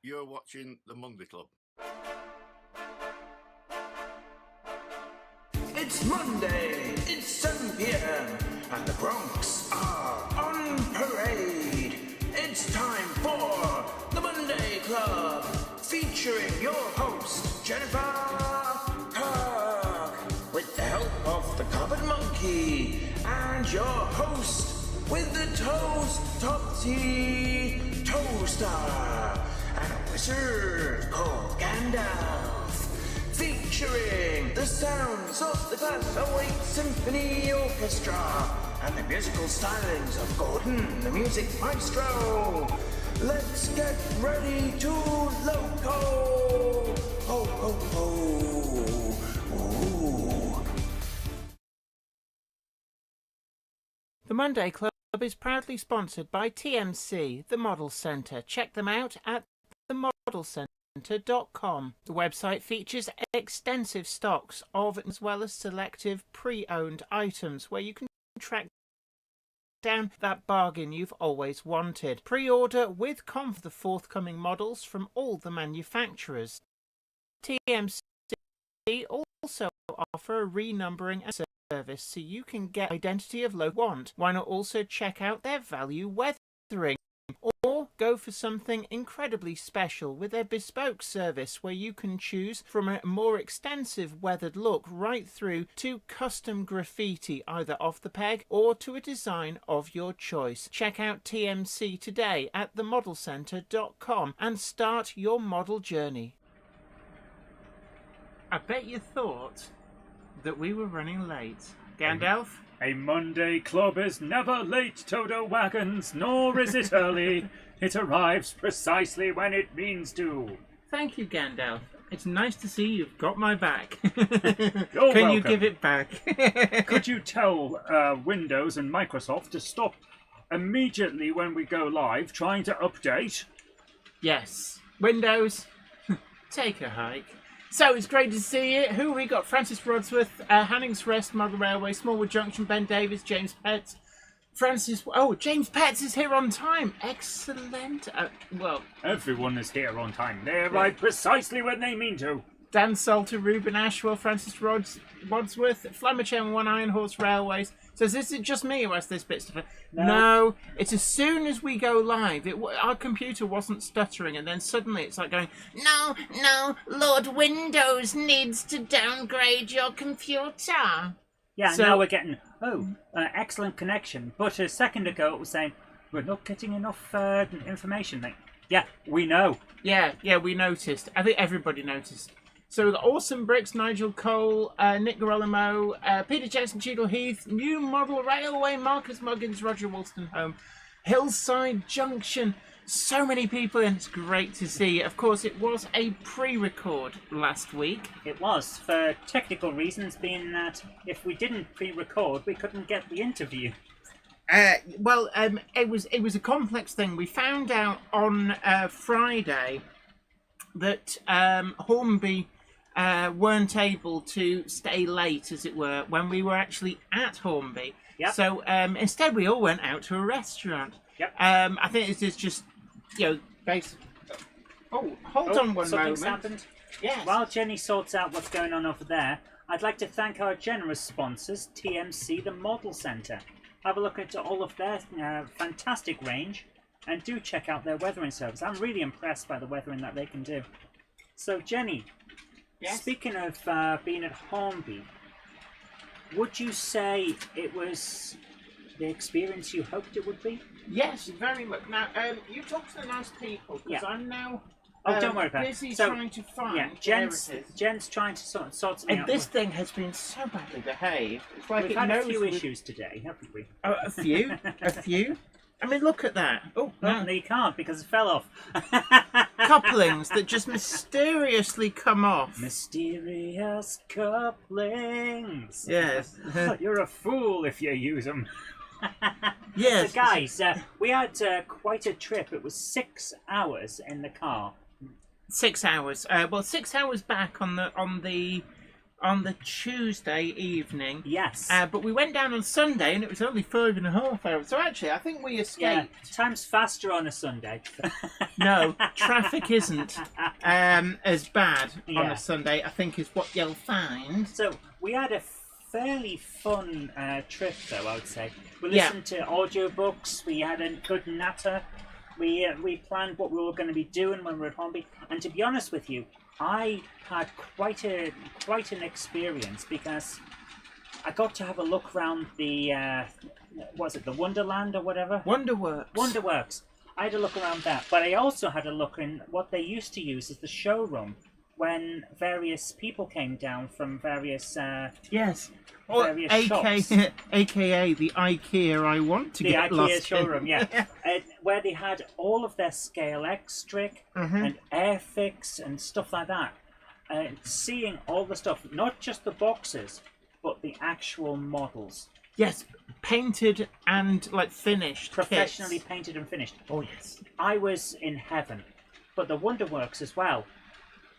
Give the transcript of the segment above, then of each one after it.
You're watching The Monday Club. It's Monday, it's 7 p.m, and the Bronx are on parade. It's time for The Monday Club, featuring your host, Jennifer Kirk, with the help of the Cupboard Monkey, and your host with the Toast Topsy Toaster, and a wizard called Gandalf, featuring the sounds of the Glass 08 Symphony Orchestra and the musical stylings of Gordon, the music maestro. Let's get ready to loco! Ho, ho, ho! Ooh. The Monday Club is proudly sponsored by TMC, the Model Centre. Check them out at themodelcentre.com. The website features extensive stocks of, as well as selective pre-owned items where you can track down that bargain you've always wanted. Pre-order with the forthcoming models from all the manufacturers. TMC also offer a renumbering service so you can get identity of low want. Why not also check out their value weathering, or go for something incredibly special with their bespoke service where you can choose from a more extensive weathered look right through to custom graffiti either off the peg or to a design of your choice. Check out TMC today at themodelcentre.com and start your model journey. I bet you thought that we were running late. Gandalf? A Monday Club is never late, Toto Wagons, nor is it early. It arrives precisely when it means to. Thank you, Gandalf. It's nice to see you've got my back. You're Can you welcome. give it back? Could you tell Windows and Microsoft to stop immediately when we go live trying to update? Yes. Windows, take a hike. So it's great to see you. Who we got? Francis Rodsworth, Hannings Rest, Mother Railway, Smallwood Junction, Ben Davis, James Petts. James Petts is here on time. Excellent. Well, Everyone is here on time. They arrive precisely when they mean to. Dan Salter, Ruben Ashwell, Francis Wadsworth, Flamachem, One Iron Horse Railways. So is this just me who has this bit stuff? No. It's as soon as we go live, our computer wasn't stuttering, and then suddenly it's like going, no, Lord Windows needs to downgrade your computer. Yeah, So- now we're getting, excellent connection. But a second ago it was saying, we're not getting enough information. Like, yeah, we know. Yeah, we noticed. I think everybody noticed. So we've got Awesome Bricks, Nigel Cole, Nick Gerolamo, Peter Jackson, Cheadle Heath, New Model Railway, Marcus Muggins, Roger Wolstenholme, Hillside Junction. So many people, and it's great to see. Of course, it was a pre-record last week. It was, for technical reasons, being that if we didn't pre-record, we couldn't get the interview. It was a complex thing. We found out on Friday that Hornby weren't able to stay late, as it were, when we were actually at Hornby. Yep. So instead, we all went out to a restaurant. Yep. I think it's just, basically. Oh, hold on one something's moment. happened. Yes. While Jenny sorts out what's going on over there, I'd like to thank our generous sponsors, TMC, the Model Centre. Have a look at all of their fantastic range, and do check out their weathering service. I'm really impressed by the weathering that they can do. So, Jenny, Yes? speaking of being at Hornby, would you say it was the experience you hoped it would be? Yes, very much. Now, you talk to the nice people, because Yeah. I'm now Don't worry about it. busy So, trying to find Yeah, where Jen's it is. trying to sort something And out. this thing has been so badly behaved. It's like We've it had a knows few we've- issues today, haven't we? Oh, a few? A few? I mean, look at that. Oh, No, no. you can't because it fell off. Couplings that just mysteriously come off. Mysterious couplings. Yes. You're a fool if you use them. Yes. So guys, we had quite a trip. It was 6 hours in the car. 6 hours. 6 hours back on the on the Tuesday evening. Yes. But we went down on Sunday and it was only 5.5 hours. So actually, I think we escaped. Yeah, time's faster on a Sunday. No, traffic isn't as bad on Yeah. a Sunday, I think is what you'll find. So we had a fairly fun trip, though, I would say. We Yeah. listened to audiobooks, we had a good natter, we planned what we were going to be doing when we were at Hornby, and to be honest with you, I had quite an experience because I got to have a look around the the Wonderland or whatever? Wonderworks. Wonderworks. I had a look around that, but I also had a look in what they used to use as the showroom when various people came down from various Yes. Or various shops. AKA the IKEA I want to The get IKEA lost showroom, in. yeah. Where they had all of their scale X-Trick and Airfix and stuff like that. Seeing all the stuff, not just the boxes, but the actual models. Yes, painted and like finished. Professionally kits. painted and finished. Oh yes. I was in heaven. But the Wonderworks as well,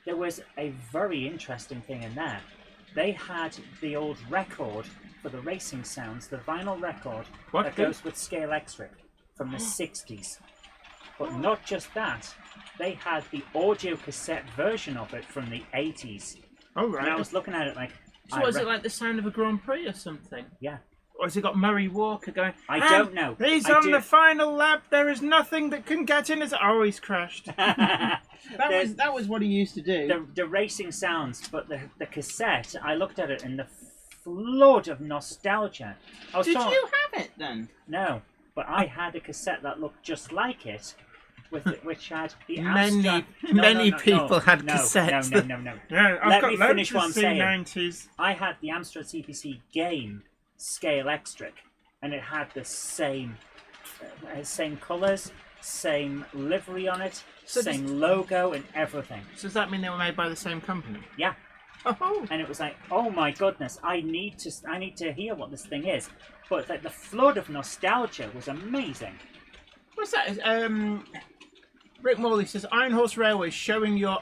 there was a very interesting thing in there. They had the old record for the racing sounds, the vinyl record that goes with scale X-Trick from the 60s. But not just that, they had the audio cassette version of it from the 80s. Oh right. And I was looking at it like... So was it like the sound of a Grand Prix or something? Yeah. Or has it got Murray Walker going? I don't know. He's I on do- the final lap. There is nothing that can get in his. Oh, he's crashed. That was what he used to do. the racing sounds, but the cassette, I looked at it in the flood of nostalgia. I was Did told, you have it then? No, but I had a cassette that looked just like it, which had the Many Amstrad... many people had no, cassettes. No. Yeah, I've Let got me loads finish of what I'm saying. C90s. I had the Amstrad CPC game scale X-Trick, and it had the same colours, same livery on it, So same logo and everything. So does that mean they were made by the same company? Yeah. Oh. And it was like, oh my goodness, I need to hear what this thing is. But like, the flood of nostalgia was amazing. What's that? Rick Morley says Iron Horse Railway showing your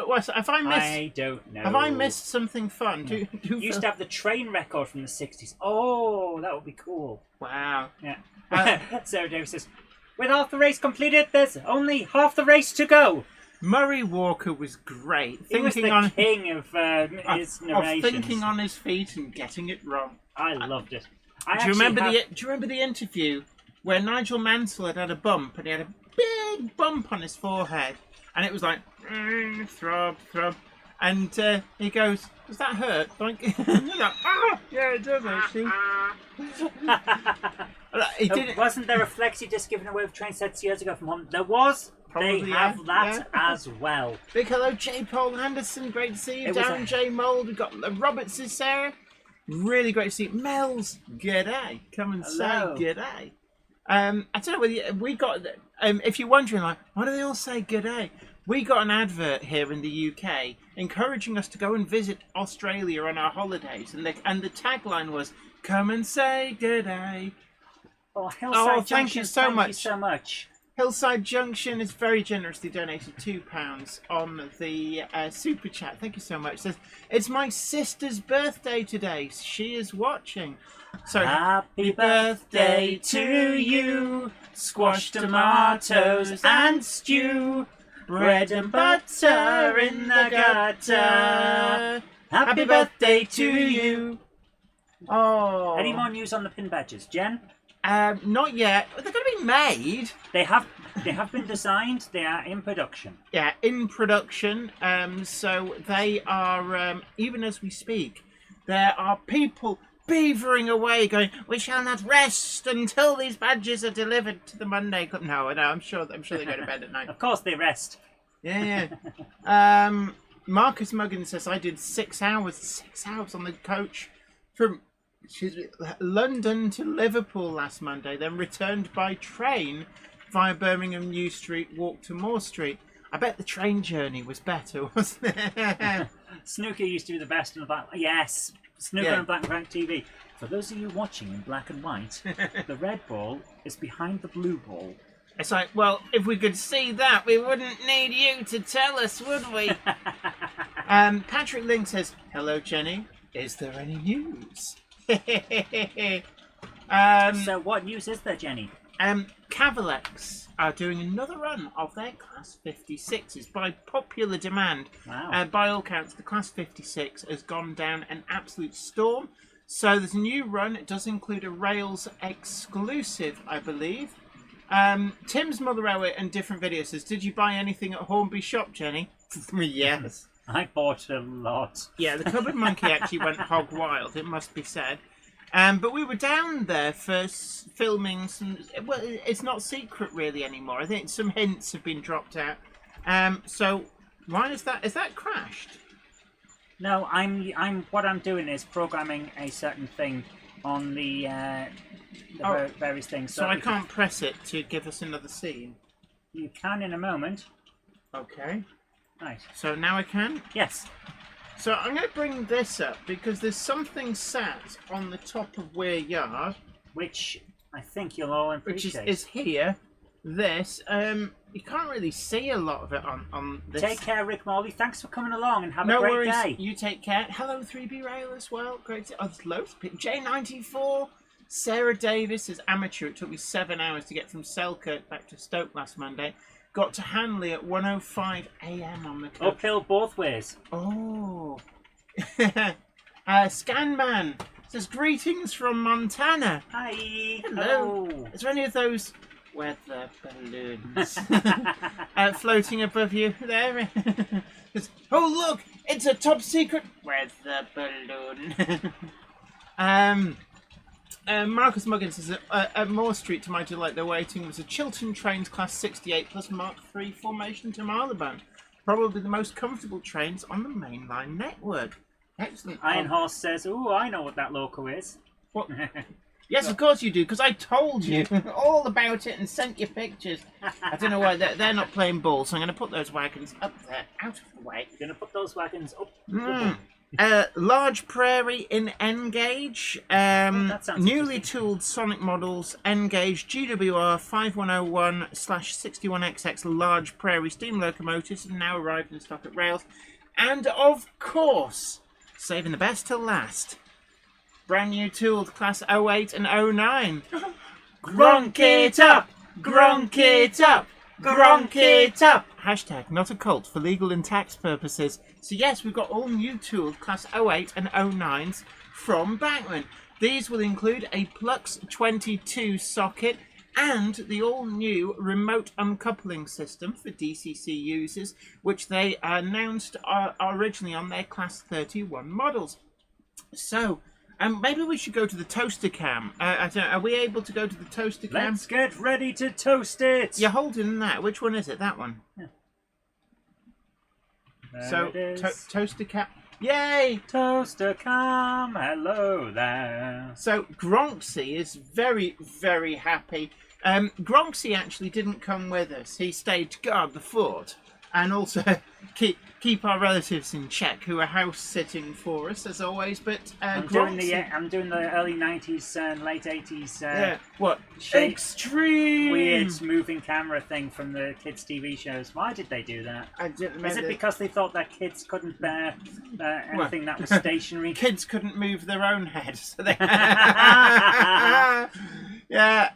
What's that? I don't know. Have I missed something fun? Do You used to have the train record from the 60s. Oh, that would be cool. Wow. Yeah. Sarah Davis says, with half the race completed, there's only half the race to go. Murray Walker was great. He was the king of his of narrations. thinking on his feet and getting it wrong. I loved it. Do you remember the interview where Nigel Mansell had a bump and he had a big bump on his forehead and it was like throb, and he goes, "Does that hurt?" Like, he's like, yeah, it does actually. He did Wasn't there a flexi disc given away with train sets years ago from home? There was. Probably, they have that as well. Big hello, J. Paul Anderson. Great to see you. Darren J. Mould. We've got Roberts' Sarah. Really great to see you. Mel's. G'day. Come and Hello. say g'day. I don't know whether we got. If you're wondering, like, why do they all say g'day? We got an advert here in the UK encouraging us to go and visit Australia on our holidays, and the tagline was "Come and say g'day." Oh, Hillside Junction, thank you so thank much. you so much. Hillside Junction has very generously donated £2 on the super chat. Thank you so much. Says it's my sister's birthday today. She is watching. So Happy birthday to you. Squash, tomatoes and stew. Bread and butter in the gutter. Happy birthday to you. Oh, Any more news on the pin badges, Jen? not yet. They're going to be made. They have been designed. They are in production. Yeah, in production. So they are, even as we speak, there are people beavering away going, "We shall not rest until these badges are delivered to the Monday Club." No, I'm sure they go to bed at night. Of course, they rest. Yeah. Marcus Muggins says I did 6 hours on the coach from London to Liverpool last Monday, then returned by train via Birmingham New Street, walk to Moore Street. I bet the train journey was better, wasn't it? Snooker used to be the best in the black. Yes, Snooker Yeah. and black and white TV. For those of you watching in black and white, the red ball is behind the blue ball. It's like, well, if we could see that, we wouldn't need you to tell us, would we? Patrick Link says, "Hello, Jenny. Is there any news?" So what news is there, Jenny? Cavalex are doing another run of their Class 56s by popular demand. Wow. By all counts, the Class 56 has gone down an absolute storm. So there's a new run. It does include a Rails exclusive, I believe. Tim's Mother Hour and different videos says, "Did you buy anything at Hornby shop, Jenny?" Yes. I bought a lot. Yeah, the Cupboard Monkey actually went hog wild, it must be said. But we were down there for filming some... Well, it's not secret really anymore. I think some hints have been dropped out. So, why is that? Is that crashed? No, what I'm doing is programming a certain thing on the various things. So I can't press it to give us another scene? You can in a moment. Okay. Right. So now I can? Yes. So I'm going to bring this up because there's something sat on the top of Weir Yard. Which I think you'll all appreciate. Which is here. This. You can't really see a lot of it on this. Take care, Rick Morley. Thanks for coming along and have no a great worries. day. You take care. Hello, 3B Rail as well. Great. Oh, there's loads of people. J94. Sarah Davis is amateur. It took me 7 hours to get from Selkirk back to Stoke last Monday. Got to Hanley at 1:05 a.m. on the coast. Uphill both ways. Oh. Scanman says, "Greetings from Montana." Hi. Hello. Oh. Is there any of those weather balloons floating above you there? Oh, look! It's a top secret weather balloon. Marcus Muggins says, at Moore Street, to my delight, they're waiting was a Chiltern Trains Class 68 plus Mark III formation to Marylebone. Probably the most comfortable trains on the mainline network. Excellent. Iron Horse says, "Ooh, I know what that loco is." What? Yes, of course you do, because I told you all about it and sent you pictures. I don't know why they're not playing ball, so I'm going to put those wagons up there, out of the way. You're going to put those wagons up. Large Prairie in N-Gauge. That sounds Newly interesting. tooled Sonic models, N-Gauge GWR 5101/61XX Large Prairie steam locomotives have now arrived in stock at Rails. And of course, saving the best till last, brand new tooled Class 08 and 09. Gronk it up! Gronk it up! Gronk it up! Hashtag not a cult for legal and tax purposes. So yes, we've got all new tooled Class 08 and 09s from Bachmann. These will include a Plux 22 socket and the all-new remote uncoupling system for DCC users, which they announced originally on their Class 31 models. So, maybe we should go to the toaster cam. I don't know, are we able to go to the toaster cam? Let's get ready to toast it. You're holding that. Which one is it? That one. Yeah. So, There it is. toaster cam. Yay! Toaster cam, hello there. So, Gronksy is very, very happy. Gronksy actually didn't come with us. He stayed to guard the fort and also keep our relatives in check, who are house sitting for us as always. But I'm doing the early 90s and late 80s. yeah, what shape, extreme weird moving camera thing from the kids' TV shows. Why did they do that? I didn't Is remember. it because they thought that kids couldn't bear anything that was stationary? Kids couldn't move their own head, so they... Yeah,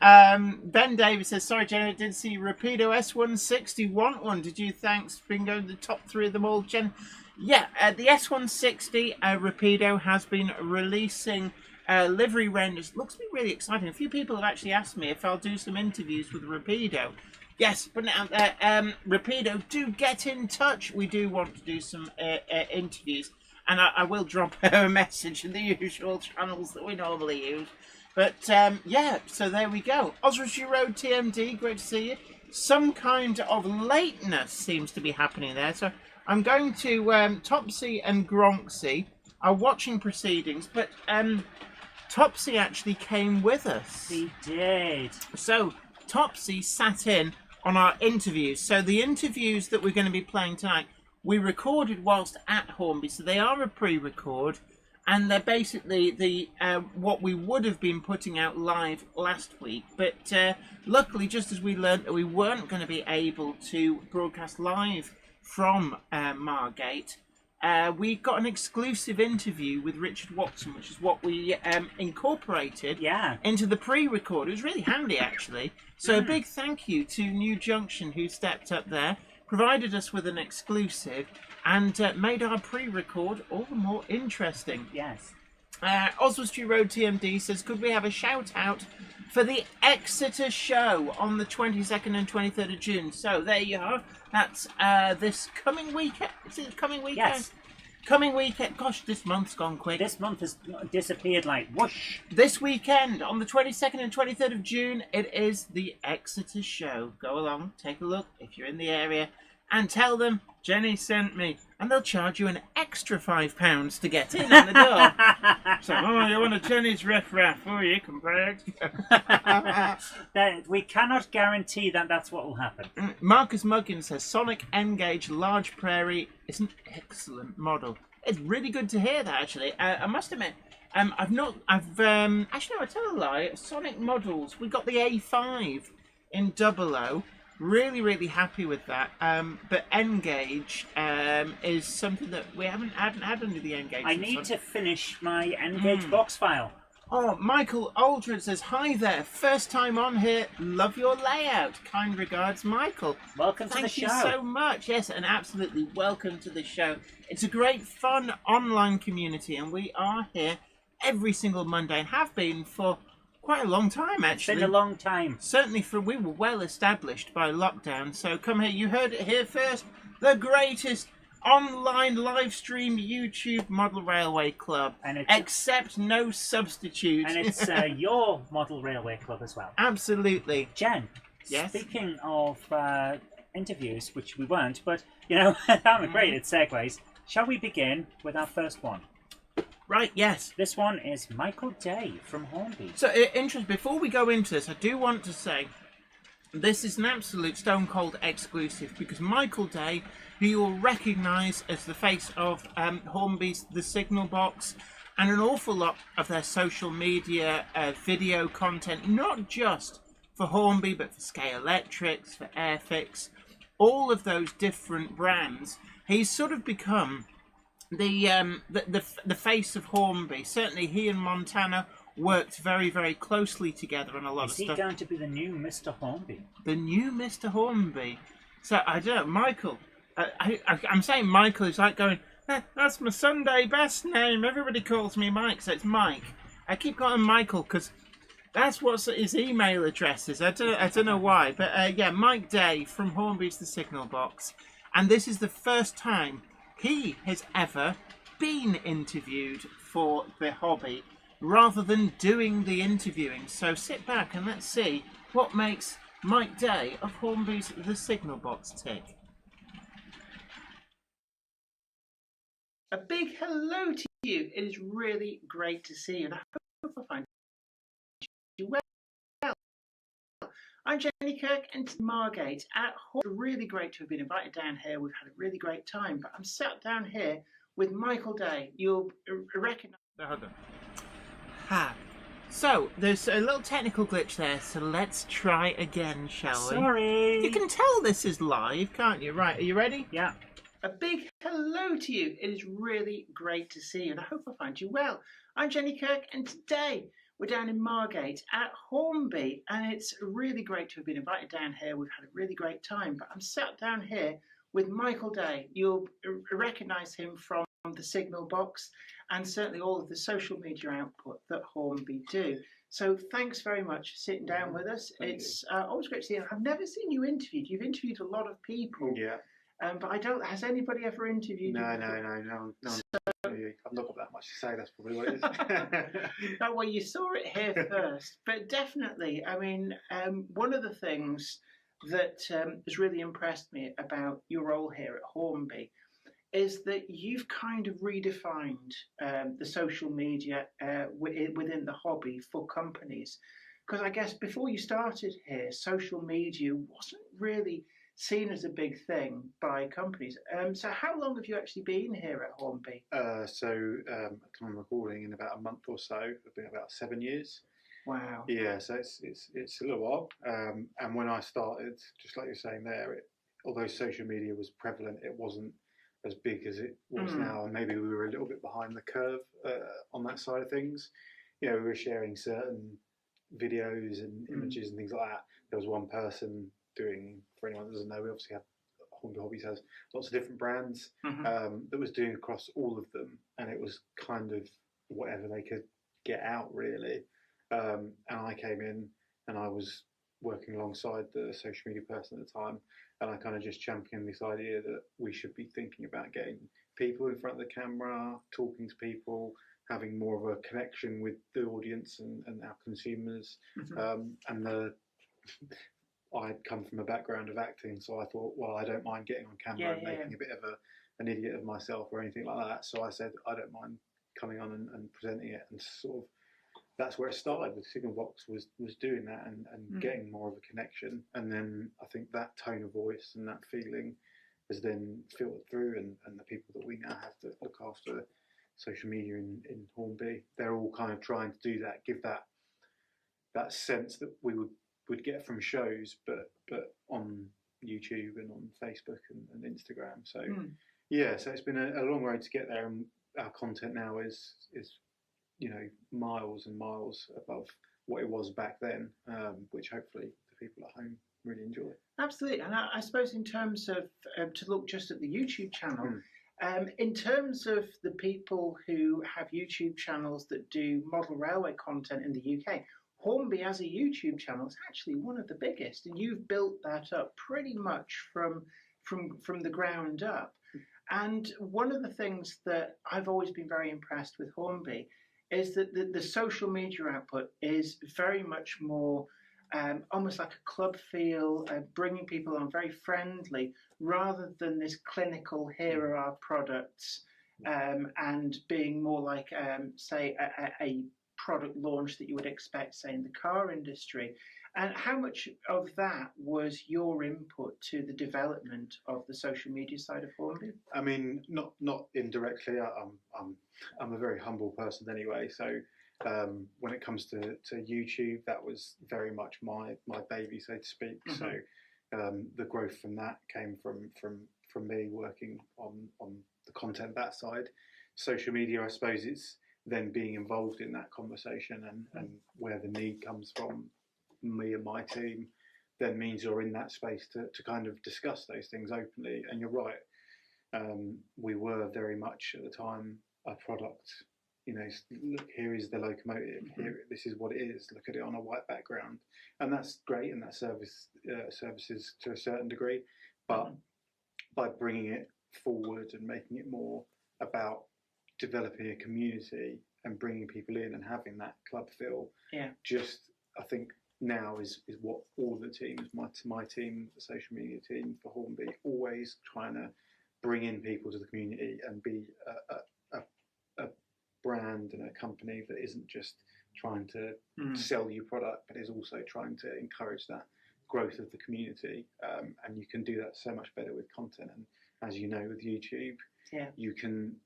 Ben Davis says, "Sorry, Jen, I did see Rapido S160. Want one? Did you? Thanks. Been going to the top 3 of them all, Jen." Yeah, the S160 Rapido has been releasing livery renders. Looks to be really exciting. A few people have actually asked me if I'll do some interviews with Rapido. Yes, putting it out there. Rapido, do get in touch. We do want to do some interviews. And I will drop a message in the usual channels that we normally use. But, yeah, so there we go. Oswald Road TMD, great to see you. Some kind of lateness seems to be happening there. So I'm going to... Topsy and Gronksy are watching proceedings, but Topsy actually came with us. He did. So Topsy sat in on our interviews. So the interviews that we're going to be playing tonight, we recorded whilst at Hornby. So they are a pre-record. And they're basically the what we would have been putting out live last week. But luckily, just as we learned that we weren't going to be able to broadcast live from Margate, we got an exclusive interview with Richard Watson, which is what we incorporated into the pre-record. It was really handy, actually. So a big thank you to New Junction, who stepped up there, provided us with an exclusive, and made our pre-record all the more interesting. Yes. Oswald Street Road TMD says, could we have a shout out for the Exeter show on the 22nd and 23rd of June? So there you are. That's this coming weekend. Is it coming weekend? Yes. Coming weekend. Gosh, this month's gone quick. This month has disappeared like whoosh. This weekend, on the 22nd and 23rd of June, it is the Exeter show. Go along, take a look if you're in the area, and tell them Jenny sent me. And they'll charge you an extra £5 to get in on the door. So, you want a Jenny's riff-raff? Oh, you can pay We cannot guarantee that that's what will happen. Marcus Muggins says, Sonic N-Gauge Large Prairie is an excellent model. It's really good to hear that, actually. I must admit, actually, no, I tell a lie. Sonic models, we got the A5 in 00. Really, really happy with that. But N-Gauge is something that we haven't had under the N-Gauge. I need to finish my N-Gauge box file. Oh, Michael Aldred says, hi there, first time on here, love your layout. Kind regards, Michael. Welcome to the show. Thank you so much. Yes, and absolutely welcome to the show. It's a great, fun online community, and we are here every single Monday and have been for quite a long time, actually. It's been a long time. Certainly, we were well established by lockdown. So come here, you heard it here first. The greatest online live stream YouTube model railway club, and except no substitute. And it's your model railway club as well. Absolutely. Jen, yes? Speaking of interviews, which we weren't, but you know, that were great at segues. Shall we begin with our first one? Right, yes. This one is Michael Day from Hornby. So, before we go into this, I do want to say this is an absolute stone cold exclusive because Michael Day, who you will recognise as the face of Hornby's The Signal Box and an awful lot of their social media video content, not just for Hornby but for Scale Electrics, for Airfix, all of those different brands, he's sort of become the face of Hornby. Certainly he and Montana worked very, very closely together on a lot of stuff. Is he going to be the new Mr. Hornby? The new Mr. Hornby. So, I don't know, Michael. I'm saying Michael is like going, that's my Sunday best name. Everybody calls me Mike, so it's Mike. I keep calling him Michael because that's what his email address is. I don't know why. But yeah, Mike Day from Hornby's The Signal Box. And this is the first time he has ever been interviewed for the hobby rather than doing the interviewing. So sit back and let's see what makes Mike Day of Hornby's The Signal Box tick. A big hello to you. It is really great to see you and I hope I find you well. I'm Jenny Kirk and Margate at Hornby. Really great to have been invited down here. We've had a really great time, but I'm sat down here with Michael Day. You'll recognise. So there's a little technical glitch there, so let's try again, shall we? Sorry. You can tell this is live, can't you? Right, are you ready? Yeah. A big hello to you. It is really great to see you and I hope I find you well. I'm Jenny Kirk and today we're down in Margate at Hornby and it's really great to have been invited down here. We've had a really great time, but I'm sat down here with Michael Day. You'll recognise him from The Signal Box and certainly all of the social media output that Hornby do. So thanks very much for sitting down with us. It's always great to see you. I've never seen you interviewed. You've interviewed a lot of people. Yeah. But I don't. Has anybody ever interviewed you? No. I've not got that much to say. That's probably what it is. No, well, you saw it here first, but definitely. I mean, one of the things that has really impressed me about your role here at Hornby is that you've kind of redefined the social media within the hobby for companies. Because I guess before you started here, social media wasn't really seen as a big thing by companies. So how long have you actually been here at Hornby? At time of recording, in about a month or so, it's been about 7 years. Wow. Yeah, so it's a little while. And when I started, just like you're saying there, although social media was prevalent, it wasn't as big as it was now, and maybe we were a little bit behind the curve on that side of things. You know, we were sharing certain videos and images and things like that. There was one person doing, for anyone that doesn't know, we obviously have, Hornby Hobbies has lots of different brands that was doing across all of them, and it was kind of whatever they could get out, really. And I came in and I was working alongside the social media person at the time, and I kind of just championed this idea that we should be thinking about getting people in front of the camera, talking to people, having more of a connection with the audience and our consumers. I'd come from a background of acting, so I thought, well, I don't mind getting on camera and making a bit of an idiot of myself or anything like that. So I said, I don't mind coming on and presenting it, and sort of that's where it started with Signalbox, was doing that and getting more of a connection. And then I think that tone of voice and that feeling has then filtered through, and the people that we now have to look after social media in Hornby, they're all kind of trying to do that, give that sense that we would get from shows, but on YouTube and on Facebook and Instagram. So yeah, so it's been a long road to get there, and our content now is you know, miles and miles above what it was back then, which hopefully the people at home really enjoy. Absolutely, and I suppose in terms of to look just at the YouTube channel, in terms of the people who have YouTube channels that do model railway content in the UK, Hornby as a YouTube channel is actually one of the biggest, and you've built that up pretty much from the ground up. And one of the things that I've always been very impressed with Hornby is that the social media output is very much more almost like a club feel, bringing people on, very friendly, rather than this clinical, here are our products, and being more like, say, a product launch that you would expect, say, in the car industry. And how much of that was your input to the development of the social media side of Hornby? I mean, not indirectly. I'm a very humble person anyway. So when it comes to YouTube, that was very much my baby, so to speak. So the growth from that came from me working on the content that side. Social media, I suppose, it's then being involved in that conversation, and where the need comes from me and my team then means you're in that space to kind of discuss those things openly. And you're right, we were very much at the time a product, you know, look, here is the locomotive, here, this is what it is, look at it on a white background, and that's great, and that services to a certain degree, but by bringing it forward and making it more about developing a community and bringing people in and having that club feel, just I think now is what all the teams, my team, the social media team for Hornby, always trying to bring in people to the community and be a brand and a company that isn't just trying to sell you product, but is also trying to encourage that growth of the community. And you can do that so much better with content. And as you know, with YouTube, you can,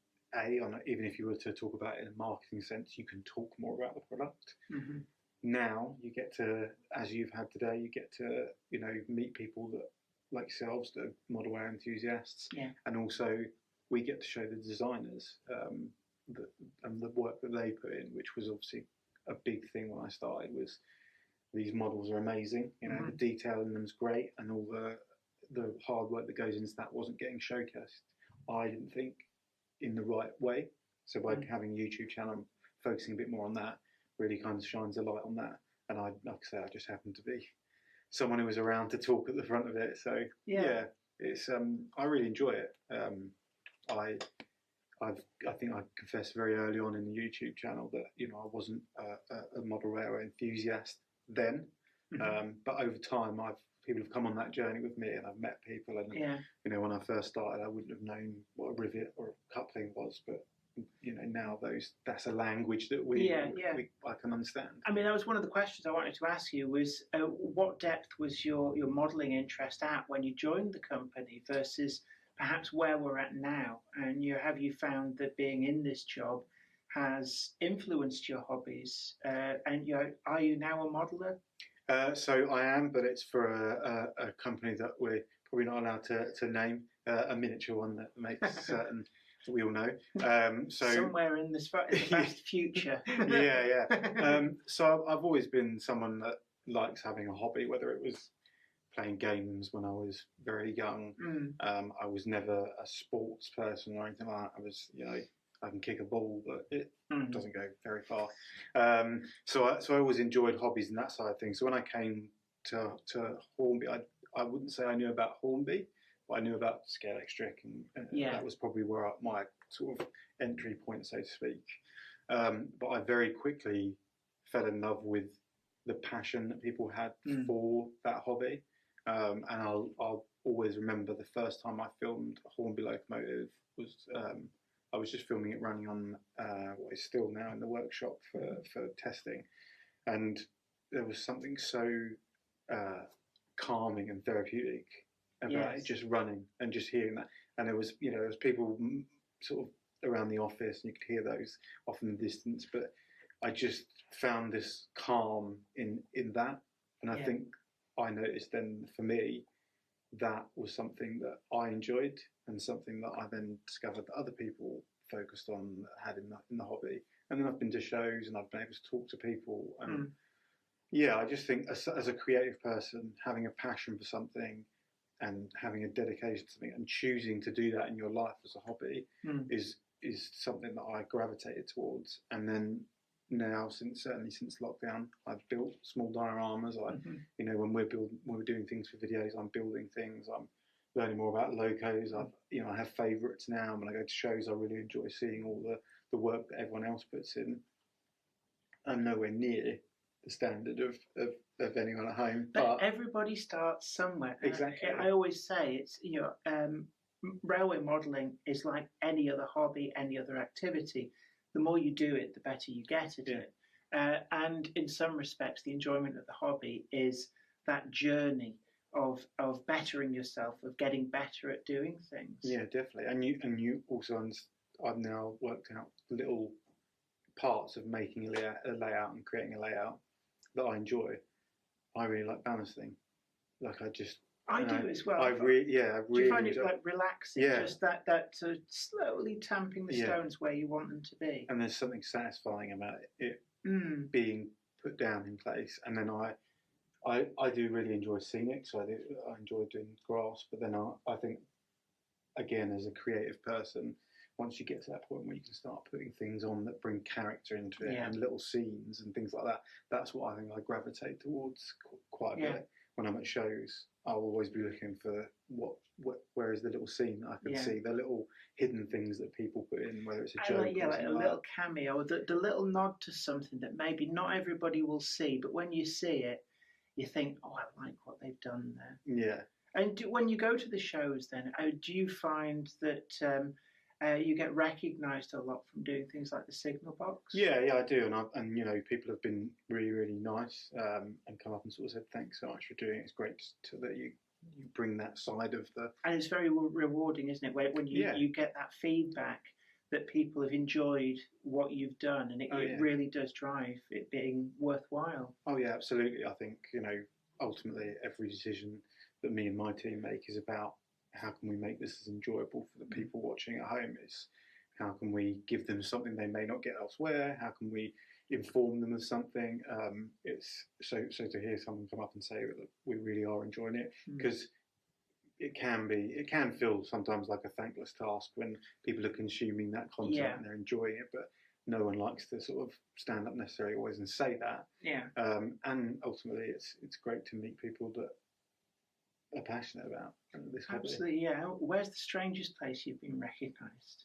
even if you were to talk about it in a marketing sense, you can talk more about the product. Now you get to, as you've had today, you get to, you know, meet people that, like yourselves, the model wear enthusiasts, and also we get to show the designers and the work that they put in, which was obviously a big thing when I started. Was these models are amazing, you know, the detail in them's great, and all the hard work that goes into that wasn't getting showcased, I didn't think, in the right way. So by having a YouTube channel, focusing a bit more on that, really kind of shines a light on that. And like I say, I just happened to be someone who was around to talk at the front of it. So yeah it's I really enjoy it. I think I confessed very early on in the YouTube channel that, you know, I wasn't a model railway enthusiast then, but over time people have come on that journey with me, and I've met people, and you know, when I first started, I wouldn't have known what a rivet or a coupling was, but you know, now that's a language that I can understand. I mean, that was one of the questions I wanted to ask you, was what depth was your modelling interest at when you joined the company versus perhaps where we're at now? And have you found that being in this job has influenced your hobbies? And are you now a modeller? So I am, but it's for a company that we're probably not allowed to name, a miniature one that makes certain that we all know. So somewhere in the vast future. yeah. So I've always been someone that likes having a hobby, whether it was playing games when I was very young. I was never a sports person or anything like that. I was, I can kick a ball, but it doesn't go very far. So I always enjoyed hobbies and that side of things. So when I came to Hornby, I wouldn't say I knew about Hornby, but I knew about Scale Electric, and that was probably where my sort of entry point, so to speak. But I very quickly fell in love with the passion that people had for that hobby. And I'll always remember the first time I filmed a Hornby locomotive was I was just filming it running on what is still now in the workshop for testing, and there was something so calming and therapeutic about it just running and just hearing that. And there was people sort of around the office, and you could hear those off in the distance, but I just found this calm in that, and I think I noticed then for me that was something that I enjoyed and something that I then discovered that other people focused on had in the hobby. And then I've been to shows and I've been able to talk to people. And I just think as a creative person, having a passion for something and having a dedication to something and choosing to do that in your life as a hobby is something that I gravitated towards. And then now, certainly since lockdown, I've built small dioramas. When we're doing things for videos, I'm building things. I'm learning more about locos. I have favourites now. When I go to shows, I really enjoy seeing all the work that everyone else puts in. I'm nowhere near the standard of anyone at home, but everybody starts somewhere. Exactly. I always say it's railway modelling is like any other hobby, any other activity. The more you do it, the better you get at it. And in some respects, the enjoyment of the hobby is that journey of bettering yourself, of getting better at doing things. Yeah, definitely. And you also I've now worked out little parts of making a layout and creating a layout that I enjoy. I really like balancing. I do as well. I really do you find it like relaxing? Yeah. Just that sort of slowly tamping the stones where you want them to be. And there's something satisfying about it being put down in place. And then I do really enjoy scenic, so I enjoy doing grass. But then I think, again, as a creative person, once you get to that point where you can start putting things on that bring character into it and little scenes and things like that, that's what I think I gravitate towards quite a bit. When I'm at shows, I'll always be looking for where is the little scene that I can see, the little hidden things that people put in, whether it's a joke like a little cameo, the little nod to something that maybe not everybody will see, but when you see it, you think, oh, I like what they've done there. Yeah. And when you go to the shows then, do you find that you get recognised a lot from doing things like the signal box? Yeah, I do, and people have been really, really nice and come up and sort of said thanks so much for doing it. It's great that you bring that side of the. And it's very rewarding, isn't it? When you get that feedback that people have enjoyed what you've done, and it really does drive it being worthwhile. Oh yeah, absolutely. I think ultimately every decision that me and my team make is about how can we make this as enjoyable for the people watching at home. Is how can we give them something they may not get elsewhere? How can we inform them of something? It's so to hear someone come up and say that we really are enjoying it, because it can feel sometimes like a thankless task when people are consuming that content and they're enjoying it, but no one likes to sort of stand up necessarily always and say that. And ultimately it's great to meet people that are passionate about this hobby. Absolutely, yeah. Where's the strangest place you've been recognised?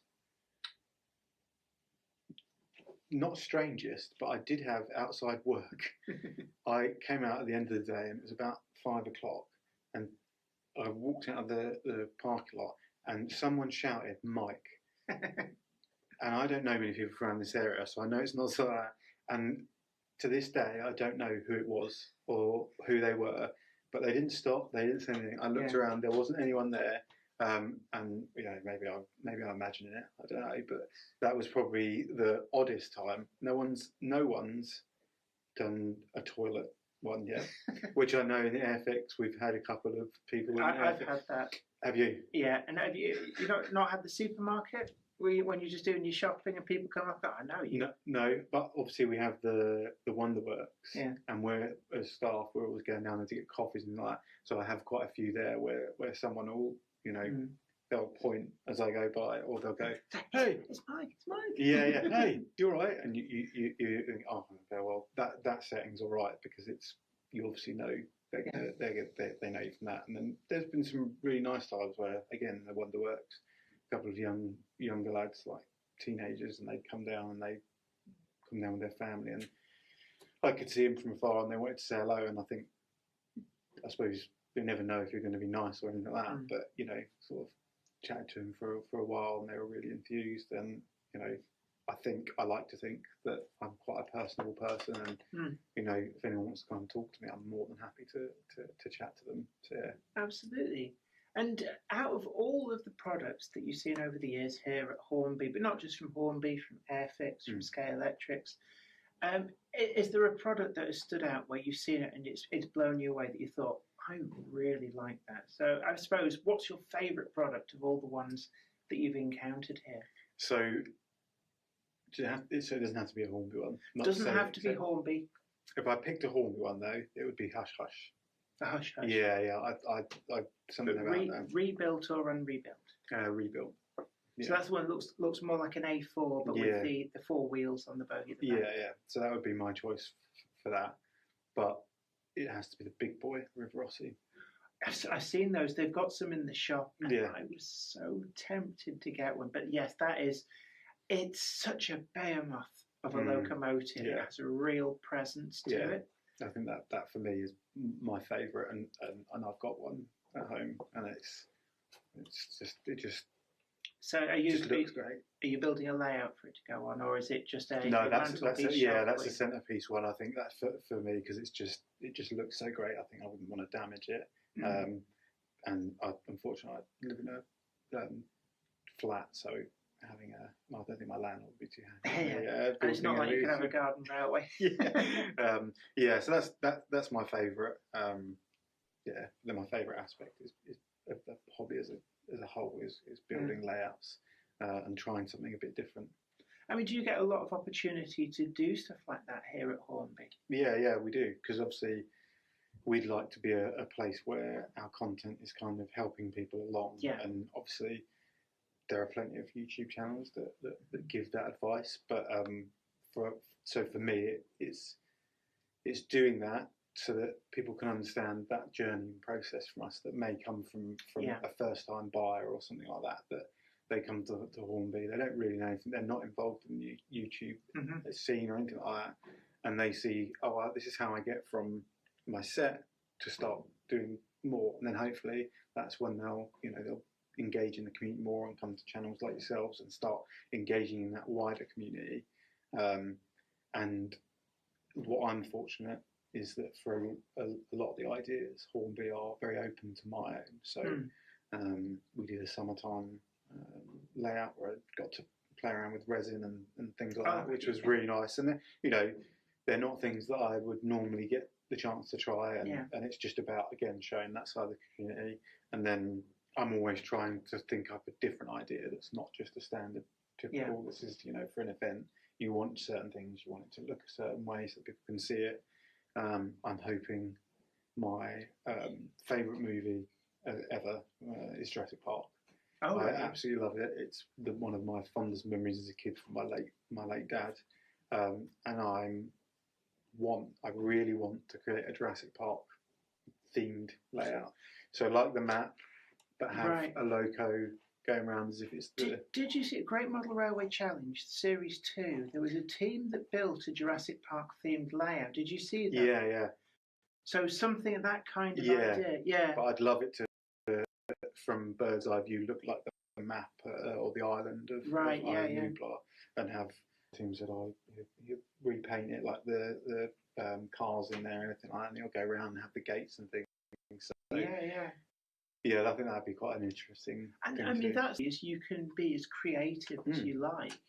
Not strangest, but I did have outside work. I came out at the end of the day and it was about 5 o'clock, and I walked out of the parking lot and someone shouted, "Mike." And I don't know many people around this area, so I know it's not so that. And to this day, I don't know who it was or who they were, but they didn't stop. They didn't say anything. I looked around. There wasn't anyone there. And maybe I'm imagining it. I don't know, but that was probably the oddest time. No one's done a toilet one, yeah. Which I know in the Airfix we've had a couple of people. I've had that. Have you? Yeah, and have you not had the supermarket when you're just doing your shopping and people come up? I know you. No, but obviously we have the Wonderworks, Yeah. and we're as staff we're always going down there to get coffees and like that. So I have quite a few there where someone will they'll point as I go by, or they'll go, "Hey, it's Mike. yeah, hey, you're right," and you think, "Oh, okay, well that setting's all right because it's you obviously know they know you from that." And then there's been some really nice times where again the Wonderworks, a couple of younger lads like teenagers, and they'd come down with their family, and I could see them from afar, and they wanted to say hello, and I suppose you never know if you're going to be nice or anything like that, but sort of chatted to them for a while, and they were really enthused, and I like to think that I'm quite a personable person, and if anyone wants to come and talk to me, I'm more than happy to chat to them. So yeah. Absolutely. And out of all of the products that you've seen over the years here at Hornby, but not just from Hornby, from Airfix, from Sky Electrics, is there a product that has stood out where you've seen it and it's blown you away that you thought, I really like that? So I suppose, what's your favourite product of all the ones that you've encountered here? So it doesn't have to be a Hornby one. Doesn't have to be Hornby. If I picked a Hornby one though, it would be Hush Hush. A Hush Hush. Yeah. I something about that. Rebuilt or unrebuilt? Rebuilt. Yeah. So that's the one that looks more like an A4, but with the 4 wheels on the bogie at the back. Yeah. So that would be my choice for that. But it has to be the big boy, River Rossi. I've seen those. They've got some in the shop. And yeah. I was so tempted to get one. But yes, it's such a behemoth of a locomotive. Yeah. It has a real presence to it. I think that for me is my favourite, and I've got one at home, and it just. So looks great. Are you building a layout for it to go on, or is it just a no? That's a a centrepiece one. I think that's for me because it just looks so great. I think I wouldn't want to damage it. And unfortunately, I live in a flat, so having I don't think my landlord would be too happy. And it's not like you can have a garden railway. So that's my favourite. Then my favourite aspect is of the hobby as a whole is building layouts and trying something a bit different. I mean, do you get a lot of opportunity to do stuff like that here at Hornby? Yeah, we do, because obviously we'd like to be a place where our content is kind of helping people along. Yeah. And obviously there are plenty of YouTube channels that give that advice, but for me it's doing that so that people can understand that journey and process from us that may come from a first-time buyer or something like that they come to Hornby. They don't really know anything. They're not involved in the YouTube scene or anything like that, and they see, this is how I get from my set to start doing more, and then hopefully that's when they'll engage in the community more and come to channels like yourselves and start engaging in that wider community. And what I'm fortunate is that for a lot of the ideas, Hornby are very open to my own. So we did a summertime layout where I got to play around with resin and things like that, which was really nice. And they're not things that I would normally get the chance to try, and it's just about, again, showing that side of the community. And then I'm always trying to think up a different idea that's not just a standard typical. This is, for an event, you want certain things, you want it to look a certain way so that people can see it. I'm hoping my favourite movie ever is Jurassic Park. I absolutely love it. It's one of my fondest memories as a kid from my late dad, and I really want to create a Jurassic Park themed layout. So like the map, but have a loco going around as if it's the... Did you see a Great Model Railway Challenge, Series 2? There was a team that built a Jurassic Park themed layout. Did you see that? Yeah. So something of that kind of idea. Yeah. But I'd love it to, from bird's eye view, look like the map or the island of Nublar, and have teams that you repaint it like the cars in there and everything like that, and you'll go around and have the gates and things. So, yeah, I think that'd be quite an interesting thing. And I mean, you can be as creative as you like.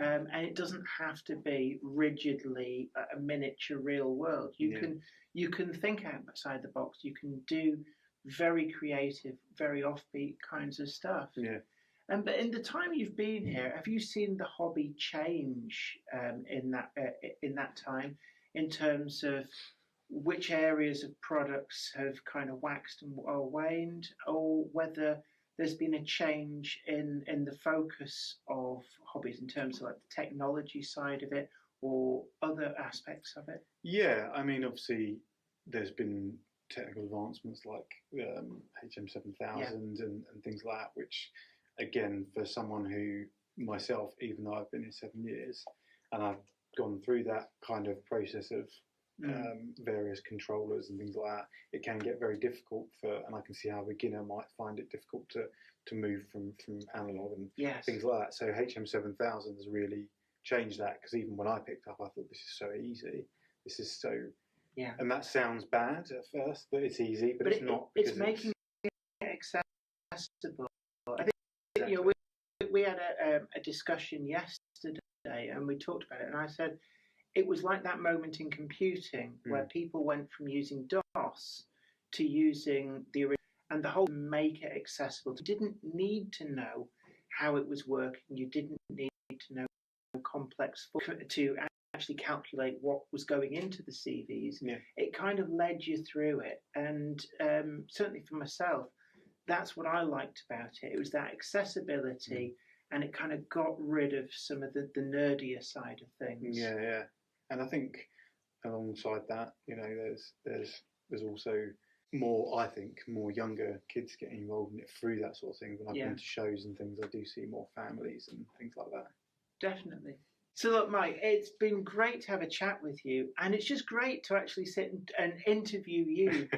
and it doesn't have to be rigidly a miniature real world. You can think outside the box. You can do very creative, very offbeat kinds of stuff. Yeah. But in the time you've been here, have you seen the hobby change in that time, in terms of which areas of products have kind of waxed or waned, or whether there's been a change in the focus of hobbies in terms of like the technology side of it or other aspects of it? Yeah, I mean, obviously, there's been technical advancements like HM7000 and things like that, which, again, for someone who, myself, even though I've been here 7 years, and I've gone through that kind of process of various controllers and things like that, it can get very difficult and I can see how a beginner might find it difficult to move from analog and things like that. So HM7000 has really changed that, because even when I picked up, I thought, this is so easy. This is so... Yeah. And that sounds bad at first, that it's easy, but it's not. It's making it accessible. I think we had a discussion yesterday, and we talked about it, and I said it was like that moment in computing where people went from using DOS to using the original, and the whole make it accessible. You didn't need to know how it was working. You didn't need to know complex to actually calculate what was going into the CVs. It kind of led you through it, and certainly for myself, that's what I liked about it. It was that accessibility, and it kind of got rid of some of the nerdier side of things. Yeah. And I think alongside that, there's also more younger kids getting involved in it through that sort of thing. When I've been to shows and things, I do see more families and things like that. Definitely. So look, Mike, it's been great to have a chat with you, and it's just great to actually sit and interview you,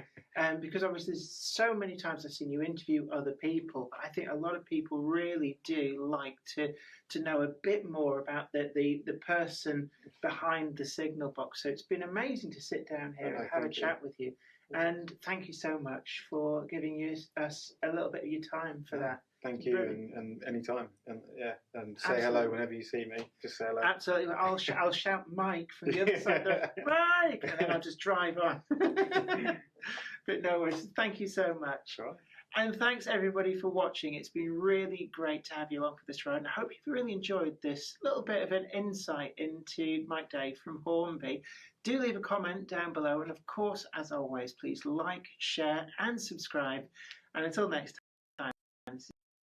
because obviously there's so many times I've seen you interview other people, but I think a lot of people really do like to know a bit more about the person behind the signal box. So it's been amazing to sit down here and have a chat with you, and thank you so much for giving us a little bit of your time for that. Thank you, and anytime, and say hello whenever you see me. Just say hello. Absolutely, I'll shout Mike from the other side. Mike, and then I'll just drive on. But no worries. Thank you so much. Sure. And thanks everybody for watching. It's been really great to have you along for this ride. And I hope you've really enjoyed this little bit of an insight into Mike Day from Hornby. Do leave a comment down below, and of course, as always, please like, share, and subscribe. And until next time.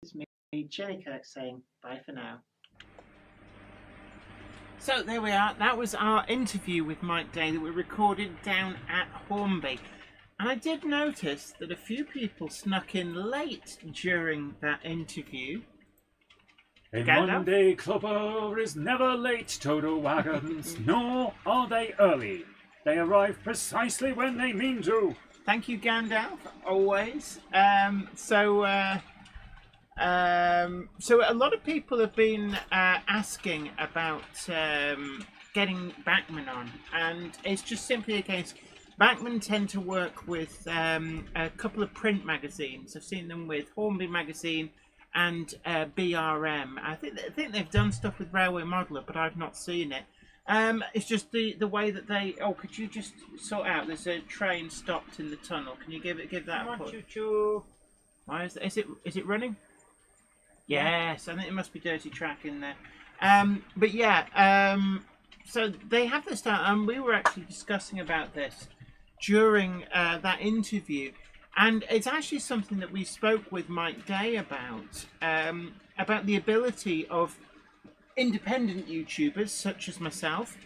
This is me, Jenny Kirk, saying bye for now. So there we are. That was our interview with Mike Day that we recorded down at Hornby. And I did notice that a few people snuck in late during that interview. A Monday clubber is never late, Toto wagons, nor are they early. They arrive precisely when they mean to. Thank you, Gandalf, always. So a lot of people have been asking about getting Bachmann on, and it's just simply a case. Bachmann tend to work with a couple of print magazines. I've seen them with Hornby magazine and BRM. I think they've done stuff with Railway Modeller, but I've not seen it. It's just the way that they. Oh, could you just sort out? There's a train stopped in the tunnel. Can you give that a push? Choo-choo. Why is it running? Yes, I think it must be dirty track in there. But yeah, so they have this down, and we were actually discussing about this during that interview, and it's actually something that we spoke with Mike Day about the ability of independent YouTubers such as myself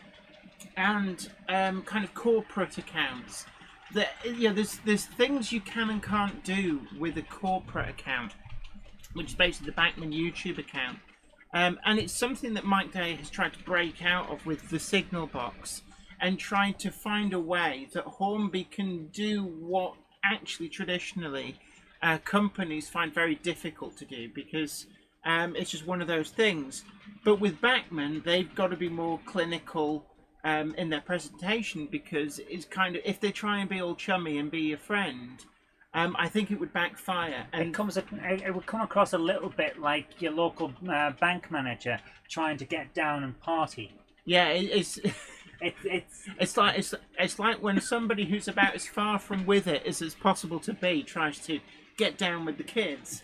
and kind of corporate accounts. That there's things you can and can't do with a corporate account, which is basically the Bachmann YouTube account. And it's something that Mike Day has tried to break out of with the Signal Box, and tried to find a way that Hornby can do what actually traditionally companies find very difficult to do, because it's just one of those things. But with Bachmann, they've got to be more clinical in their presentation, because it's kind of, if they try and be all chummy and be your friend, I think it would backfire. And It would come across a little bit like your local bank manager trying to get down and party. yeah, it's It's it's like when somebody who's about as far from with it as possible to be tries to get down with the kids.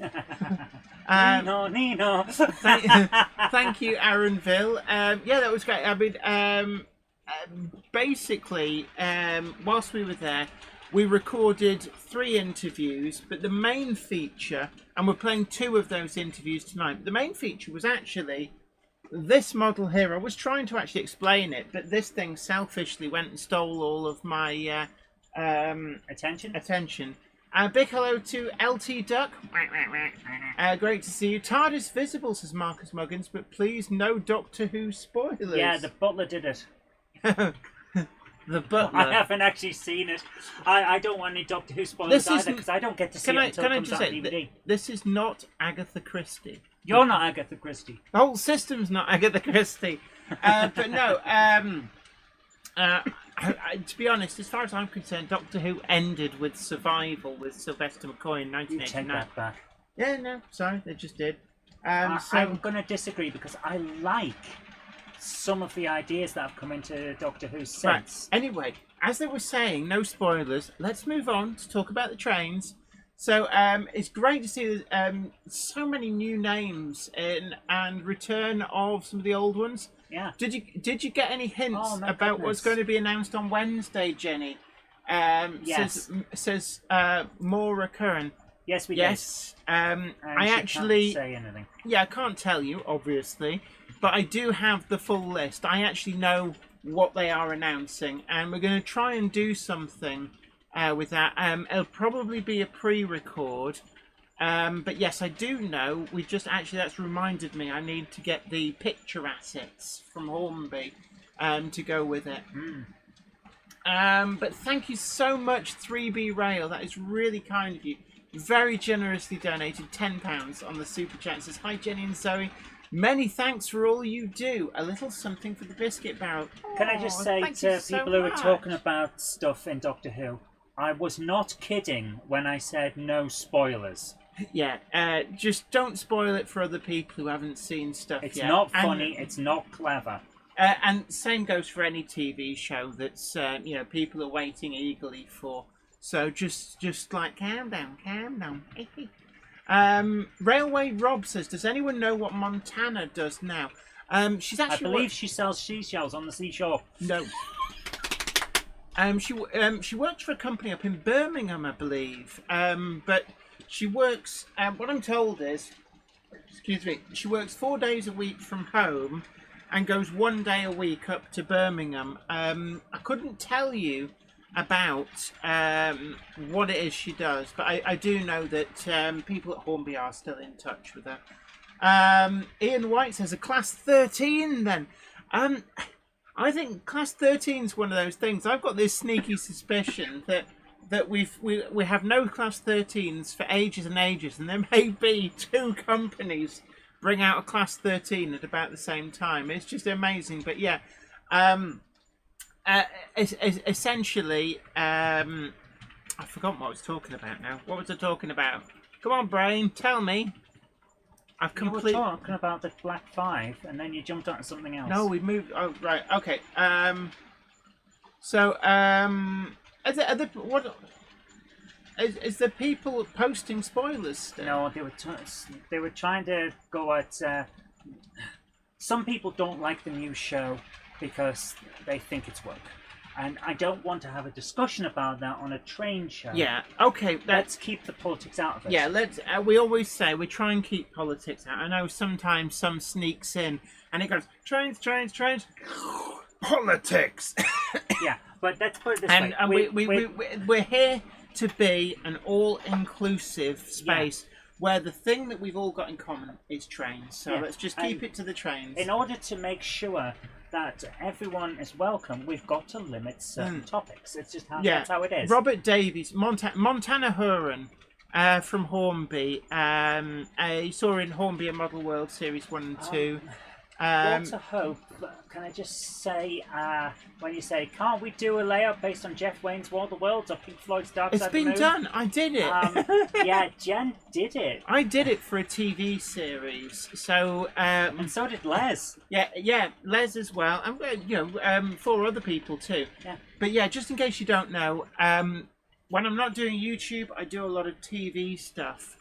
Nino. Thank you, Aaronville. Yeah, that was great. I mean, basically, whilst we were there, we recorded 3 interviews, but the main feature, and we're playing 2 of those interviews tonight, but the main feature was actually this model here. I was trying to actually explain it, but this thing selfishly went and stole all of my attention. Big hello to LT Duck. Great to see you. TARDIS visible, says Marcus Muggins, but please no Doctor Who spoilers. Yeah, the butler did it. The butler. I haven't actually seen it. I don't want any Doctor Who spoilers either, because I don't get to see it until it comes out on DVD. This is not Agatha Christie. You're not Agatha Christie. The whole system's not Agatha Christie. But no, to be honest, as far as I'm concerned, Doctor Who ended with Survival with Sylvester McCoy in 1989. You take that back. Yeah, no, sorry, they just did. I'm going to disagree, because I like some of the ideas that have come into Doctor Who since. Right. Anyway, as they were saying, no spoilers. Let's move on to talk about the trains. So it's great to see so many new names and return of some of the old ones. Yeah. Did you get any hints about goodness. what's going to be announced on Wednesday, Jenny? Yes. Says Maura Curran. Yes, we did. Yes. I she actually can't say anything. Yeah, I can't tell you, obviously, but I do have the full list. I actually know what they are announcing, and we're going to try and do something with that. It'll probably be a pre-record, but yes, I do know. That's reminded me. I need to get the picture assets from Hornby to go with it. But thank you so much, 3B Rail. That is really kind of you. Very generously donated £10 on the super chat. It says, hi Jenny and Zoe, many thanks for all you do. A little something for the biscuit barrel. Can I just say to people who are talking about stuff in Doctor Who, I was not kidding when I said no spoilers. Yeah, just don't spoil it for other people who haven't seen stuff yet. It's not funny, it's not clever. And same goes for any TV show that's people are waiting eagerly for. So just like calm down. Railway Rob says, does anyone know what Montana does now? She's actually. I believe she sells seashells on the seashore. No. She works for a company up in Birmingham, I believe. But she works. What I'm told is, she works 4 days a week from home, and goes 1 day a week up to Birmingham. I couldn't tell you about what it is she does, but I do know that people at Hornby are still in touch with her. Ian White says a class 13 then. I think class 13 is one of those things. I've got this sneaky suspicion that we have no class 13s for ages and ages, and there may be 2 companies bring out a class 13 at about the same time. It's just amazing. But yeah, essentially, I've forgotten what I was talking about now. What was I talking about? Come on, brain, tell me. You were talking about the Black 5, and then you jumped onto something else. No, we moved. Oh, right. Okay. Is there people posting spoilers still? No, they were trying to go at. Some people don't like the new show because they think it's woke, and I don't want to have a discussion about that on a train show. Yeah. Okay. Let's keep the politics out of it. Yeah. Let's. We always say we try and keep politics out. I know sometimes some sneaks in and it goes trains, politics. Yeah, but let's put it this way. And we're here to be an all-inclusive space where the thing that we've all got in common is trains. So let's just keep it to the trains. In order to make sure that everyone is welcome, we've got to limit certain topics. It's just that's how it is. Robert Davies, Montana Huron from Hornby. You saw in Hornby a Model World Series 1 and 2. Walter Hope, can I just say, when you say, can't we do a layout based on Jeff Wayne's War of the Worlds or Pink Floyd's Dark It's Side of the been Moon? done. I did it. Yeah, Jen did it. I did it for a TV series. So And so did Les. yeah, Les as well, and 4 other people too. Yeah. But yeah, just in case you don't know, when I'm not doing YouTube, I do a lot of TV stuff.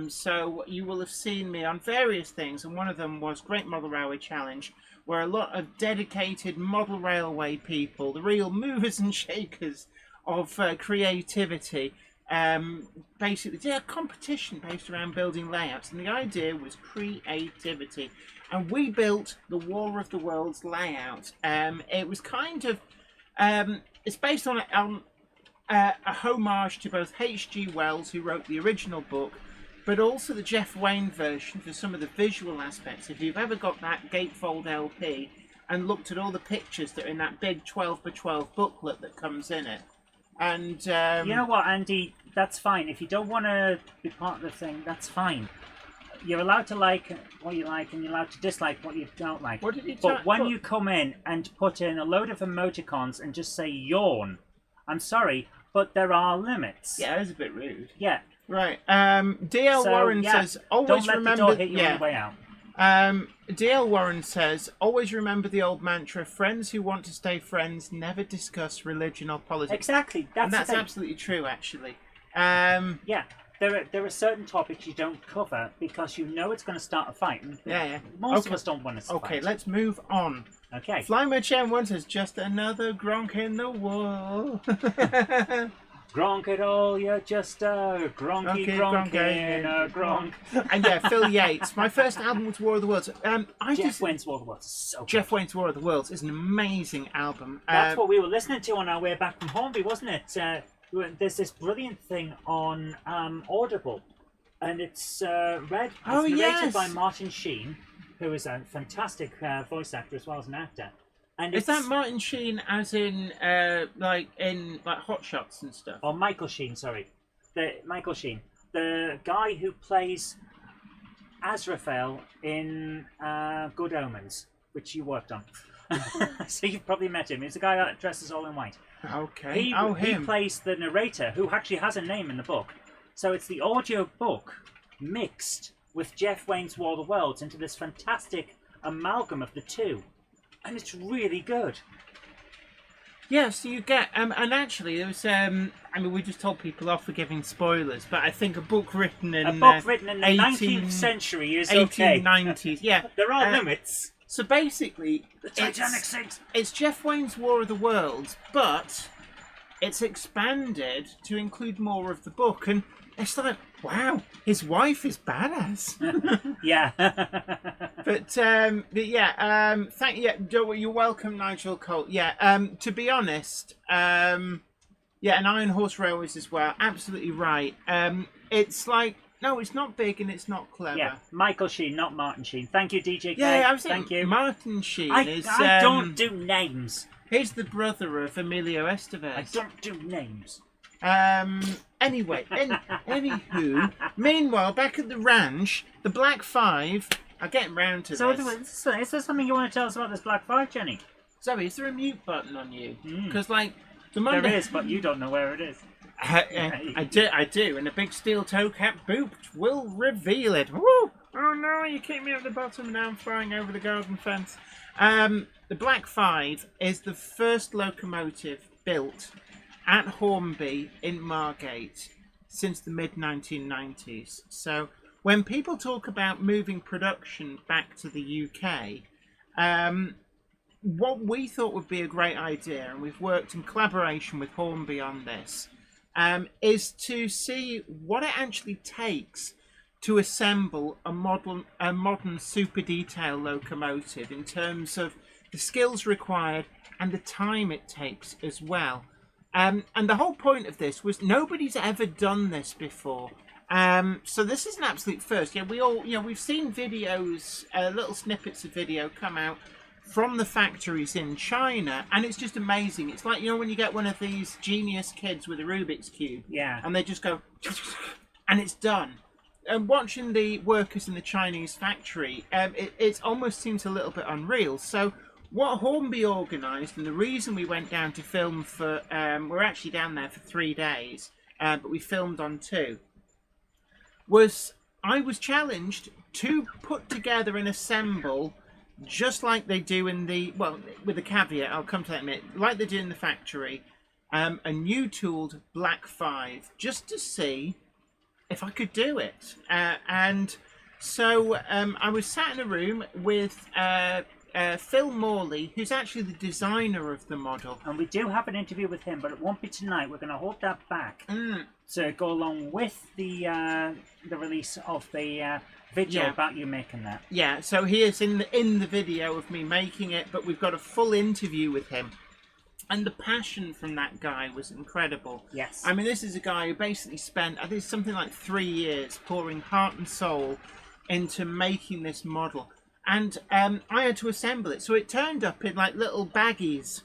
So you will have seen me on various things, and one of them was Great Model Railway Challenge, where a lot of dedicated model railway people, the real movers and shakers of creativity, basically did a competition based around building layouts, and the idea was creativity. And we built the War of the Worlds layout. It was kind of, it's based on a homage to both H.G. Wells, who wrote the original book, but also the Jeff Wayne version for some of the visual aspects. If you've ever got that gatefold LP and looked at all the pictures that are in that big 12x12 booklet that comes in it. And you know what, Andy? That's fine. If you don't want to be part of the thing, that's fine. You're allowed to like what you like, and you're allowed to dislike what you don't like. What did he But when you come in and put in a load of emoticons and just say yawn, I'm sorry, but there are limits. Yeah, it was a bit rude. Yeah. Right. DL Warren says, always don't let remember. the door hit you on the way out. DL Warren says, always remember the old mantra: friends who want to stay friends never discuss religion or politics. Exactly. And that's the thing. absolutely true, actually. Yeah. There are certain topics you don't cover because you know it's going to start a fight. Yeah. Most of us don't want to fight. Okay, let's move on. Okay. Flymo Chen One says, just another Gronk in the wall. Gronk it all, you're just a gronky in a gronk. And yeah, Phil Yates. My first album was War of the Worlds. Jeff Wayne's War of the Worlds is so good. Jeff Wayne's War of the Worlds is an amazing album. That's what we were listening to on our way back from Hornby, wasn't it? There's this brilliant thing on Audible, and it's narrated by Martin Sheen, who is a fantastic voice actor as well as an actor. And is that Martin Sheen as in like Hot Shots and stuff? Or Michael Sheen, sorry. Michael Sheen. The guy who plays Azrael in Good Omens, which you worked on. So you've probably met him. He's the guy that dresses all in white. Okay. He plays the narrator, who actually has a name in the book. So it's the audio book mixed with Jeff Wayne's War of the Worlds into this fantastic amalgam of the two. And it's really good. Yeah, so you get, and actually there was, we just told people off for giving spoilers, but I think a book written in... the 19th century is 1890s, yeah. There are limits. So basically, the Titanic sinks. It's Jeff Wayne's War of the Worlds, but it's expanded to include more of the book, and it's like, wow, his wife is badass. Yeah. You're welcome, Nigel Colt. Yeah, to be honest, and Iron Horse Railways as well. Absolutely right. It's like, no, it's not big and it's not clever. Yeah, Michael Sheen, not Martin Sheen. Thank you, DJ K. Yeah, I was thank you. Martin Sheen is. I don't do names. He's the brother of Emilio Estevez. I don't do names. Anyway, anywho, meanwhile, back at the ranch, the Black Five are getting round to this. So, is there something you want to tell us about this Black Five, Jenny? Zoe, is there a mute button on you? Because, There is, but you don't know where it is. I do, and a big steel toe cap boot will reveal it. Woo! Oh no, you kicked me at the bottom, now I'm flying over the garden fence. The Black Five is the first locomotive built at Hornby in Margate since the mid-1990s. So when people talk about moving production back to the UK, what we thought would be a great idea, and we've worked in collaboration with Hornby on this, is to see what it actually takes to assemble a modern super detail locomotive in terms of the skills required and the time it takes as well. And the whole point of this was nobody's ever done this before. So this is an absolute first. Yeah, we've seen videos, little snippets of video come out from the factories in China, and it's just amazing. It's like, when you get one of these genius kids with a Rubik's Cube, yeah, and they just go, and it's done. watching the workers in the Chinese factory, it almost seems a little bit unreal. So what Hornby organised, and the reason we went down to film for, we're actually down there for 3 days, but we filmed on 2, was I was challenged to put together and assemble, just like they do in the, well, with a caveat, I'll come to that in a minute, like they do in the factory, a new tooled Black 5, just to see if I could do it. And so I was sat in a room with Phil Morley, who's actually the designer of the model. And we do have an interview with him, but it won't be tonight. We're going to hold that back to go along with the release of the video about you making that. Yeah, so he is in the video of me making it, but we've got a full interview with him. And the passion from that guy was incredible. Yes. I mean, this is a guy who basically spent, I think, something like 3 years pouring heart and soul into making this model. And I had to assemble it. So it turned up in like little baggies.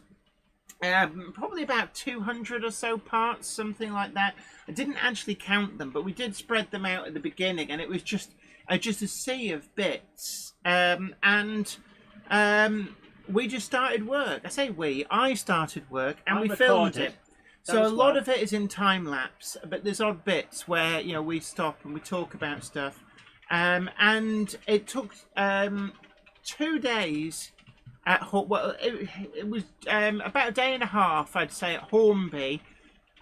Probably about 200 or so parts, something like that. I didn't actually count them, but we did spread them out at the beginning. And it was just a sea of bits. We just started work. I say we. I started work and we filmed it. So a lot of it is in time lapse, but there's odd bits where we stop and we talk about stuff. And it took 2 days at it was about a day and a half, I'd say, at Hornby,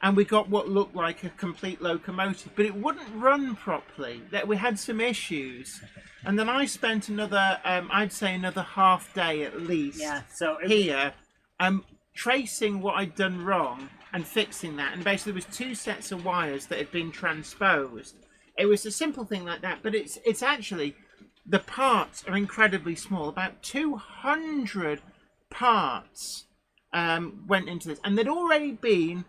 and we got what looked like a complete locomotive, but it wouldn't run properly. That we had some issues. And then I spent another, I'd say another half day at least here, tracing what I'd done wrong and fixing that. And basically there was 2 sets of wires that had been transposed. It was a simple thing like that, but it's actually, the parts are incredibly small. About 200 parts went into this. And they'd already been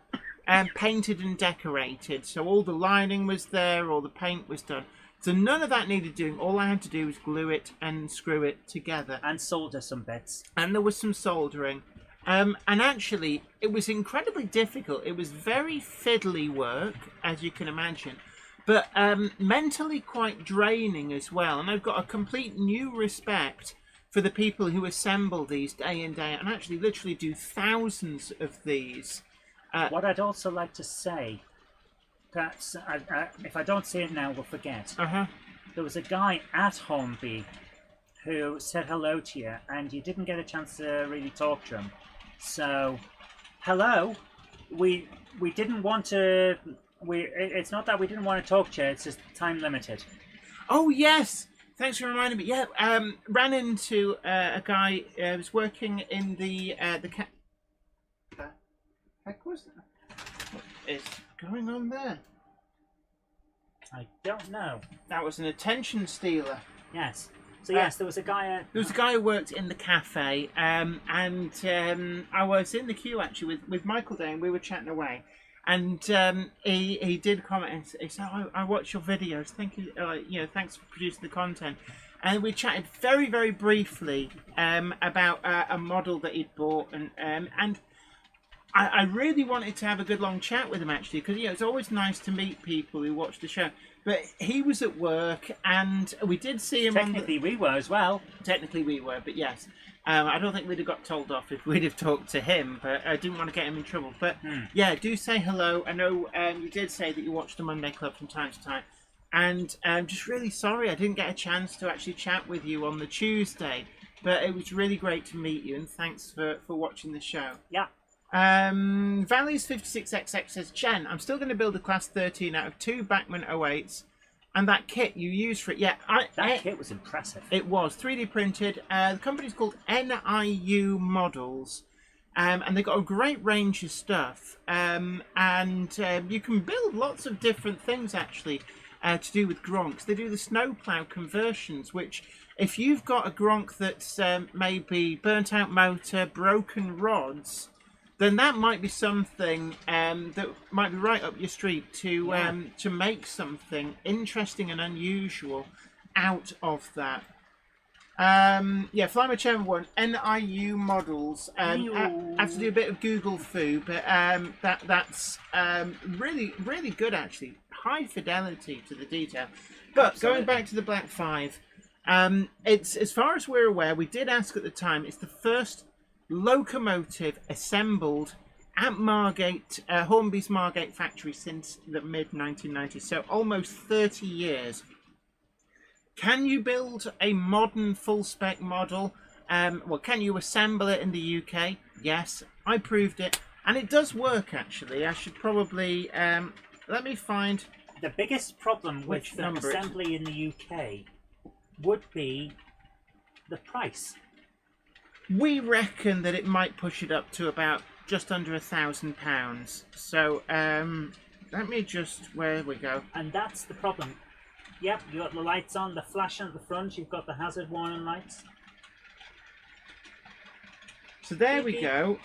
painted and decorated. So all the lining was there, all the paint was done. So none of that needed doing. All I had to do was glue it and screw it together. And solder some bits. And there was some soldering. And actually, it was incredibly difficult. It was very fiddly work, as you can imagine. But mentally quite draining as well. And I've got a complete new respect for the people who assemble these day in, day out. And actually literally do thousands of these. What I'd also like to say... Perhaps if I don't say it now, we'll forget. There was a guy at Hornby who said hello to you, and you didn't get a chance to really talk to him. So, hello. We didn't want to. It's not that we didn't want to talk to you. It's just time limited. Oh yes. Thanks for reminding me. Yeah. Ran into a guy who was working in the heck was that? What is going on there? I don't know. That was an attention stealer. Yes. So yes, there was a guy. There was a guy who worked in the cafe, and I was in the queue actually with Michael Day, and we were chatting away, and he did comment and he said, "I watch your videos. Thank you. Thanks for producing the content." And we chatted very, very briefly about a model that he'd bought, and I really wanted to have a good long chat with him actually, because it's always nice to meet people who watch the show. But he was at work, and we did see him. Technically, we were as well. Technically, we were, but yes, I don't think we'd have got told off if we'd have talked to him. But I didn't want to get him in trouble. But yeah, do say hello. I know you did say that you watch the Monday Club from time to time, and I'm just really sorry I didn't get a chance to actually chat with you on the Tuesday. But it was really great to meet you, and thanks for watching the show. Yeah. Valleys56XX says, Jen, I'm still going to build a class 13 out of 2 Bachmann 08s, and that kit you used for it. Yeah, that kit was impressive. It was 3D printed. The company's called NIU Models, and they've got a great range of stuff. And you can build lots of different things actually to do with Gronks. They do the snowplow conversions, which if you've got a Gronk that's maybe burnt out motor, broken rods, then that might be something that might be right up your street to make something interesting and unusual out of that. Flymer Chairman 1, NIU Models. I have to do a bit of Google foo, but that's really, really good actually. High fidelity to the detail. But going back to the Black 5, it's, as far as we're aware, we did ask at the time, it's the first locomotive assembled at Margate, Hornby's Margate factory since the mid-1990s, so almost 30 years. Can you build a modern full-spec model? Well, can you assemble it in the UK? Yes, I proved it. And it does work, actually. I should probably... let me find... The biggest problem with the assembly in the UK would be the price. We reckon that it might push it up to about just under £1,000. So, let me just... Where we go? And that's the problem. Yep, you've got the lights on, the flash at the front, you've got the hazard warning lights. So there we go.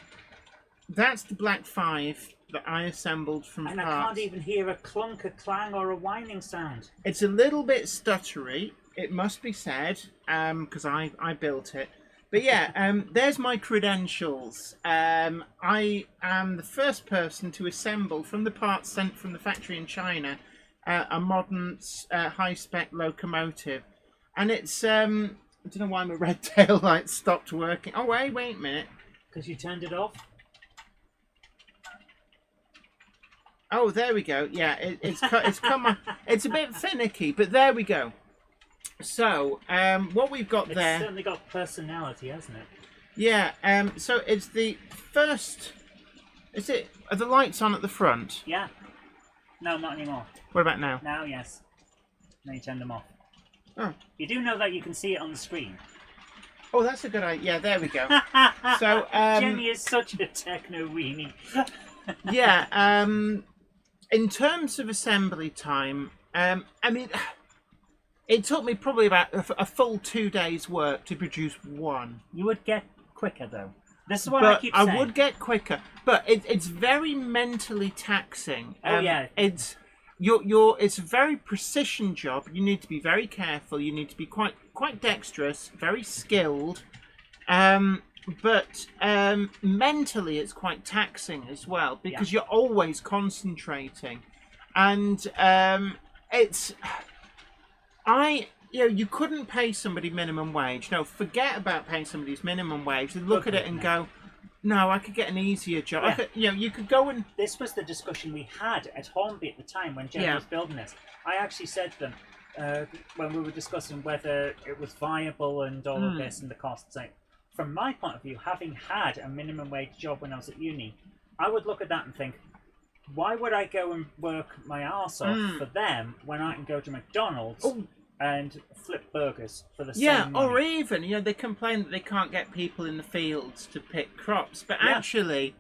That's the Black 5 that I assembled from parts. And I can't even hear a clunk, a clang, or a whining sound. It's a little bit stuttery, it must be said, because I built it. But yeah, there's my credentials. I am the first person to assemble from the parts sent from the factory in China a modern high-spec locomotive. And it's, I don't know why my red tail light stopped working. Oh, wait a minute. Because you turned it off? Oh, there we go. Yeah, it's come on. It's a bit finicky, but there we go. So, what we've got there... It's certainly got personality, hasn't it? Yeah, so it's the first... Is it... Are the lights on at the front? Yeah. No, not anymore. What about now? Now, yes. Now you turn them off. Oh. You do know that you can see it on the screen. Oh, that's a good idea. Yeah, there we go. So, Jenny is such a techno-weenie. yeah, in terms of assembly time, I mean, it took me probably about a full 2 days' work to produce one. You would get quicker, though. This is what I keep saying. I would get quicker, but it's very mentally taxing. Oh yeah, it's a very precision job. You need to be very careful. You need to be quite dexterous, very skilled. But mentally, it's quite taxing as well because you're always concentrating, and you couldn't pay somebody minimum wage. No, forget about paying somebody's minimum wage. They look at it and go, "No, I could get an easier job." Yeah. I could, you could go and. This was the discussion we had at Hornby at the time when Jenny was building this. I actually said to them when we were discussing whether it was viable and all of this and the costs. Like, from my point of view, having had a minimum wage job when I was at uni, I would look at that and think, why would I go and work my arse off for them when I can go to McDonald's and flip burgers for the same money? Or even, they complain that they can't get people in the fields to pick crops, but actually,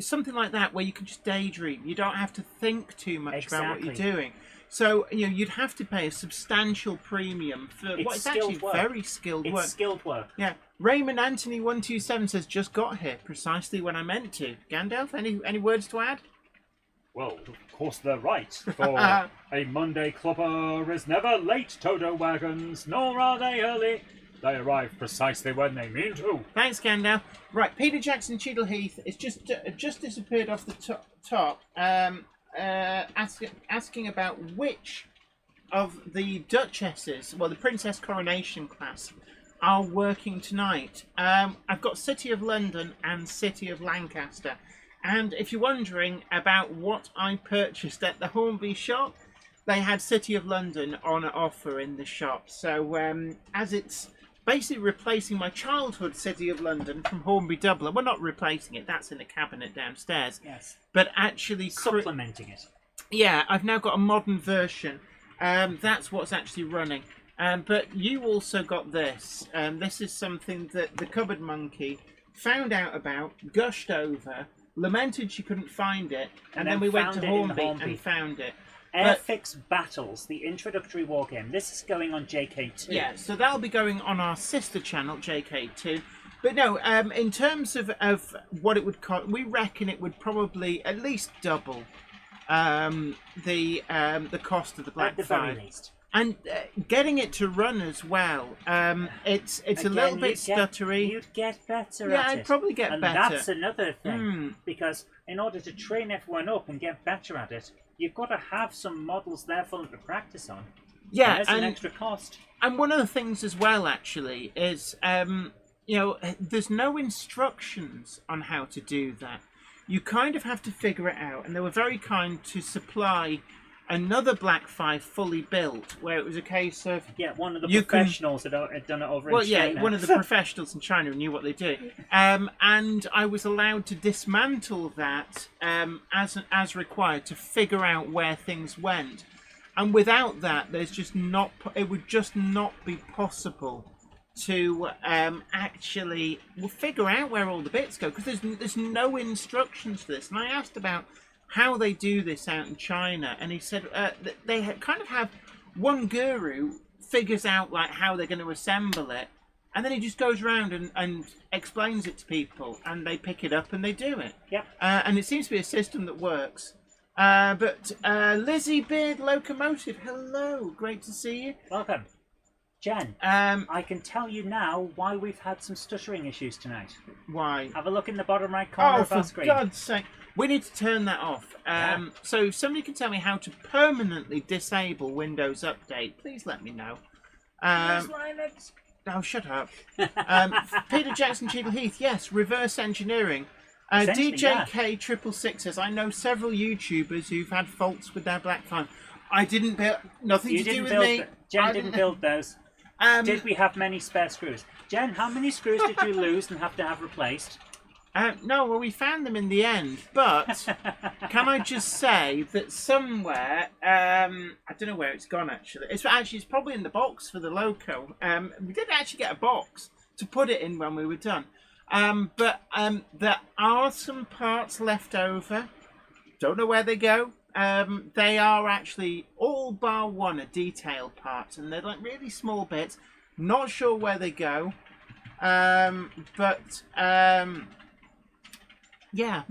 something like that where you can just daydream. You don't have to think too much about what you're doing. So, you'd have to pay a substantial premium for what is actually very skilled work. It's skilled work. Yeah. Raymond Anthony 127 says, just got here precisely when I meant to. Gandalf, any words to add? Well, of course they're right, for a Monday clubber is never late, Toto wagons, nor are they early. They arrive precisely when they mean to. Thanks, Gandalf. Right, Peter Jackson Cheadle Heath is just disappeared off the top. Asking about which of the Duchesses, well, the Princess Coronation class, are working tonight. I've got City of London and City of Lancaster. And if you're wondering about what I purchased at the Hornby shop, they had City of London on offer in the shop. So as it's basically replacing my childhood City of London from Hornby Dublin. Well, not replacing it, that's in a cabinet downstairs. Yes. But actually... supplementing it. Yeah, I've now got a modern version. That's what's actually running. But you also got this. This is something that the Cupboard Monkey found out about, gushed over, lamented she couldn't find it, and then we went to Hornby and found it. Airfix Battles, the introductory war game. This is going on JK2. Yeah, so that'll be going on our sister channel, JK2. But no, in terms of what it would cost, we reckon it would probably at least double the cost of the Black 5. At the very least. And getting it to run as well, it's again, a little bit stuttery. You'd get better at it. Yeah, I'd probably get better. And that's another thing, because in order to train everyone up and get better at it, you've got to have some models there for them to practice on. Yeah, There's an extra cost. And one of the things as well, actually, is there's no instructions on how to do that. You kind of have to figure it out. And they were very kind to supply another Black 5 fully built, where it was a case of... Yeah, one of the professionals had done it over in China. One of the professionals in China knew what they do. And I was allowed to dismantle that as required to figure out where things went. And without that, it would just not be possible to actually figure out where all the bits go, because there's no instructions for this. And I asked about how they do this out in China, and he said they kind of have one guru figures out like how they're going to assemble it, and then he just goes around and explains it to people, and they pick it up and they do it. Yep. And it seems to be a system that works. But Lizzie Beard Locomotive, hello, great to see you. Welcome. Jen, I can tell you now why we've had some stuttering issues tonight. Why? Have a look in the bottom right corner of our for screen. God's sake. We need to turn that off. So if somebody can tell me how to permanently disable Windows Update, please let me know. Linux. Oh, shut up. Peter Jackson, Cheadle Heath, yes, reverse engineering. Essentially, DJK666 says, I know several YouTubers who've had faults with their Black 5. I didn't build, nothing to do with me. Jen didn't build those. Did we have many spare screws? Jen, how many screws did you lose and have to have replaced? No, well, we found them in the end, but can I just say that somewhere, I don't know where it's gone actually. It's probably in the box for the loco. We didn't actually get a box to put it in when we were done. But there are some parts left over. Don't know where they go. They are actually all bar one are detail parts, and they're like really small bits. Not sure where they go. Yeah,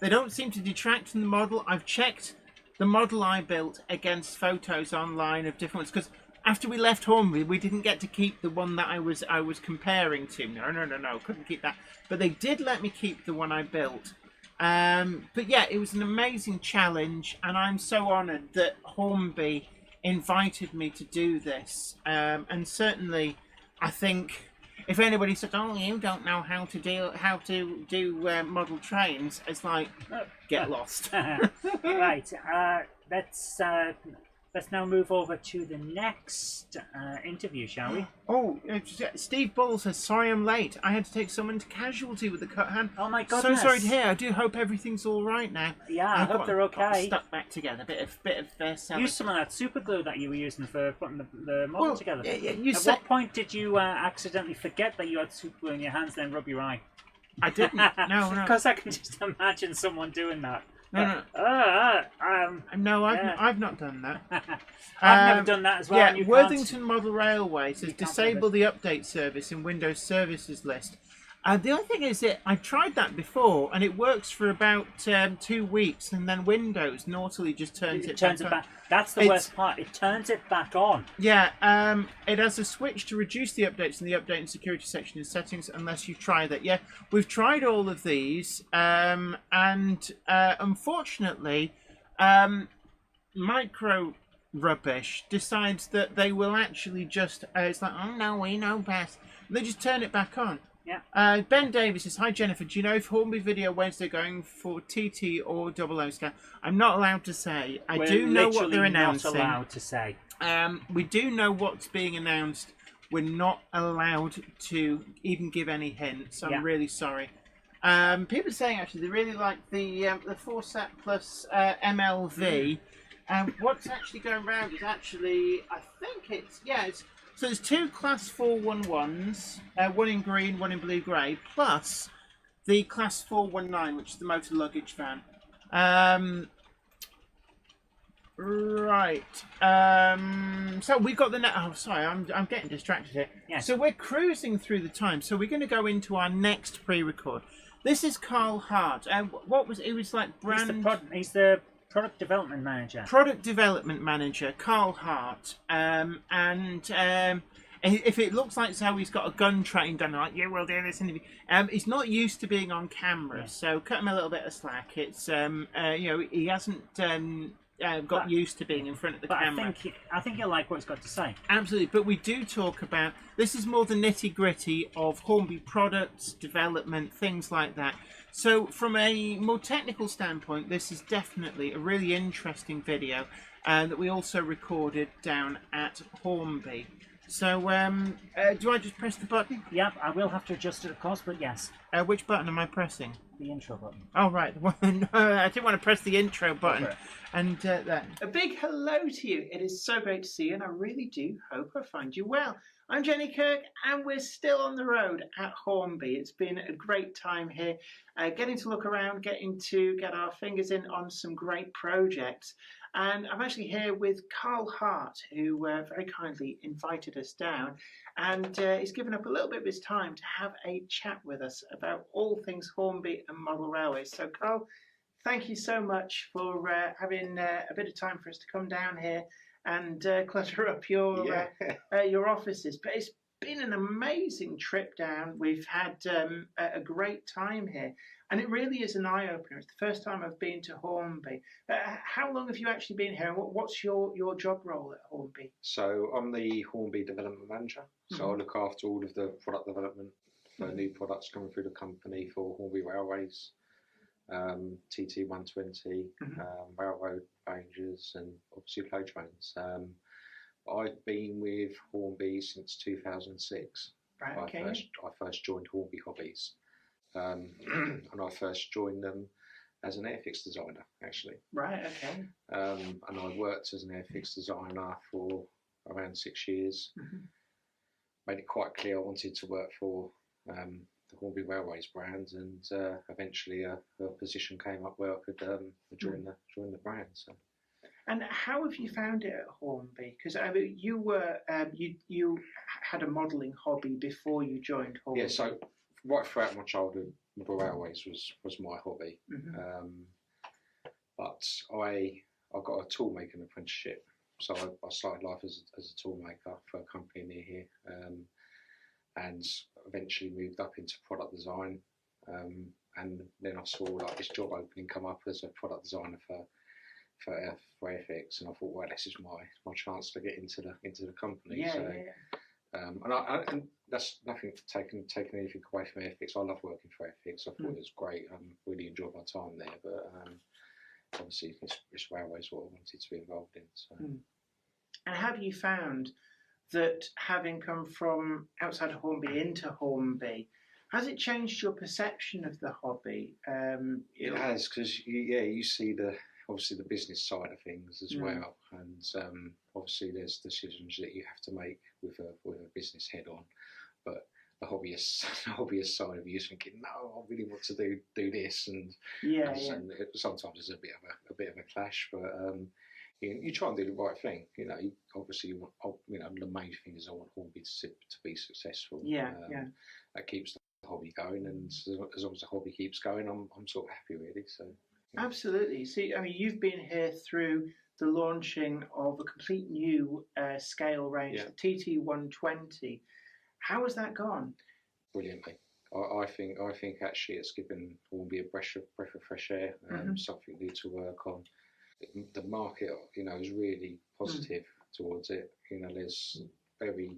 they don't seem to detract from the model. I've checked the model I built against photos online of different ones, because after we left Hornby, we didn't get to keep the one that I was comparing to. No, couldn't keep that. But they did let me keep the one I built. But yeah, it was an amazing challenge, and I'm so honoured that Hornby invited me to do this. And certainly, I think if anybody said, "Oh, you don't know how to do model trains," it's like, get lost. Right. Let's now move over to the next interview, shall we? Oh, Steve Bull says, sorry I'm late. I had to take someone to casualty with a cut hand. Oh my goodness. So sorry to hear. I do hope everything's all right now. Yeah, I hope they're okay. Stuck back together. Bit of Use some of that super glue that you were using for putting the model together. At what point did you accidentally forget that you had super glue in your hands, then rub your eye? I didn't. No. Because I can just imagine someone doing that. No. I've not done that. I've never done that as well. Yeah, and Worthington Model Railway says disable the update service in Windows Services list. The only thing is that I tried that before, and it works for about 2 weeks, and then Windows naughtily just turns it back. That's the worst part. It turns it back on. Yeah, it has a switch to reduce the updates in the update and security section in settings, unless you try that. Yeah, we've tried all of these, and unfortunately, Micro Rubbish decides that they will actually just, it's like, oh no, we know best. And they just turn it back on. Yeah. Ben Davis says, hi Jennifer, do you know if Hornby Video Wednesday going for TT or 00 scan? I'm not allowed to say. I do know what they're announcing. Not allowed to say. We do know what's being announced. We're not allowed to even give any hints. I'm really sorry. People are saying actually they really like the Forsat Plus MLV. What's actually going around is actually, I think it's so there's 2 Class 411s, one in green, one in blue-grey, plus the Class 419, which is the motor luggage van. Right. So we've got the oh, sorry, I'm getting distracted here. Yes. So we're cruising through the time. So we're going to go into our next pre-record. This is Carl Hart. What was it? Was like brand. He's the Product Development Manager. Product Development Manager, Carl Hart. If it looks like so he's got a gun trained on, like, yeah, we'll do this interview. He's not used to being on camera, so cut him a little bit of slack. It's he hasn't got used to being in front of the camera. I think you'll like what it's got to say. Absolutely, but we do talk about, this is more the nitty-gritty of Hornby products, development, things like that. So from a more technical standpoint, this is definitely a really interesting video that we also recorded down at Hornby. So do I just press the button? Yep, I will have to adjust it, of course, but yes. Which button am I pressing? The intro button. Oh, right. No, I didn't want to press the intro button. And that. A big hello to you. It is so great to see you, and I really do hope I find you well. I'm Jenny Kirk, and we're still on the road at Hornby. It's been a great time here, getting to look around, getting to get our fingers in on some great projects. And I'm actually here with Carl Hart, who very kindly invited us down, and he's given up a little bit of his time to have a chat with us about all things Hornby and model railways. So, Carl, thank you so much for having a bit of time for us to come down here and clutter up your offices. But it's been an amazing trip down. We've had a great time here, and it really is an eye-opener. It's the first time I've been to Hornby. How long have you actually been here, and what's your job role at Hornby? So I'm the Hornby development manager. So I look after all of the product development for new products coming through the company for Hornby Railways, TT120, railroad ranges, and obviously low trains. I've been with Hornby since 2006. Right, okay. I first joined Hornby Hobbies, and I first joined them as an airfix designer, actually. Right, okay. And I worked as an airfix designer for around 6 years. Made it quite clear I wanted to work for the Hornby Railways brand, and eventually a position came up where I could join the brand. So. And how have you found it at Hornby? Because I mean, you were you had a modelling hobby before you joined Hornby. Yeah, so right throughout my childhood, model railways was my hobby. But I got a tool making apprenticeship, so I started life as a tool maker for a company near here, and eventually moved up into product design. And then I saw like this job opening come up as a product designer for FX, and I thought, well, this is my chance to get into the company. And that's nothing taking anything away from FX. I love working for FX. I thought it was great. Really enjoyed my time there, but obviously it's railways what I wanted to be involved in. So. And have you found that having come from outside of Hornby into Hornby, has it changed your perception of the hobby? It has, because you see obviously the business side of things as well, and obviously there's decisions that you have to make with a business head on, but the hobbyist side of you is thinking, no, I really want to do this, and sometimes there's a bit of a clash, but you try and do the right thing. Obviously you want, the main thing is I want Hornby to be successful. That keeps the hobby going, and as long as the hobby keeps going, I'm sort of happy, really. So. Absolutely. See, I mean, you've been here through the launching of a complete new scale range, the TT120. How has that gone? Brilliantly. I think actually it's given Hornby a breath of fresh air, something new to work on. The market, is really positive towards it. There's very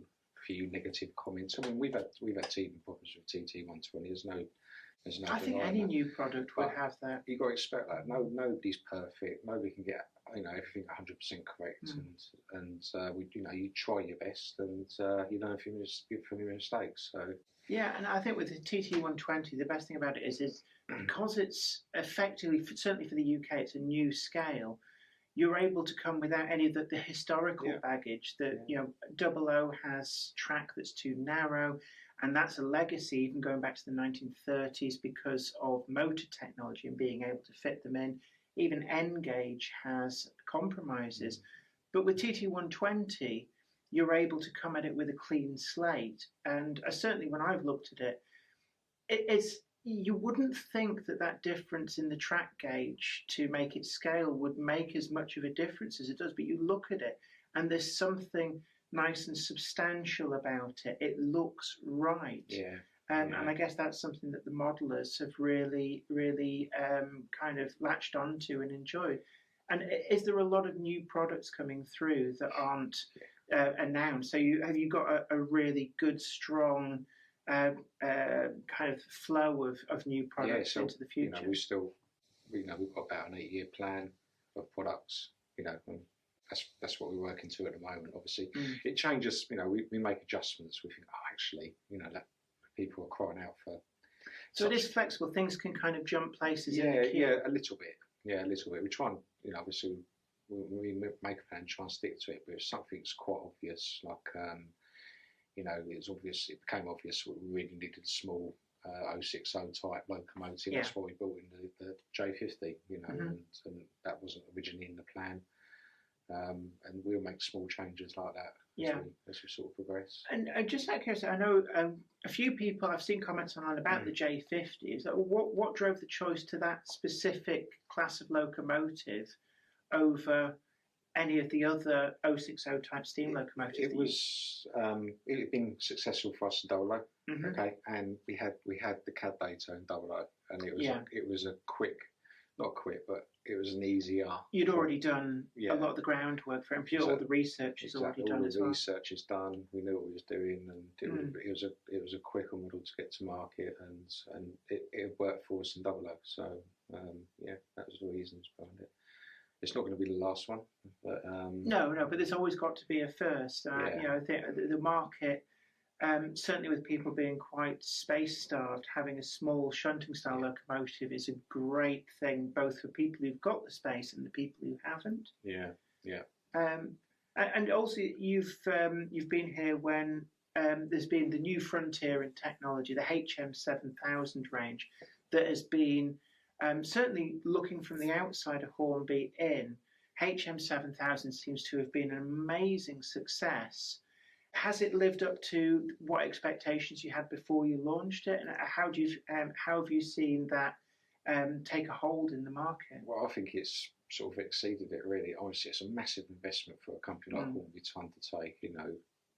few negative comments. I mean, we've had teething problems with TT120. There's no I think any new product would have that. You've got to expect that. Nobody's perfect. Nobody can get everything 100% correct. And you try your best, and you learn from your mistakes. So. Yeah, and I think with the TT120, the best thing about it is because it's effectively, certainly for the UK, it's a new scale. You're able to come without any of the historical baggage that 00 has track that's too narrow. And that's a legacy, even going back to the 1930s, because of motor technology and being able to fit them in. Even N-gauge has compromises. But with TT120, you're able to come at it with a clean slate. And certainly when I've looked at it, you wouldn't think that difference in the track gauge to make it scale would make as much of a difference as it does. But you look at it, and there's something nice and substantial about it. It looks right. And I guess that's something that the modelers have really kind of latched onto and enjoyed. And is there a lot of new products coming through that aren't announced? So have you got a really good, strong kind of flow of new products into the future? We've got about an 8-year plan of products. And that's what we're working to at the moment. Obviously, it changes. We make adjustments. We think, actually, that people are crying out for. So it is flexible. Things can kind of jump places. Yeah, a little bit. Yeah, a little bit. We try and, obviously, when we make a plan, try and stick to it. But if something's quite obvious, like, it's obvious. It became obvious we really needed a small 060 type locomotive. Yeah. That's why we built in the J50. And that wasn't originally in the plan. And we'll make small changes like that as we sort of progress. And just out of curiosity, I know a few people, I've seen comments online about the J50. Is that what drove the choice to that specific class of locomotive over any of the other 060 type steam locomotives? It had been successful for us in 00, okay, and we had the CAD data in 00, and it was a quick, not quick, but it was an easier. You'd already done a lot of the groundwork for it. All the research is already done as well. All the research is done. We knew what we was doing, and it was a quicker model to get to market, and it worked for us in 00. So that was the reasons behind it. It's not going to be the last one, but no, but there's always got to be a first. I think the market. Certainly with people being quite space-starved, having a small shunting-style locomotive is a great thing, both for people who've got the space and the people who haven't. And also, you've been here when there's been the new frontier in technology, the HM7000 range, that has been certainly looking from the outside of Hornby in. HM7000 seems to have been an amazing success. Has it lived up to what expectations you had before you launched it, and how have you seen that take a hold in the market? Well, I think it's sort of exceeded it really. Honestly, it's a massive investment for a company like Hornby to undertake.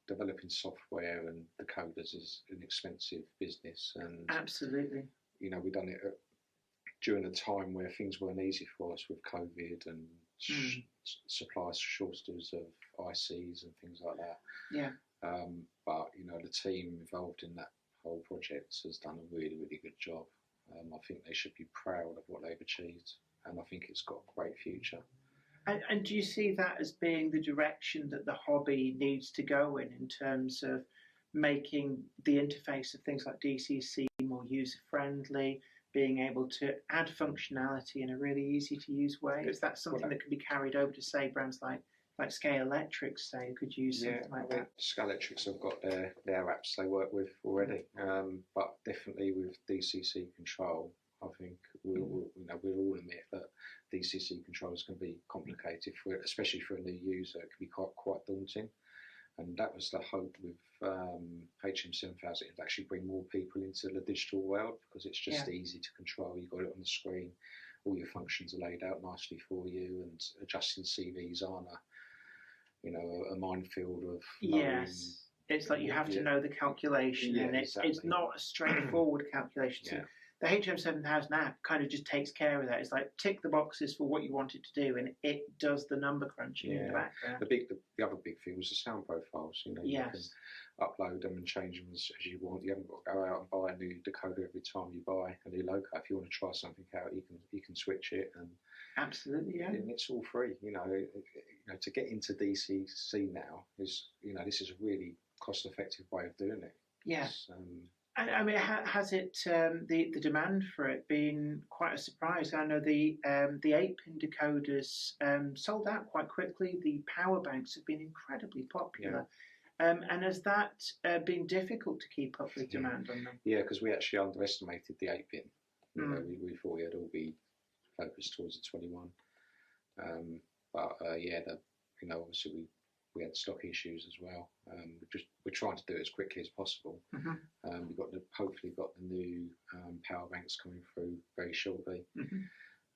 Developing software and the coders is an expensive business, and absolutely. We've done it during a time where things weren't easy for us with COVID and supply shortages of ICs and things like that. Yeah. But the team involved in that whole project has done a really, really good job. I think they should be proud of what they've achieved, and I think it's got a great future. And do you see that as being the direction that the hobby needs to go in terms of making the interface of things like DCC more user-friendly, being able to add functionality in a really easy-to-use way? Is that something that can be carried over to, say, brands like Scale Electrics, say, could use something like that? Scale Electrics have got their apps they work with already, but definitely with DCC control, I think we'll all admit that DCC controls can be complicated especially for a new user. It can be quite daunting, and that was the hope with HM7000. It would actually bring more people into the digital world because it's just easy to control. You've got it on the screen, all your functions are laid out nicely for you, and adjusting CVs aren't a minefield of it's like you have to know the calculation, and it's not a straightforward calculation. So the HM7000 app kind of just takes care of that. It's like tick the boxes for what you want it to do, and it does the number crunching in the background. The other big thing was the sound profiles. You can upload them and change them as you want. You haven't got to go out and buy a new decoder every time you buy a new loco. If you want to try something out, you can switch it, and absolutely, and it's all free. To get into DCC now is this is a really cost-effective way of doing it. Yes. And I mean, has it the demand for it been quite a surprise? I know the 8-pin decoders sold out quite quickly. The power banks have been incredibly popular. And has that been difficult to keep up with demand on them? Yeah, because we actually underestimated the 8-pin. We thought it'd all be focused towards the 21. Obviously we had stock issues as well. We're trying to do it as quickly as possible. We've hopefully got the new power banks coming through very shortly.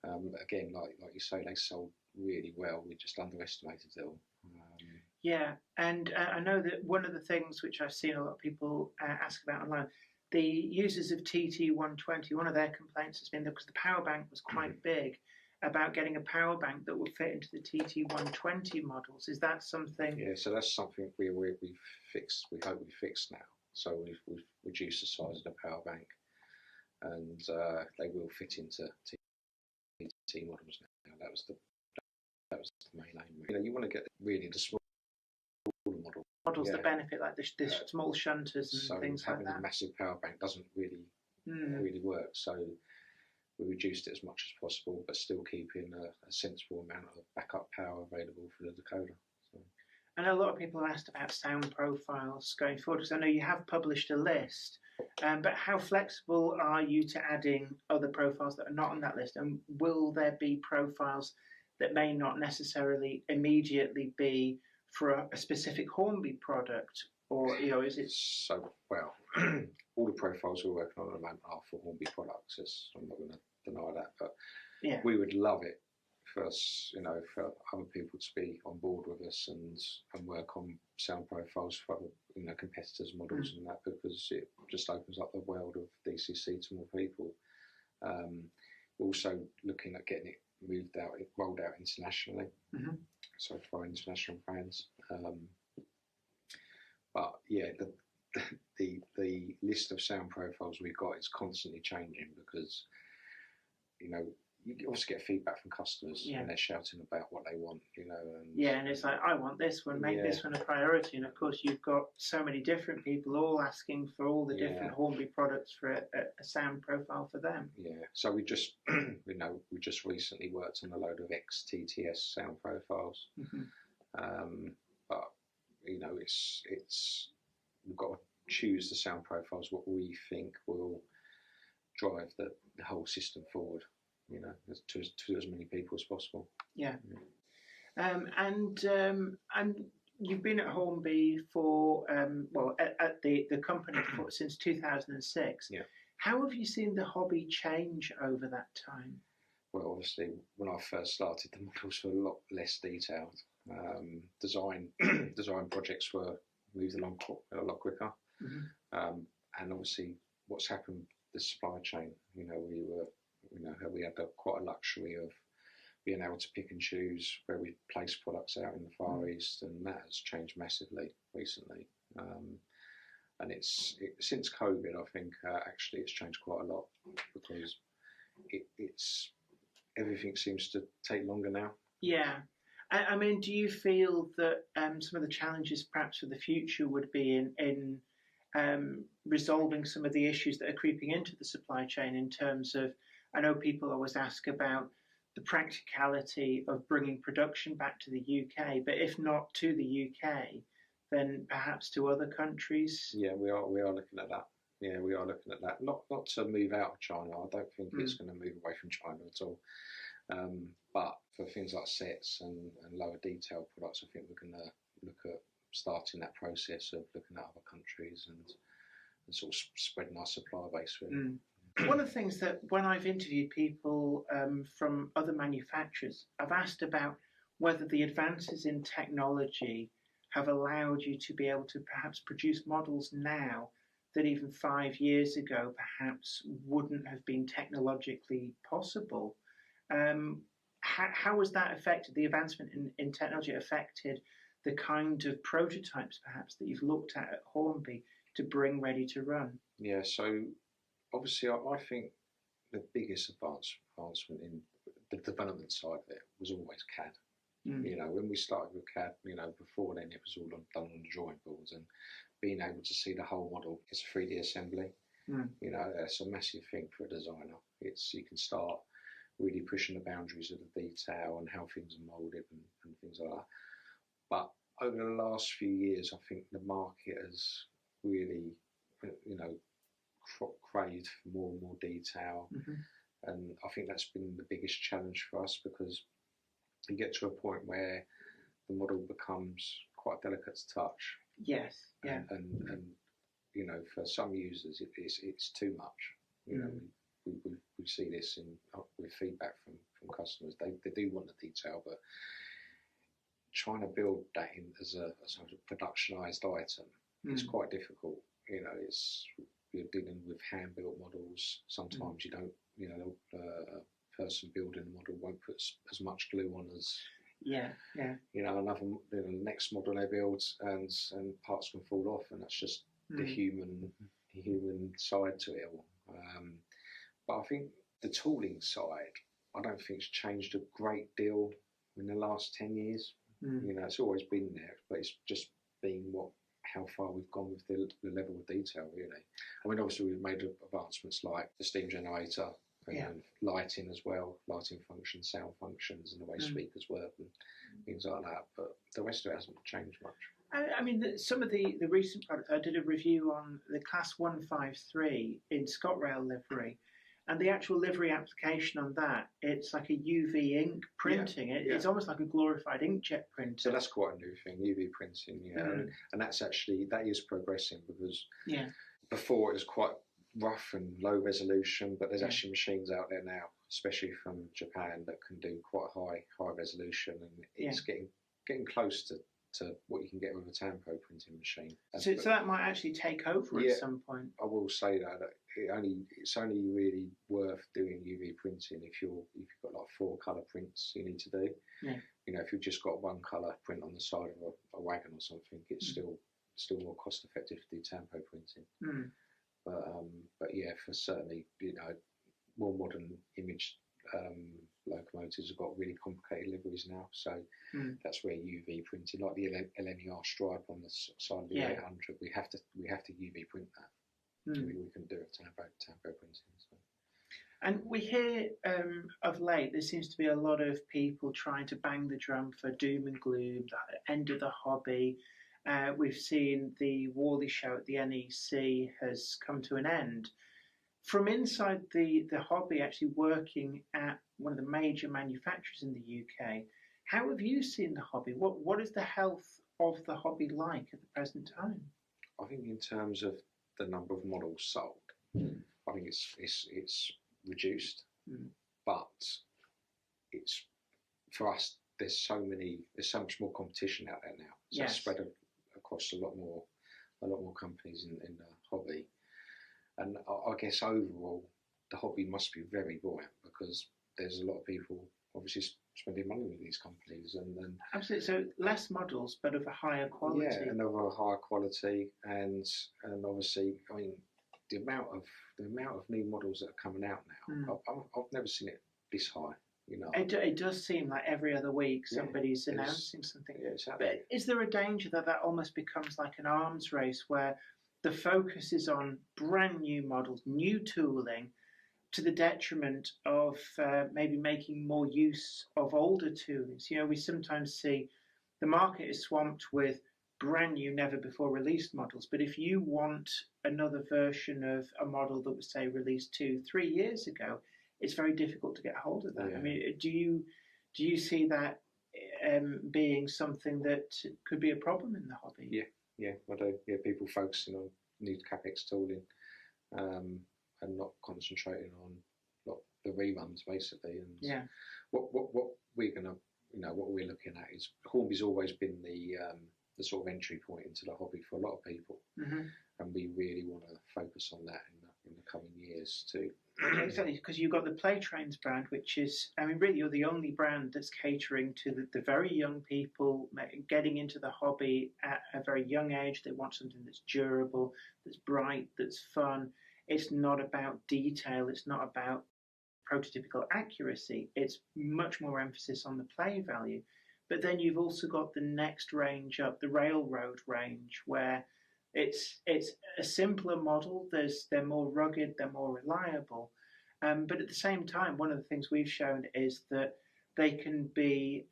Again, like you say, they sold really well. We just underestimated it all. And I know that one of the things which I've seen a lot of people ask about online, the users of TT120, one of their complaints has been that because the power bank was quite big, about getting a power bank that will fit into the TT120 models. Is that something? Yeah, so that's something we've fixed. We hope we fixed now. So we've reduced the size of the power bank, and they will fit into TT models now. That was the main aim. You know, you want to get really the smaller models that benefit, like the small shunters and so things like having that. a massive power bank doesn't really work. So we reduced it as much as possible, but still keeping a sensible amount of backup power available for the decoder. So. I know a lot of people have asked about sound profiles going forward, because I know you have published a list, but how flexible are you to adding other profiles that are not on that list? And will there be profiles that may not necessarily immediately be for a specific Hornby product? Or, you know, is it... So, well, all the profiles we're working on at the moment are for Hornby products. I'm not going to deny that, but yeah, we would love it for us, you know, for other people to be on board with us and work on sound profiles for, you know, competitors' models and that, because it just opens up the world of DCC to more people. We're also looking at getting it rolled out internationally, so for our international brands. But yeah, the list of sound profiles we've got is constantly changing, because, you know, you obviously get feedback from customers and they're shouting about what they want, you know. And it's like, I want this one, make this one a priority. And of course, you've got so many different people all asking for all the different Hornby products for a sound profile for them. Yeah, so we just, we just recently worked on a load of ex-TTS sound profiles. But, you know, it's we've got to choose the sound profiles what we think will drive the whole system forward, you know, to as many people as possible. And you've been at Hornby for at the company since 2006. How have you seen the hobby change over that time? Well, obviously, when I first started, the models were a lot less detailed. Design projects were moved along a lot quicker, and obviously, what's happened, the supply chain. You know, we had quite a luxury of being able to pick and choose where we place products out in the Far East, and that has changed massively recently. And since COVID, I think actually it's changed quite a lot, because it's everything seems to take longer now. Yeah. I mean, do you feel that some of the challenges perhaps for the future would be in resolving some of the issues that are creeping into the supply chain, in terms of, I know people always ask about the practicality of bringing production back to the UK, but if not to the UK, then perhaps to other countries? Yeah, we are looking at that. Yeah, we are looking at that. Not to move out of China. I don't think it's going to move away from China at all. But for things like sets and lower detail products, I think we're going to look at starting that process of looking at other countries and sort of spreading our supply base. Really. One of the things that when I've interviewed people from other manufacturers, I've asked about whether the advances in technology have allowed you to be able to perhaps produce models now that even 5 years ago perhaps wouldn't have been technologically possible. How has that affected, the advancement in technology affected the kind of prototypes perhaps that you've looked at Hornby to bring ready to run? Yeah, so obviously I think the biggest advancement in the development side of it was always CAD. You know, when we started with CAD, you know, before then it was all done on the drawing boards, and being able to see the whole model as 3D assembly, you know, that's a massive thing for a designer. You can start really pushing the boundaries of the detail and how things are moulded and things like that. But over the last few years, I think the market has really, you know, craved for more and more detail. And I think that's been the biggest challenge for us, because you get to a point where the model becomes quite delicate to touch. Yes, yeah. And you know, for some users, it's too much. You know, we see this with feedback from customers. They do want the detail, but trying to build that in as a sort of productionized item is quite difficult. You know, you're dealing with hand-built models. Sometimes you don't, you know, person building the model won't put as much glue on as Yeah. the next model they build, and parts can fall off, and that's just the human side to it all. But I think the tooling side, I don't think it's changed a great deal in the last 10 years. It's always been there, but it's just been how far we've gone with the level of detail, really. I mean, obviously we've made advancements like the steam generator and lighting as well, lighting functions, sound functions, and the way speakers work and things like that. But the rest of it hasn't changed much. I mean, some of the recent products, I did a review on the Class 153 in ScotRail livery, and the actual livery application on that, it's like a UV ink printing. It's almost like a glorified inkjet printer. So that's quite a new thing, UV printing, and that is progressing, because before it was quite rough and low resolution, but there's actually machines out there now, especially from Japan, that can do quite high resolution, and it's getting close to what you can get with a Tampo printing machine. So that might actually take over at some point. I will say that it's only really worth doing UV printing if you've got like 4 colour prints you need to do. Yeah. If you've just got 1 colour print on the side of a wagon or something, it's still more cost effective to do Tampo printing. But yeah, for certainly more modern image locomotives have got really complicated liveries now, so that's where UV printing, like the LNER stripe on the side of the 800, we have to UV print that. We can do it Tampo printing. So. And we hear of late, there seems to be a lot of people trying to bang the drum for doom and gloom, the end of the hobby. We've seen the Worley show at the NEC has come to an end. From inside the hobby, actually working at one of the major manufacturers in the UK, how have you seen the hobby? What is the health of the hobby like at the present time? I think in terms of the number of models sold, I think it's reduced, but it's, for us, there's so much more competition out there now. So it's spread across a lot more companies in the hobby. And I guess overall, the hobby must be very buoyant, because there's a lot of people obviously spending money with these companies. And absolutely. So less models, but of a higher quality. Yeah, and of a higher quality, and obviously, I mean, the amount of new models that are coming out now, I've never seen it this high. It does seem like every other week somebody's announcing something. But is there a danger that almost becomes like an arms race, where the focus is on brand new models, new tooling, to the detriment of maybe making more use of older toolings? We sometimes see the market is swamped with brand new, never before released models. But if you want another version of a model that was, say, released 2-3 years ago, it's very difficult to get hold of that. I mean, do you see that being something that could be a problem in the hobby? Yeah, I do. Yeah, people focusing on new capex tooling, and not concentrating on the reruns basically. And what we're gonna, what we're looking at is, Hornby's always been the sort of entry point into the hobby for a lot of people, and we really want to focus on that in the coming years too. Exactly, because you've got the Play Trains brand, which is, I mean, really you're the only brand that's catering to the very young people getting into the hobby at a very young age. They want something that's durable, that's bright, that's fun. It's not about detail. It's not about prototypical accuracy. It's much more emphasis on the play value. But then you've also got the next range up, the Railroad range, where it's a simpler model. They're more rugged, they're more reliable. But at the same time, one of the things we've shown is that they can be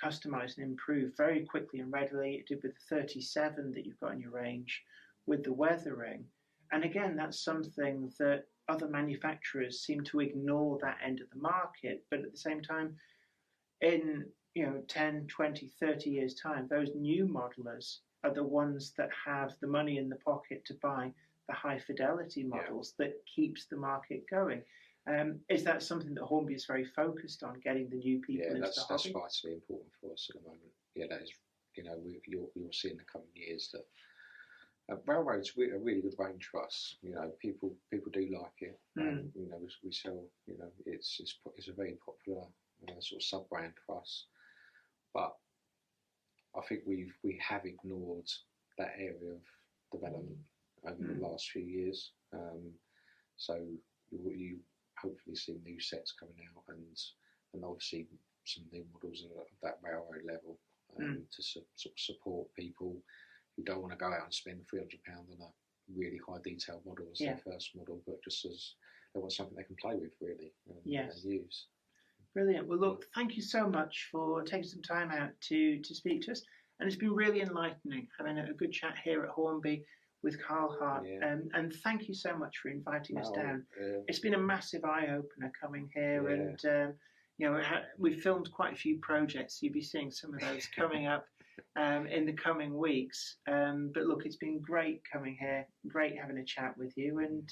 customized and improved very quickly and readily. It did with the 37 that you've got in your range, with the weathering. And again, that's something that other manufacturers seem to ignore, that end of the market. But at the same time, in 10, 20, 30 years' time, those new modelers are the ones that have the money in the pocket to buy the high fidelity models that keeps the market going. Is that something that Hornby is very focused on, getting the new people into the hobby? That's vitally important for us at the moment. Yeah, that is, you'll see in the coming years that Railroad's a really good range for us. You know, people do like it. You know, we sell. You know, it's a very popular sort of sub brand for us. But I think we have ignored that area of development over the last few years. So you hopefully see new sets coming out and obviously some new models at that railroad level to sort of support people who don't want to go out and spend £300 on a really high detailed model as their first model, but just as they want something they can play with really and use. Brilliant. Well, look, thank you so much for taking some time out to speak to us. And it's been really enlightening having a good chat here at Hornby with Carl Hart. And thank you so much for inviting us down. It's been a massive eye-opener coming here. And, you know, we've filmed quite a few projects. You'll be seeing some of those coming up in the coming weeks. But look, it's been great coming here. Great having a chat with you. And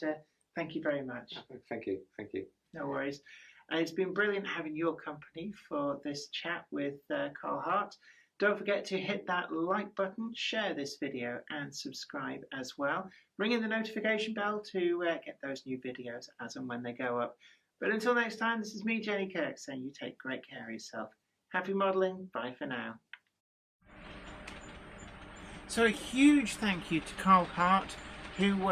thank you very much. Thank you. Thank you. No worries. And it's been brilliant having your company for this chat with Carl Hart. Don't forget to hit that like button, share this video and subscribe as well. Ring in the notification bell to get those new videos as and when they go up. But until next time, this is me, Jenny Kirk, saying you take great care of yourself. Happy modelling. Bye for now. So a huge thank you to Carl Hart, who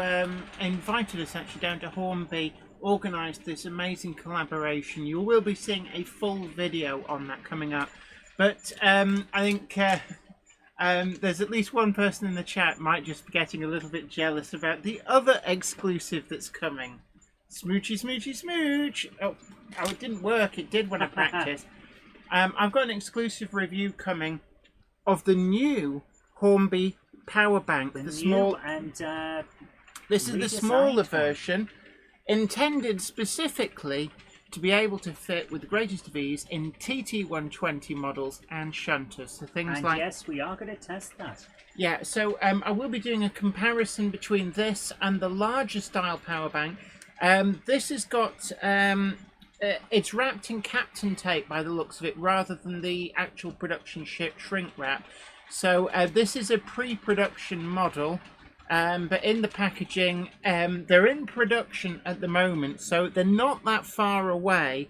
invited us actually down to Hornby, organised this amazing collaboration. You will be seeing a full video on that coming up. But I think there's at least one person in the chat might just be getting a little bit jealous about the other exclusive that's coming. Smoochy, smoochy, smooch. Oh, it didn't work. It did when I practiced. I've got an exclusive review coming of the new Hornby power bank. This is the smaller version, intended specifically to be able to fit with the greatest of ease in TT120 models and shunters. So things like... yes, we are going to test that. Yeah, so I will be doing a comparison between this and the larger style power bank. This has got... it's wrapped in Captain tape by the looks of it, rather than the actual production shrink wrap. So this is a pre-production model. But in the packaging, they're in production at the moment, so they're not that far away.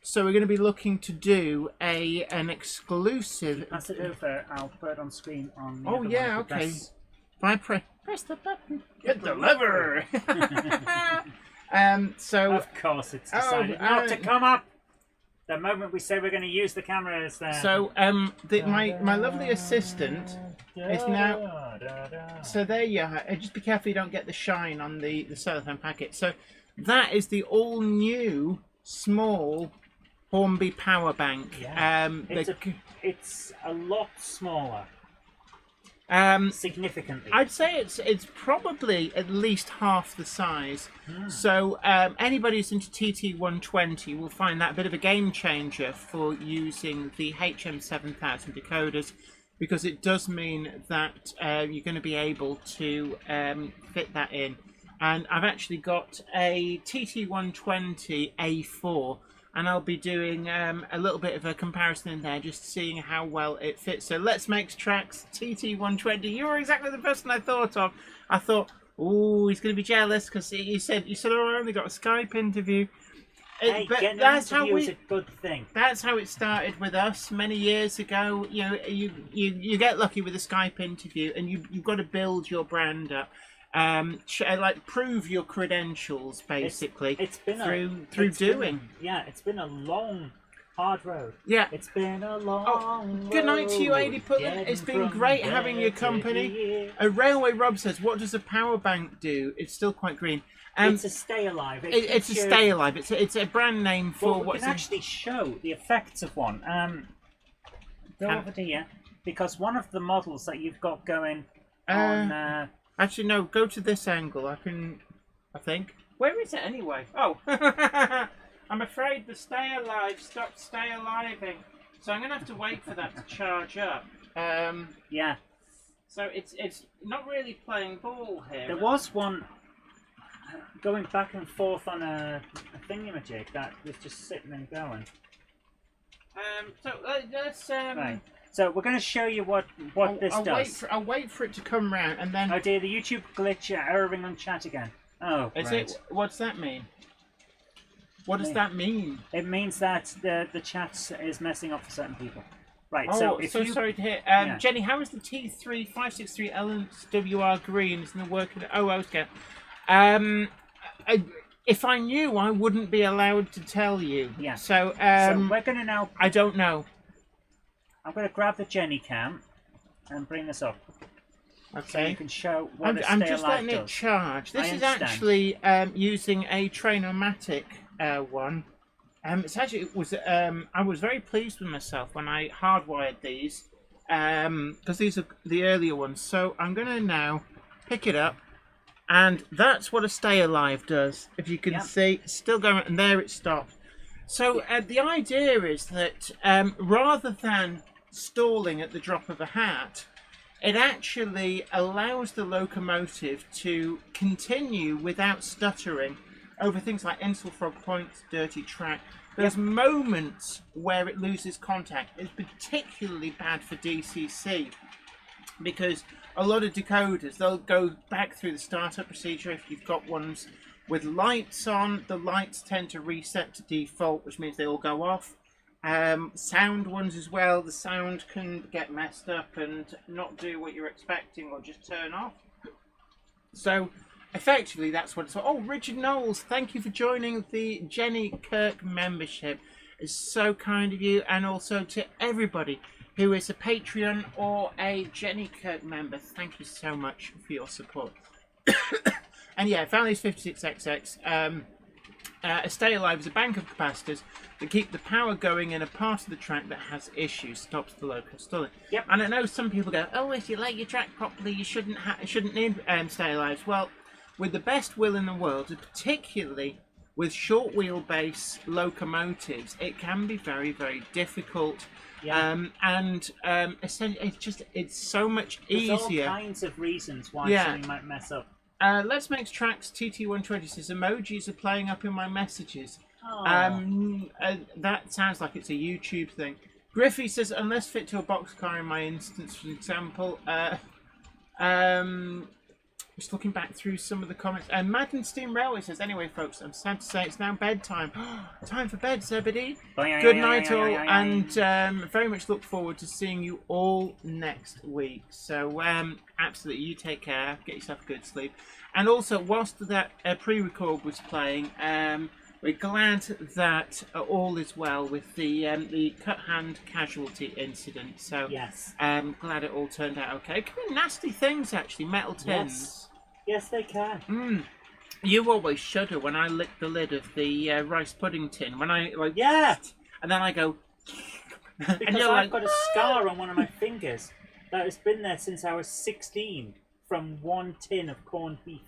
So we're going to be looking to do an exclusive. Pass it over. I'll put it on screen on. The oh yeah, okay. If I press the button, hit the lever. So of course it's decided not to come up. The moment we say we're going to use the cameras there. So my lovely assistant is now. So there you are. Just be careful you don't get the shine on the cellophane packet. So that is the all new small Hornby power bank. Yeah. It's a lot smaller. Significantly. I'd say it's probably at least half the size. So anybody who's into TT120 will find that a bit of a game changer for using the HM7000 decoders, because it does mean that you're going to be able to fit that in. And I've actually got a TT120 A4, and I'll be doing a little bit of a comparison in there, just seeing how well it fits. So Let's Make Tracks TT120. You were exactly the person I thought of. I thought, oh, he's going to be jealous because you said, oh, I only got a Skype interview. Hey, but getting that's an interview how is a good thing. That's how it started with us many years ago. You know, you get lucky with a Skype interview, and you've got to build your brand up. Like prove your credentials basically. It's been through doing. It's been a long, hard road. Yeah, it's been a long. Good night to you, Adi Putland. It's been great having your company. Railway Rob says, "What does a power bank do?" It's still quite green. It's a stay alive. It's a stay alive. It's a brand name for we can actually show the effects of one. Go over here, because one of the models that you've got going on. Actually, no. Go to this angle. I think. Where is it anyway? Oh, I'm afraid the stay alive stopped stay aliving. So I'm gonna have to wait for that to charge up. Yeah. So it's not really playing ball here. There was one going back and forth on a thingamajig that was just sitting and going. So let's. Right. So we're going to show you what this does. I'll wait for it to come round, and then. Oh dear, the YouTube glitch erroring on chat again. Oh, Is right. it? What's that mean? What does that mean? It means that the chat is messing up for certain people. Right. Oh, so if so you sorry to hear. Yeah. Jenny, how is the T3563 LWR green? Isn't it working? Oh, okay. If I knew, I wouldn't be allowed to tell you. Yeah. So, so we're going to now. I don't know. I'm going to grab the Jenny cam and bring this up. So Okay. you can show what I'm a Stay just Alive letting it does. charge. This I is understand. actually using a Trainomatic one. It's actually I was very pleased with myself when I hardwired these because these are the earlier ones. So I'm going to now pick it up, and that's what a Stay Alive does. If you can Yeah. see, it's still going, and there it stopped. So the idea is that rather than stalling at the drop of a hat, it actually allows the locomotive to continue without stuttering over things like Inslefrog Points, dirty track. There's moments where it loses contact. It's particularly bad for DCC because a lot of decoders, they'll go back through the startup procedure. If you've got ones with lights on, the lights tend to reset to default, which means they all go off. Sound ones as well, the sound can get messed up and not do what you're expecting or just turn off. So effectively that's what it's for. Oh, Richard Knowles, thank you for joining the Jenny Kirk membership. It's so kind of you, and also to everybody who is a Patreon or a Jenny Kirk member, thank you so much for your support. And yeah, Valley's 56XX. A Stay Alive is a bank of capacitors that keep the power going in a part of the track that has issues, stops the local stalling. Yep. And I know some people go, oh, if you lay your track properly, you shouldn't need Stay Alives. Well, with the best will in the world, particularly with short wheelbase locomotives, it can be very, very difficult. Yeah. Essentially, it's so much There's all easier. kinds of reasons why Yeah. something might mess up. Let's Make Tracks TT120 says emojis are playing up in my messages. Oh. That sounds like it's a YouTube thing. Griffey says unless fit to a boxcar in my instance, for example. Just looking back through some of the comments. And Madden Steam Railway says, anyway, folks, I'm sad to say it's now bedtime. Time for bed, Zebedee. Good night, all, and very much look forward to seeing you all next week. So, absolutely, you take care, get yourself a good sleep. And also, whilst that pre-record was playing, we're glad that all is well with the cut hand casualty incident. So, Yes. glad it all turned out okay. It can be nasty things, actually, metal tins. Yes, they can. You always shudder when I lick the lid of the rice pudding tin. When I like, Yeah. and then I go, and Because you're I've like, got a scar on one of my fingers that has been there since I was 16 from one tin of corned beef.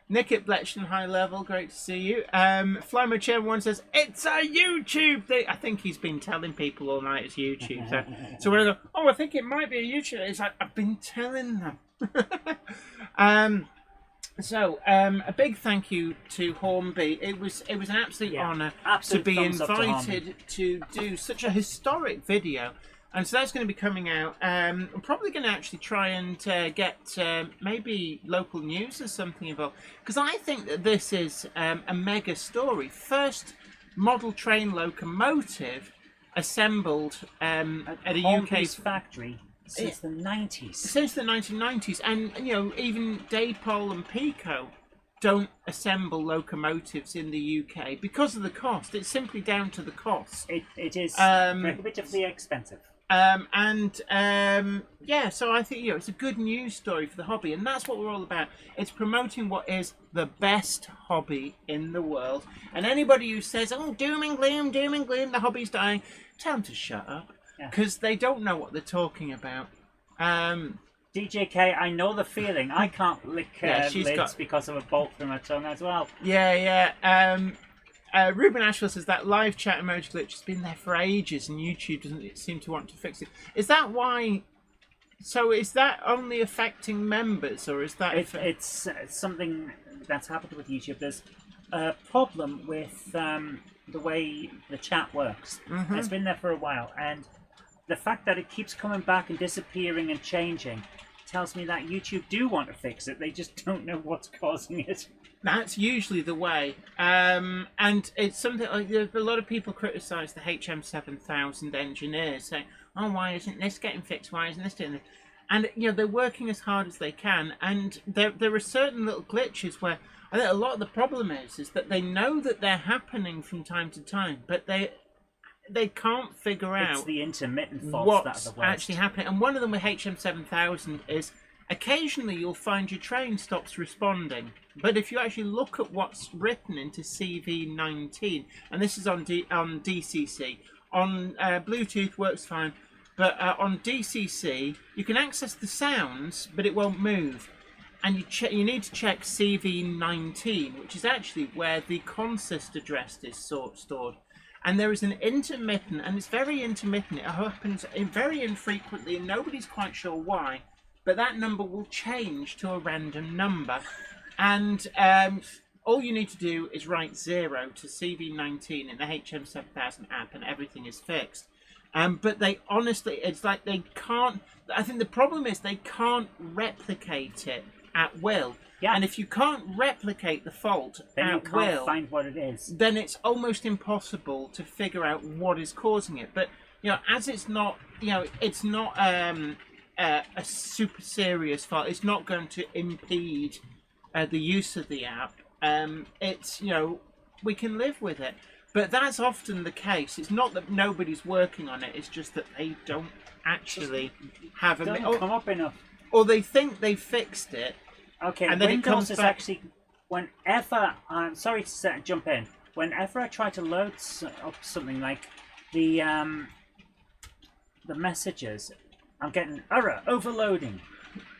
Nick at Bletchley High Level, great to see you. Flymo Chair One says it's a YouTube thing. I think he's been telling people all night it's YouTube. So when I go, oh, I think it might be a YouTube. It's like I've been telling them. A big thank you to Hornby. It was an absolute honour to absolute be thumbs up to invited to do such a historic video. And so that's going to be coming out. I'm probably going to actually try and get maybe local news or something involved. Because I think that this is a mega story. First model train locomotive assembled at a Hornby's UK factory since the 90s. Since the 1990s. And, you know, even Daypole and Pico don't assemble locomotives in the UK because of the cost. It's simply down to the cost. It is prohibitively expensive. So I think, you know, it's a good news story for the hobby, and that's what we're all about. It's promoting what is the best hobby in the world. And anybody who says, oh, doom and gloom, the hobby's dying, tell them to shut up, because they don't know what they're talking about. DJK, I know the feeling. I can't lick lids because of a bolt through my tongue as well. Ruben Ashwell says that live chat emoji glitch has been there for ages and YouTube doesn't seem to want to fix it. Is that why? So is that only affecting members, or is that... It's something that's happened with YouTube. There's a problem with the way the chat works. It's been there for a while, and the fact that it keeps coming back and disappearing and changing tells me that YouTube do want to fix it. They just don't know what's causing it. That's usually the way. And it's something like a lot of people criticise the HM7000 engineers, saying, oh, why isn't this getting fixed? Why isn't this doing this? And, they're working as hard as they can. And there are certain little glitches where I think a lot of the problem is that they know that they're happening from time to time, but they can't figure out It's the intermittent faults what's that are the worst. actually happening. And one of them with HM7000 is occasionally you'll find your train stops responding. But if you actually look at what's written into CV19, and this is on DCC, on Bluetooth works fine, but on DCC you can access the sounds, but it won't move. And you need to check CV19, which is actually where the consist address is stored. And there is an intermittent, and it's very intermittent. It happens very infrequently, and nobody's quite sure why. But that number will change to a random number. And all you need to do is write 0 to CV19 in the HM7000 app, and everything is fixed. But they honestly, it's like they can't. I think the problem is they can't replicate it at will. Yeah. And if you can't replicate the fault Then you at can't will, find what it is. then it's almost impossible to figure out what is causing it. But as it's not, it's not a super serious fault. It's not going to impede the use of the app. It's we can live with it. But that's often the case. It's not that nobody's working on it. It's just that they don't actually have Doesn't come up enough. or they think they fixed it. Okay, And then it Windows comes is back- actually, whenever, I'm sorry to jump in, whenever I try to load up something like the messages, I'm getting error, overloading.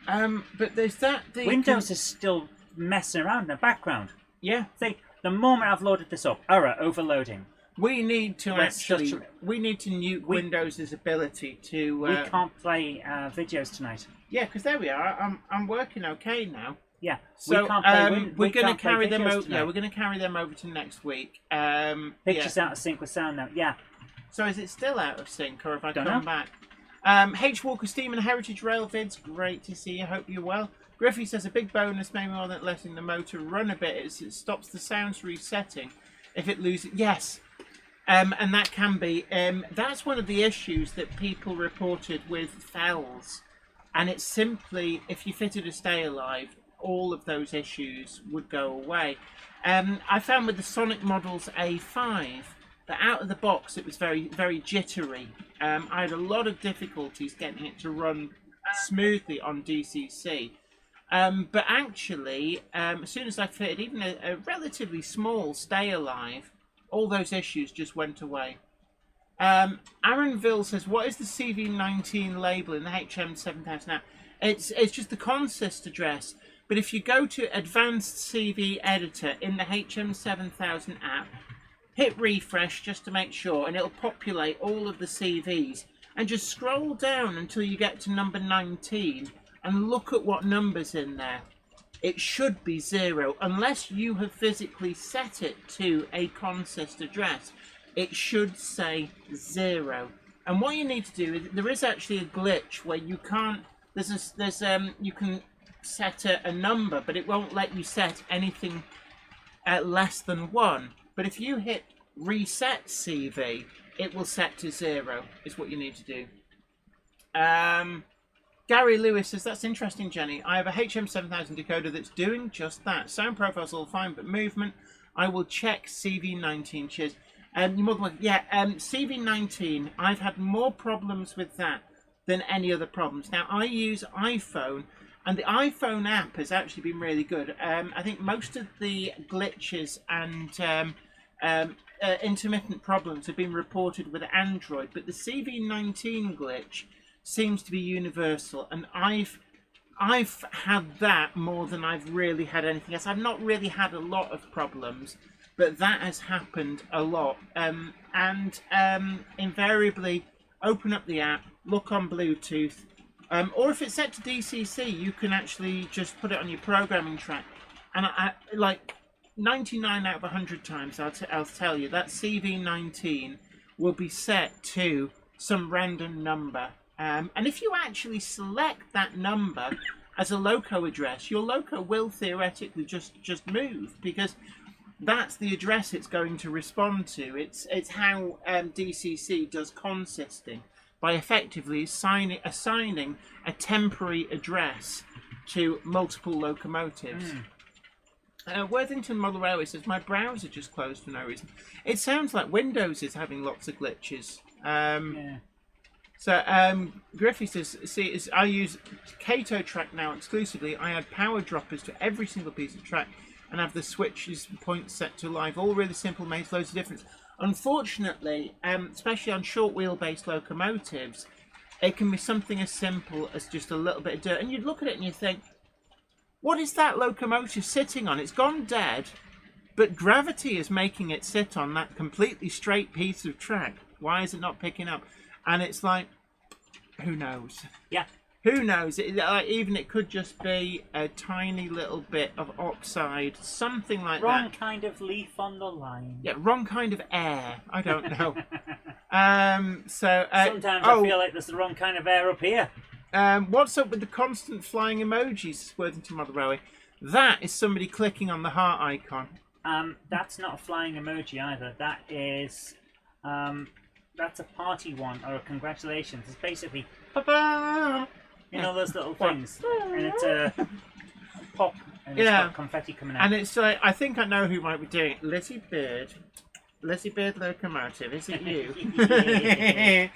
But there's that. Windows is still messing around in the background. Yeah. See, the moment I've loaded this up, error, overloading. We need to Let's actually. just- We need to nuke Windows' ability to. We can't play videos tonight. Yeah, because there we are. I'm working okay now. Yeah, So we can't play we're going to can't play carry them videos over. tonight. Yeah, we're going to carry them over to next week. Pictures yeah. out of sync with sound now. Yeah, So is it still out of sync, or have I Don't come know. back? H Walker Steam and Heritage Rail vids. Great to see you. Hope you're well. Griffey says a big bonus, maybe more than letting the motor run a bit, is it stops the sounds resetting if it loses. Yes. And that can be. That's one of the issues that people reported with Fells. And it's simply, if you fitted a Stay Alive, all of those issues would go away. I found with the Sonic Models A5 that out of the box it was very, very jittery. I had a lot of difficulties getting it to run smoothly on DCC. But actually, as soon as I fitted even a relatively small Stay Alive, all those issues just went away. Aaronville says, what is the CV19 label in the HM7000 app? It's just the consist address. But if you go to Advanced CV Editor in the HM7000 app, hit refresh just to make sure, and it'll populate all of the CVs. And just scroll down until you get to number 19 and look at what number's in there. It should be 0, unless you have physically set it to a consist address. It should say 0. And what you need to do is, there is actually a glitch where you can't. You can set a number, but it won't let you set anything less than 1. But if you hit reset CV, it will set to 0. Is what you need to do. Gary Lewis says, that's interesting, Jenny. I have a HM7000 decoder that's doing just that. Sound profile's all fine, but movement, I will check CV19. Cheers. You're more than welcome. Yeah, CV19, I've had more problems with that than any other problems. Now, I use iPhone, and the iPhone app has actually been really good. I think most of the glitches and intermittent problems have been reported with Android, but the CV19 glitch seems to be universal, and I've had that more than I've really had anything else. I've not really had a lot of problems, but that has happened a lot. Invariably, open up the app, look on Bluetooth, or if it's set to DCC, you can actually just put it on your programming track. And I like 99 out of 100 times, I'll tell you that CV19 will be set to some random number. And if you actually select that number as a loco address, your loco will theoretically just move, because that's the address it's going to respond to. It's how DCC does consisting, by effectively assigning a temporary address to multiple locomotives. Worthington Model Railway says, my browser just closed for no reason. It sounds like Windows is having lots of glitches. So Griffey says, I use Kato track now exclusively. I add power droppers to every single piece of track and have the switches points set to live. All really simple, makes loads of difference. Unfortunately, especially on short wheelbase locomotives, it can be something as simple as just a little bit of dirt. And you'd look at it and you think, what is that locomotive sitting on? It's gone dead, but gravity is making it sit on that completely straight piece of track. Why is it not picking up? And it's like, who knows? Yeah. Who knows? Even it could just be a tiny little bit of oxide, something like that. Wrong kind of leaf on the line. Yeah, wrong kind of air. I don't know. Sometimes I feel like there's the wrong kind of air up here. What's up with the constant flying emojis, Worthington Model Railway? That is somebody clicking on the heart icon. That's not a flying emoji either. That is, that's a party one, or a congratulations. It's basically, pa-pa! You know those little things, and it's a pop, and it's got confetti coming out. And it's like, I think I know who might be doing it. Lizzie Bird Locomotive, is it you?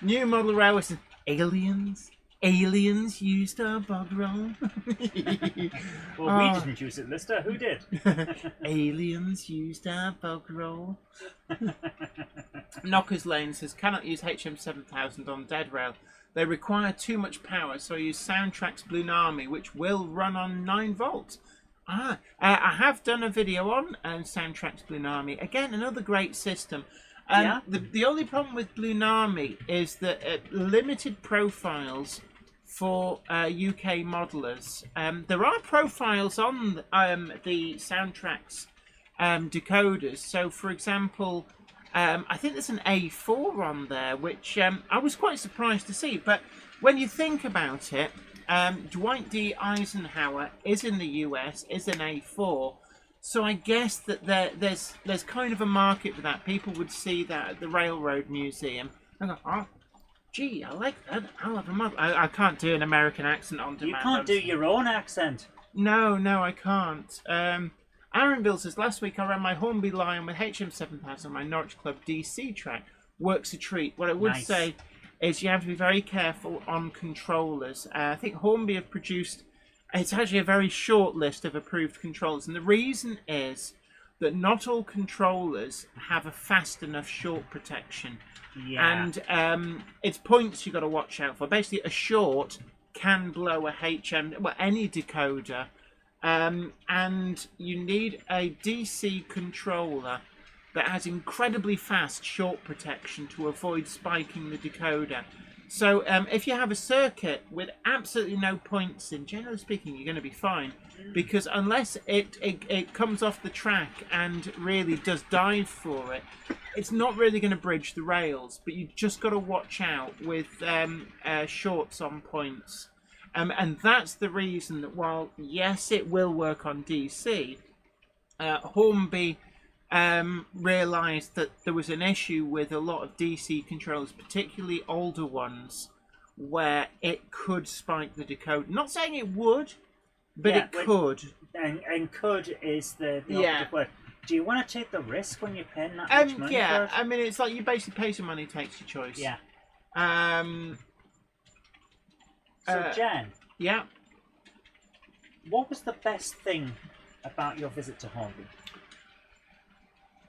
New Model Railway says, Aliens used our bog roll. Well, we didn't use it, Lister. Who did? Aliens used our bog roll. Knockers Lane says, cannot use HM7000 on dead rail. They require too much power, so I use Soundtrack's Blunami, which will run on 9 volts. I have done a video on Soundtrack's Blunami. Again, another great system. The only problem with Blunami is that limited profiles for UK modelers. There are profiles on the Soundtrack's decoders. So, for example, I think there's an A4 on there, which I was quite surprised to see. But when you think about it, Dwight D. Eisenhower is in the US, is an A4. So I guess that there's kind of a market for that. People would see that at the Railroad Museum and go, oh, gee, I like that. I'll have a model. I can't do an American accent on demand. You can't do your own accent. No, I can't. Aaronville says, last week I ran my Hornby Lion with HM7000 on my Norwich Club DC track. Works a treat. What I would say is you have to be very careful on controllers. I think Hornby have produced, it's actually a very short list of approved controllers. And the reason is that not all controllers have a fast enough short protection. Yeah. And it's points you've got to watch out for. Basically, a short can blow a HM, well, any decoder. And you need a DC controller that has incredibly fast short protection to avoid spiking the decoder. So if you have a circuit with absolutely no points in, generally speaking, you're going to be fine. Because unless it comes off the track and really does dive for it, it's not really going to bridge the rails. But you've just got to watch out with shorts on points. And that's the reason that while, yes, it will work on DC, Hornby realised that there was an issue with a lot of DC controllers, particularly older ones, where it could spike the decoder. Not saying it would, but it could. And could is the operative word. Do you want to take the risk when you're paying that much money for it? I mean, it's like you basically pay some money, takes your choice. Yeah. So, Jen. Yeah. What was the best thing about your visit to Hornby?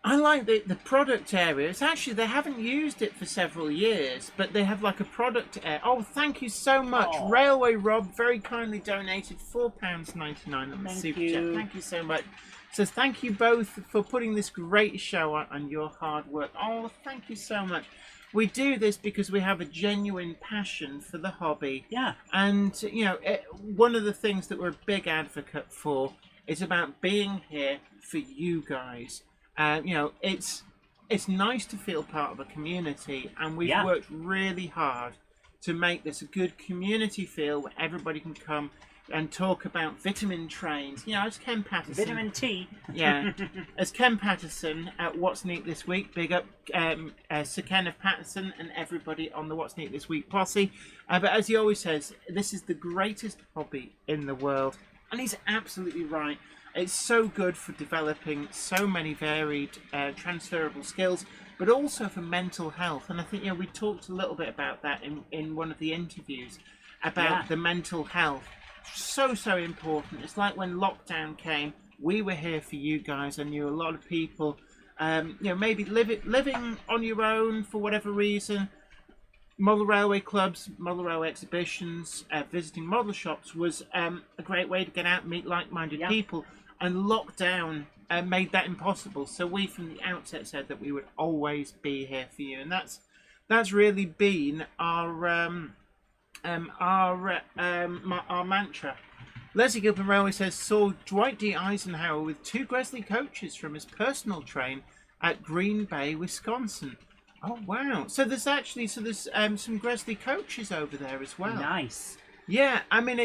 I like the product area. It's actually, they haven't used it for several years, but they have like a product area. Oh, thank you so much. Oh. Railway Rob very kindly donated £4.99 on the Super Chat. Thank you so much. Says, thank you both for putting this great show on and your hard work. Oh, thank you so much. We do this because we have a genuine passion for the hobby. Yeah. And, you know, one of the things that we're a big advocate for is about being here for you guys. You know, it's it's nice to feel part of a community, and we've worked really hard to make this a good community feel where everybody can come and talk about vitamin trains. You know, as Ken Patterson. Vitamin T. Yeah. As Ken Patterson at What's Neat This Week, big up Sir Kenneth Patterson and everybody on the What's Neat This Week posse. But as he always says, this is the greatest hobby in the world. And he's absolutely right. It's so good for developing so many varied transferable skills, but also for mental health. And I think, you know, we talked a little bit about that in one of the interviews about the mental health. So important. It's like when lockdown came, we were here for you guys. I knew a lot of people, you know, maybe living on your own for whatever reason. Model railway clubs, model railway exhibitions, visiting model shops was a great way to get out and meet like-minded people. And lockdown made that impossible. So we, from the outset, said that we would always be here for you, and that's really been our mantra. Leslie Gilpin Railway says saw Dwight D. Eisenhower with 2 Gresley coaches from his personal train at Green Bay, Wisconsin. Oh wow! So there's some Gresley coaches over there as well. Nice. Yeah, I mean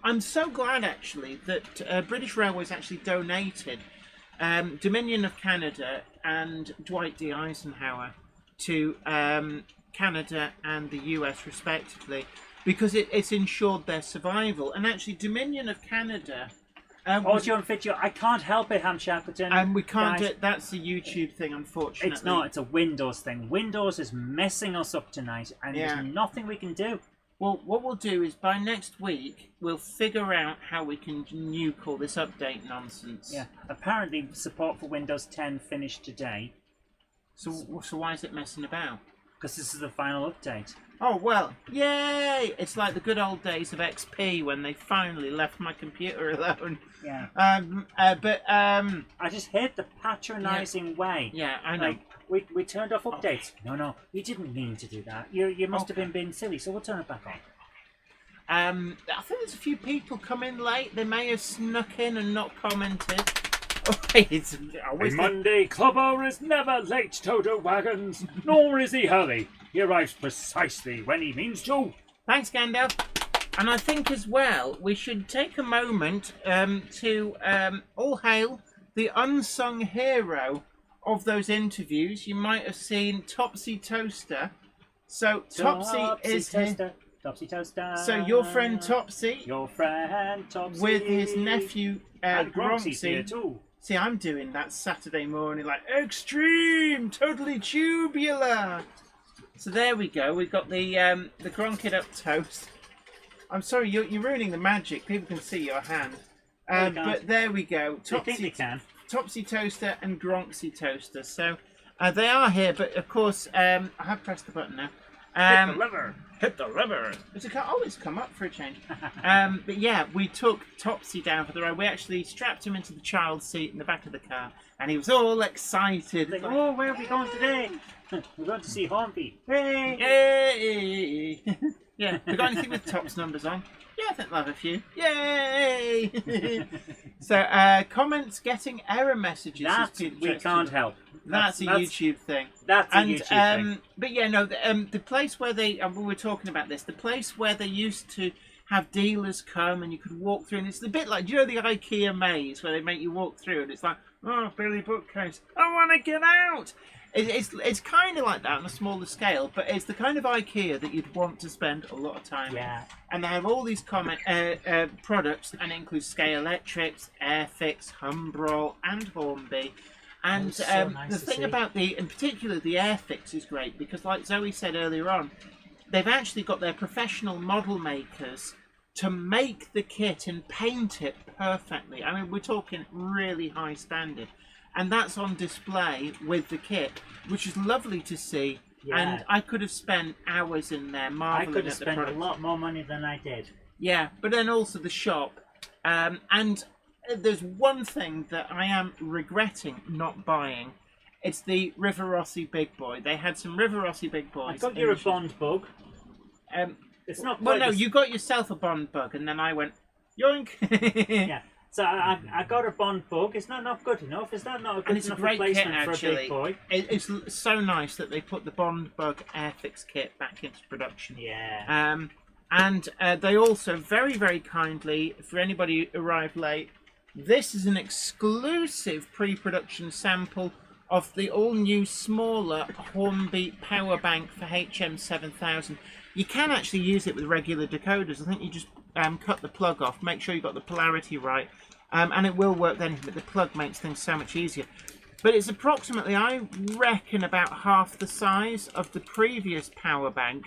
I'm so glad actually that British Railways actually donated Dominion of Canada and Dwight D. Eisenhower to Canada and the US respectively, because it's ensured their survival. And actually Dominion of Canada audio and video, I can't help it, Ham Shackleton. And we can't Guys, do it. That's a YouTube thing, unfortunately. It's not, it's a Windows thing. Windows is messing us up tonight, and there's nothing we can do. Well, what we'll do is by next week we'll figure out how we can nuke all this update nonsense. Yeah, apparently support for Windows 10 finished today. So why is it messing about? Because this is the final update. Oh, well, yay! It's like the good old days of XP when they finally left my computer alone. Yeah. I just hate the patronising way. Yeah, I know. Like, we turned off updates. Okay. No, you didn't mean to do that. You must have been being silly, so we'll turn it back on. I think there's a few people come in late. They may have snuck in and not commented. Oh, it's a Monday clubber is never late, Toto Wagons, nor is he early. He arrives precisely when he means to. Thanks, Gandalf. And I think as well, we should take a moment to all hail the unsung hero of those interviews. You might have seen Topsy Toaster. So Topsy is Toaster. Topsy Toaster. So your friend Topsy. Your friend Topsy. With his nephew and Gronxy's here too. See, I'm doing that Saturday morning, like, extreme, totally tubular. So there we go. We've got the Gronked up toast. I'm sorry, you're ruining the magic. People can see your hand. But there we go. Topsy Toaster and Gronxy Toaster. So they are here, but of course, I have pressed the button now. Hit the lever. Hit the lever. It's come up for a change. But yeah, we took Topsy down for the ride. We actually strapped him into the child seat in the back of the car, and he was all excited. Like, oh, where are we going today? We're going to see Hornby. Hey! Yay! Yeah, we got anything with Top's numbers on? Yeah, I think we'll have a few. Yay! So, comments getting error messages. That we can't help. That's a YouTube thing. That's a YouTube thing. But yeah, no, the place where we were talking about this, the place where they used to have dealers come and you could walk through, and it's a bit like, do you know the IKEA maze where they make you walk through and it's like, oh, Billy Bookcase, I want to get out. It's kind of like that on a smaller scale, but it's the kind of IKEA that you'd want to spend a lot of time in. And they have all these products, and it includes Scale Electrics, Airfix, Humbrol, and Hornby. And the thing about in particular the Airfix is great because, like Zoe said earlier on, they've actually got their professional model makers to make the kit and paint it perfectly. I mean, we're talking really high standard. And that's on display with the kit, which is lovely to see. Yeah. And I could have spent hours in there marveling at the product. I could have spent a lot more money than I did. Yeah, but then also the shop. And there's one thing that I am regretting not buying. It's the River Rossi Big Boy. They had some River Rossi Big Boys. I thought you were a Bond bug. It's not. Well, no, you got yourself a Bond bug, and then I went yoink. Yeah. So I got a Bond bug. Is that not good enough? Is that not a good it's a enough great kit, replacement for a actually. big boy? It's so nice that they put the Bond Bug Airfix kit back into production. Yeah. And they also very, very kindly, for anybody who arrived late, this is an exclusive pre-production sample of the all-new smaller Hornby power bank for HM7000. You can actually use it with regular decoders. I think you just cut the plug off, make sure you've got the polarity right, and it will work then, but the plug makes things so much easier. But it's approximately, I reckon, about half the size of the previous power bank.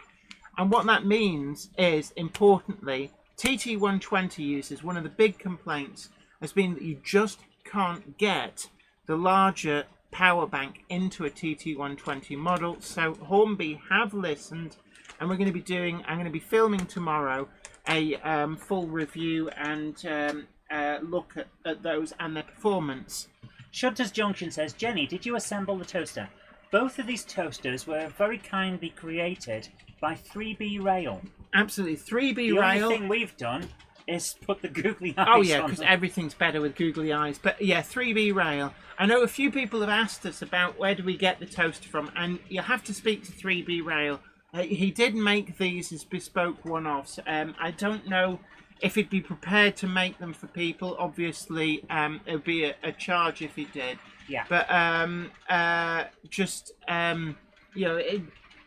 And what that means is, importantly, TT120 users, one of the big complaints has been that you just can't get the larger power bank into a TT120 model. So Hornby have listened, and we're going to be doing, I'm going to be filming tomorrow a full review and look at those and their performance. Shutters Junction says, Jenny, did you assemble the toaster? Both of these toasters were very kindly created by 3B Rail. Absolutely, 3B the Rail. only thing we've done is put the googly eyes Oh yeah, on because them. everything's better with googly eyes. But yeah, 3B Rail. I know a few people have asked us about where do we get the toaster from, and you'll have to speak to 3B Rail. He did make these as bespoke one-offs. I don't know if he'd be prepared to make them for people. Obviously, it would be a charge if he did. Yeah. But you know,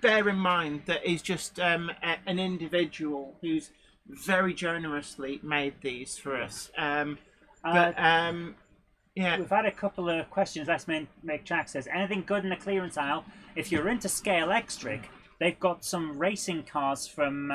bear in mind that he's just an individual who's very generously made these for us. Yeah. We've had a couple of questions. Let's make Jack says, anything good in the clearance aisle? If you're into Scale Extric, they've got some racing cars from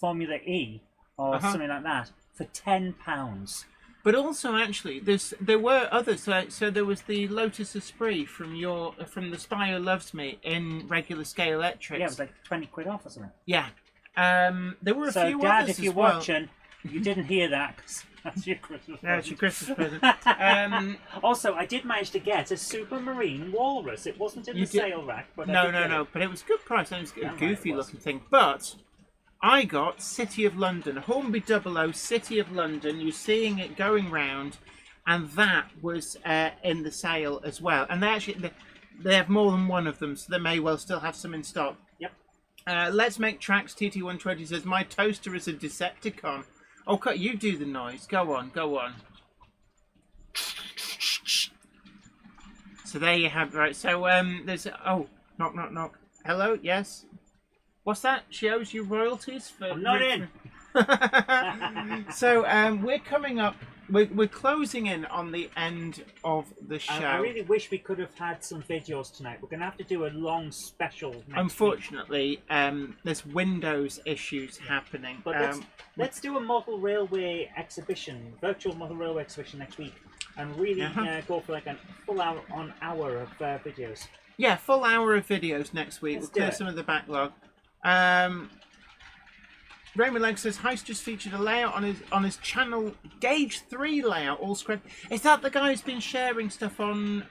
Formula E or something like that for £10. But also, actually, there were others. So there was the Lotus Esprit from the Spy Who Loves Me in regular Scale Extric. Yeah, it was like 20 quid off or something. Yeah. There were a few Dad, others if you're as well. watching, you didn't hear that. 'Cause that's your Christmas No, it's your present. Christmas present. Also, I did manage to get a Supermarine Walrus. It wasn't in the sale rack, but No. But it was a good price. It was a goofy looking thing. But I got City of London, Hornby 00 City of London. You're seeing it going round, and that was in the sale as well. And they have more than one of them, so they may well still have some in stock. Yep. Let's Make Tracks TT120 says, my toaster is a Decepticon. Oh, cut! You do the noise. Go on. So there you have. Right. So there's knock. Hello. Yes. What's that? She owes you royalties for. I'm not in. So we're coming up. We're closing in on the end of the show. I really wish we could have had some videos tonight. We're going to have to do a long special next Unfortunately, there's Windows issues happening. But let's do a model railway exhibition, virtual model railway exhibition next week, and really go for like a full hour of videos. Yeah, full hour of videos next week. Let's We'll clear do it. some of the backlog. Raymond Legg says Heist just featured a layout on his channel, Gauge 3 layout, all square. Is that the guy who's been sharing stuff on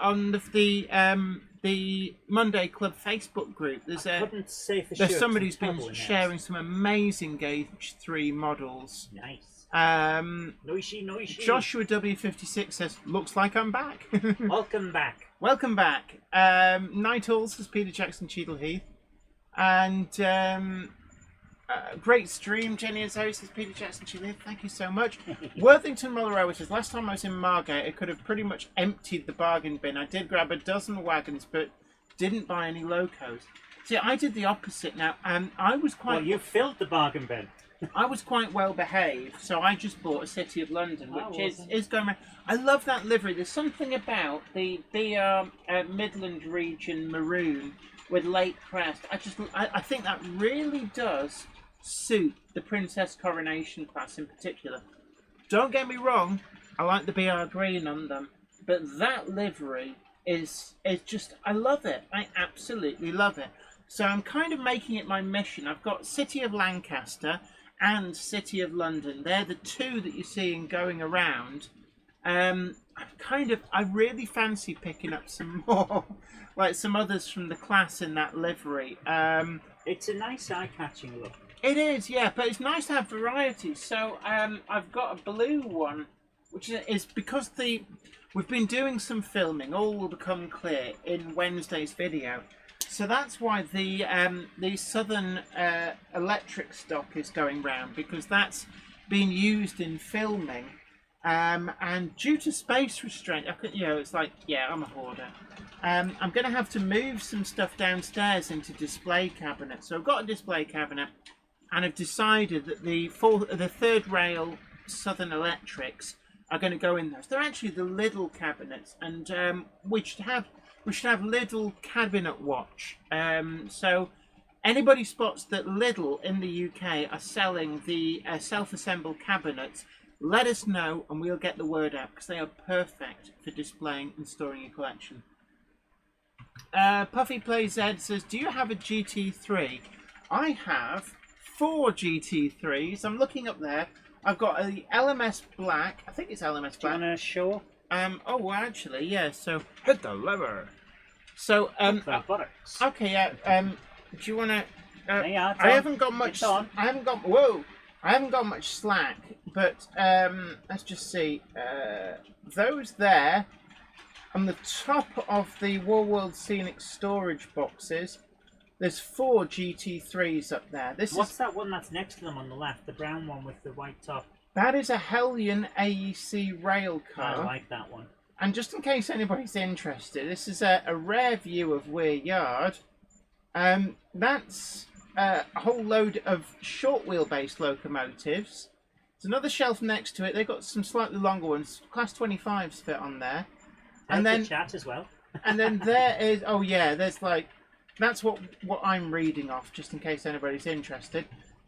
the Monday Club Facebook group? I couldn't say for there's sure. somebody who's been sharing some amazing Gauge 3 models. Nice. Noishi. Joshua W56 says, looks like I'm back. Welcome back. Welcome back. Night All says Peter Jackson, Cheadle Heath. And great stream, Jenny Azoe says Peter Jackson, Cheadle Heath. Thank you so much. Worthington Mullerow says, last time I was in Margate, I could have pretty much emptied the bargain bin. I did grab a dozen wagons, but didn't buy any locos. See, I did the opposite now, and I was quite... Well, you filled the bargain bin. I was quite well behaved, so I just bought a City of London, which is going around. I love that livery. There's something about the Midland region maroon with late crest. I think that really does suit the Princess Coronation class in particular. Don't get me wrong, I like the BR green on them, but that livery is just, I love it. I absolutely love it. So I'm kind of making it my mission. I've got City of Lancaster and City of London. They're the two that you're seeing going around. I really fancy picking up some more, like some others from the class in that livery. It's a nice eye-catching look. It is, yeah, but it's nice to have variety. So I've got a blue one which is because we've been doing some filming. All will become clear in Wednesday's video. So that's why the Southern electric stock is going round, because that's being used in filming. And due to space restraint, it's like, yeah, I'm a hoarder. I'm going to have to move some stuff downstairs into display cabinets. So I've got a display cabinet, and I've decided that the third rail Southern Electrics are going to go in those. They're actually the Lidl cabinets, and we should have Lidl cabinet watch. So anybody spots that Lidl in the UK are selling the self-assembled cabinets, let us know and we'll get the word out, because they are perfect for displaying and storing your collection. Puffy Plays Z says, do you have a GT3? I have 4 GT3s. I'm looking up there. I've got a LMS Black. I think it's LMS Black. Do you want to show? Oh, well, actually, yeah. So hit the lever. So the buttocks. okay, yeah. Do you want to? Yeah, I haven't got much. It's on. I haven't got. Whoa. I haven't got much slack, but let's just see. Those there on the top of the War World Scenic storage boxes. There's 4 GT3s up there. What's that one that's next to them on the left? The brown one with the white top. That is a Hellion AEC rail car. I like that one. And just in case anybody's interested, this is a rare view of Weir Yard. That's a whole load of short wheelbase locomotives. There's another shelf next to it. They've got some slightly longer ones. Class 25s fit on there. And then chat as well. And then there is, oh yeah, there's like, that's what I'm reading off, just in case anybody's interested.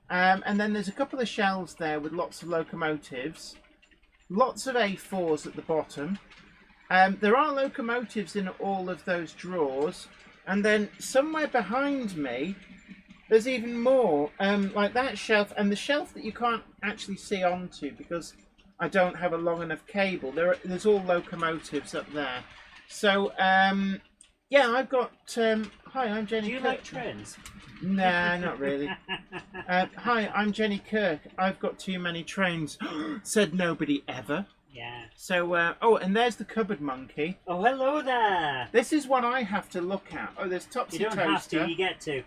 And then there's a couple of shelves there with lots of locomotives. Lots of A4s at the bottom. There are locomotives in all of those drawers. And then somewhere behind me, there's even more. Like that shelf, and the shelf that you can't actually see onto because I don't have a long enough cable. There's all locomotives up there. So, yeah, I've got... hi, I'm Jenny Kirk. Do you like trains? Nah, not really. Hi, I'm Jenny Kirk. I've got too many trains. Said nobody ever. Yeah. So, oh, and there's the cupboard monkey. Oh, hello there. This is what I have to look at. Oh, there's Topsy You don't Toaster. have to, you get to.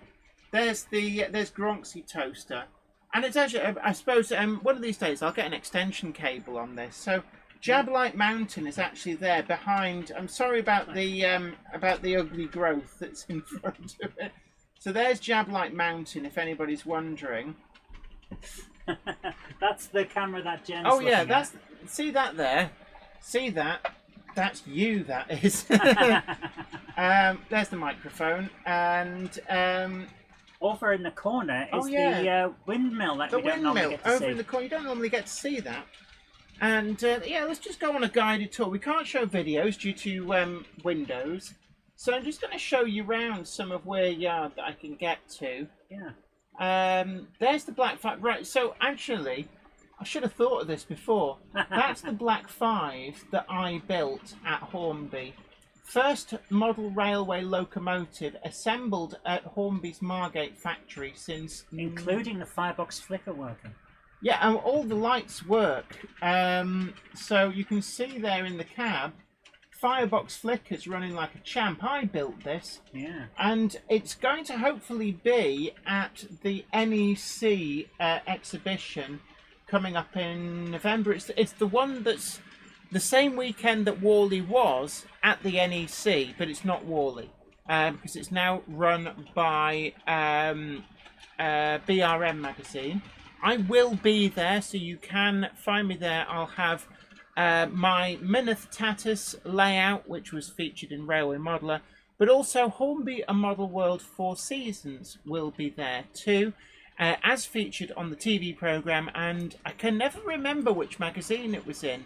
There's Gronksy Toaster. And it's actually, I suppose, one of these days I'll get an extension cable on this. So, Jablite Mountain is actually there behind. I'm sorry about the ugly growth that's in front of it. So there's Jablite Mountain, if anybody's wondering. That's the camera that Jen's Oh yeah, looking at. See that there? See that? That's you. That is. There's the microphone, and over in the corner is the windmill that the we don't normally get to see. Over in the corner, you don't normally get to see that. And yeah, let's just go on a guided tour. We can't show videos due to Windows, so I'm just going to show you around some of Weir Yard that I can get to. Yeah. There's the Black 5. Right, so actually, I should have thought of this before. That's the Black 5 that I built at Hornby. First model railway locomotive assembled at Hornby's Margate factory since... Including the firebox flicker working. Yeah, and all the lights work. So you can see there in the cab, firebox flickers running like a champ. I built this. Yeah. And it's going to hopefully be at the NEC exhibition coming up in November. It's the one that's the same weekend that Worley was at the NEC, but it's not Worley. Because it's now run by BRM magazine. I will be there, so you can find me there. I'll have my Mineth Tatus layout, which was featured in Railway Modeller, but also Hornby A Model World 4 Seasons will be there too, as featured on the TV programme, and I can never remember which magazine it was in.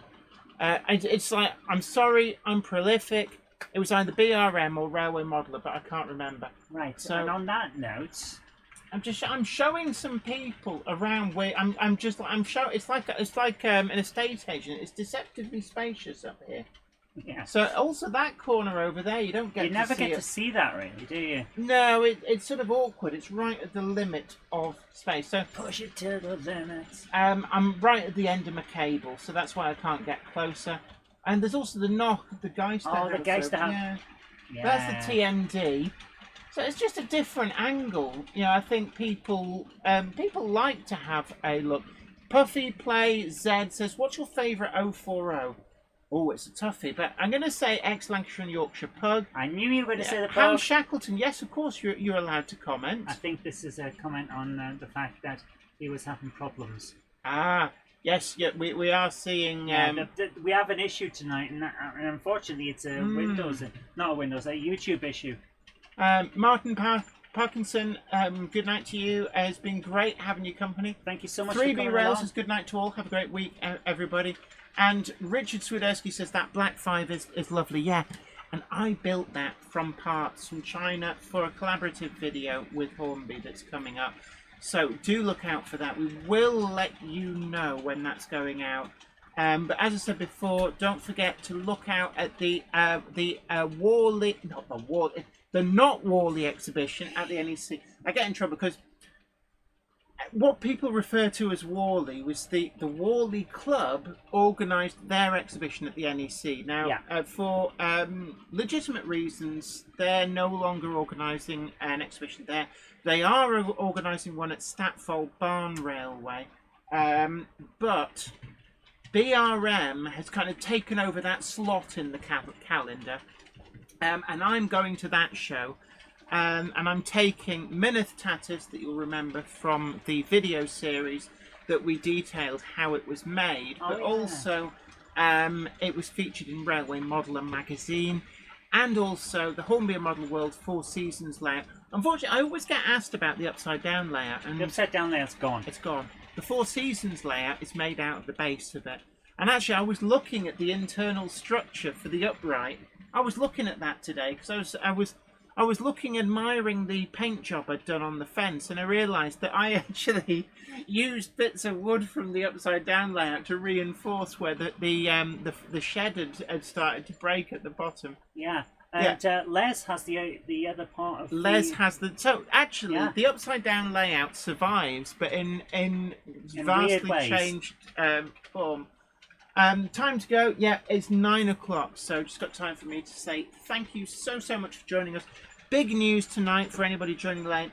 It's like, I'm sorry, I'm prolific. It was either BRM or Railway Modeller, but I can't remember. Right, so, and on that note... I'm showing some people around where it's like an estate agent. It's deceptively spacious up here. Yeah. So also that corner over there, you don't get You to never see get to see that, really, do you? No, it's sort of awkward. It's right at the limit of space. So Push it to the limits. I'm right at the end of my cable, so that's why I can't get closer. And there's also the knock, the Geister. Oh, the Geister house. Yeah. Yeah. That's the TMD. So it's just a different angle. You know, I think people like to have a look. Puffy Play Z says, "What's your favourite 040?" Oh, it's a toughie, but I'm going to say ex Lancashire and Yorkshire Pug. I knew you were going to say the Ham pug. Shackleton. Yes, of course you're allowed to comment. I think this is a comment on the fact that he was having problems. Ah, yes, yeah, we are seeing. We have an issue tonight, and unfortunately, it's a Windows, not a Windows, a YouTube issue. Martin Parkinson, good night to you. It's been great having your company. Thank you so much. 3B for coming Rails along. says good night to all. Have a great week, everybody. And Richard Swiderski says that Black 5 is lovely. Yeah, and I built that from parts from China for a collaborative video with Hornby that's coming up. So do look out for that. We will let you know when that's going out. But as I said before, don't forget to look out at the Not Worley exhibition at the NEC. I get in trouble because what people refer to as Worley was the Worley Club organised their exhibition at the NEC. Now, for legitimate reasons, they're no longer organising an exhibition there. They are organising one at Statfold Barn Railway, but BRM has kind of taken over that slot in the calendar, and I'm going to that show. And I'm taking Mineth Tatters, that you'll remember from the video series that we detailed how it was made, but also it was featured in Railway Modeller magazine, and also the Hornby Model World 4 Seasons layout. Unfortunately, I always get asked about the upside down layout. And the upside down layout's gone. It's gone. The 4 Seasons layout is made out of the base of it. And actually, I was looking at the internal structure for the upright. I was looking at that today because I was looking, admiring the paint job I'd done on the fence, and I realised that I actually used bits of wood from the upside down layout to reinforce where the shed had started to break at the bottom. Yeah. And Les has the other part of Les has the... So, actually, the upside-down layout survives, but in vastly changed form. Time to go. Yeah, it's 9 o'clock, so just got time for me to say thank you so much for joining us. Big news tonight for anybody joining late.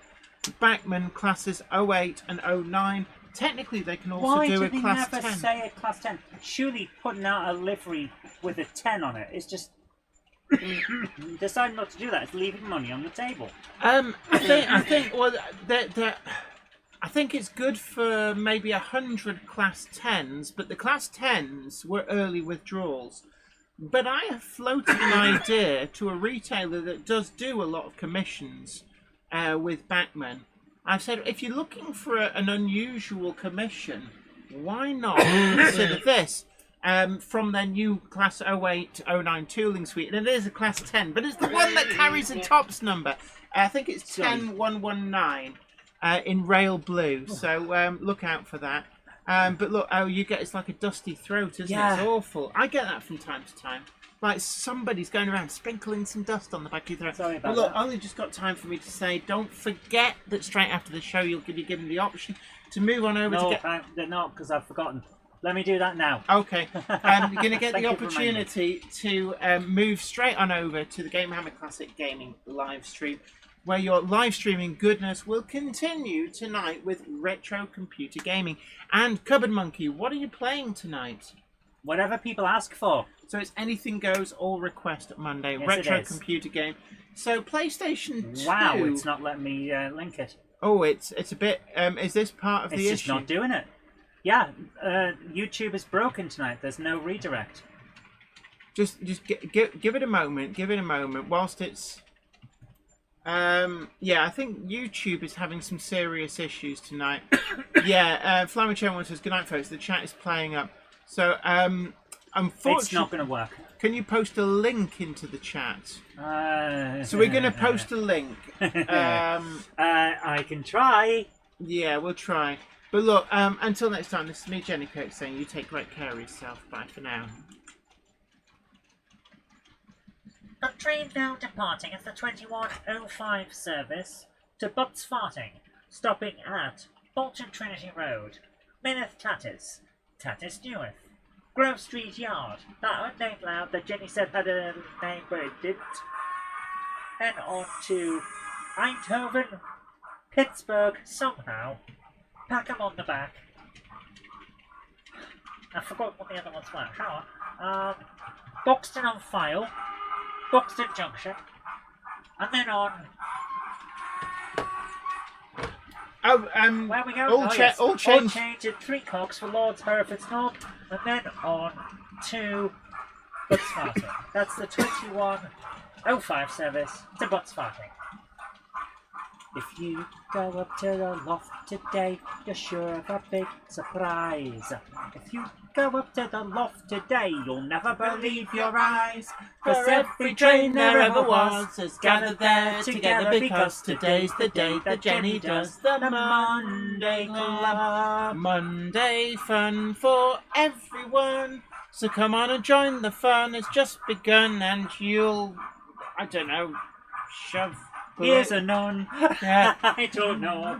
Backman classes 08 and 09. Technically, they can also do a class 10. Why did they never say a class 10? Surely putting out a livery with a 10 on it is just... Decide not to do that. It's leaving money on the table. I think it's good for maybe 100 class 10s, but the class 10s were early withdrawals. But I have floated an idea to a retailer that does do a lot of commissions with Backman. I've said, if you're looking for an unusual commission, why not consider this? From their new class 08-09 tooling suite, and it is a class 10, but it's the one that carries a tops number. I think it's 10119 in rail blue, so look out for that. But look, it's like a dusty throat, isn't it? It's awful. I get that from time to time. Like somebody's going around sprinkling some dust on the back of your throat. Sorry about that. I only just got time for me to say, don't forget that straight after the show you'll be given the option to move on over to not because I've forgotten. Let me do that now. Okay. You're going to get the opportunity to move straight on over to the Game Hammer Classic Gaming live stream, where your live streaming goodness will continue tonight with retro computer gaming. And Cupboard Monkey, what are you playing tonight? Whatever people ask for. So it's anything goes, all request Monday. Yes, retro computer game. So PlayStation 2. Wow, it's not letting me link it. Oh, it's a bit. Is this part of the issue? It's just not doing it. Yeah, YouTube is broken tonight. There's no redirect. Just give it a moment. Give it a moment. Whilst it's... I think YouTube is having some serious issues tonight. Flammy says, good night, folks. The chat is playing up. So, unfortunately... It's not going to work. Can you post a link into the chat? So we're going to post a link. I can try. Yeah, we'll try. But look, until next time, this is me, Jenny Kirk, saying you take great care of yourself. Bye for now. The train now departing is the 21:05 service to Butsfarthing, stopping at Bolton Trinity Road, Mineth Tattis, Tattis Newydd, Grove Street Yard, that unnamed loud that Jenny said had a name but it didn't. Then on to Eindhoven, Pittsburgh somehow, Packham on the back. I forgot what the other ones were. How? Boxton on File, Boxton Junction, and then on. Where we go? All change at Three Cocks for Lords Hereford's North, and then on to Butsfarthing. That's the 21:05 service to Butsfarthing. If you go up to the loft today, you're sure of a big surprise. If you go up to the loft today, you'll never believe your eyes. For every train there ever was is gathered there together, because today's the day that Jenny does the Monday Club. Monday fun for everyone. So come on and join the fun. It's just begun, and you'll, I don't know, shove. Here's a nun. Yeah. I don't know.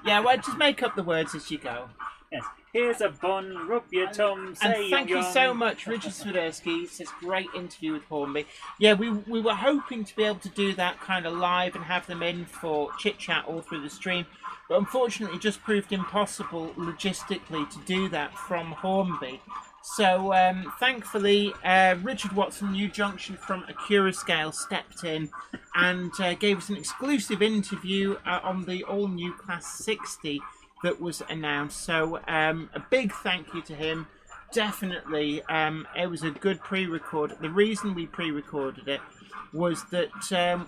Yeah, well, just make up the words as you go. Yes. Here's a bun, rub your tum, say And thank you so much, Richard Swiderski. It's this great interview with Hornby. Yeah, we were hoping to be able to do that kind of live and have them in for chit-chat all through the stream. But unfortunately, it just proved impossible logistically to do that from Hornby. So, thankfully, Richard Watson, New Junction from Accurascale, stepped in and gave us an exclusive interview on the all-new Class 60 that was announced. So, a big thank you to him. Definitely, it was a good pre-record. The reason we pre-recorded it was that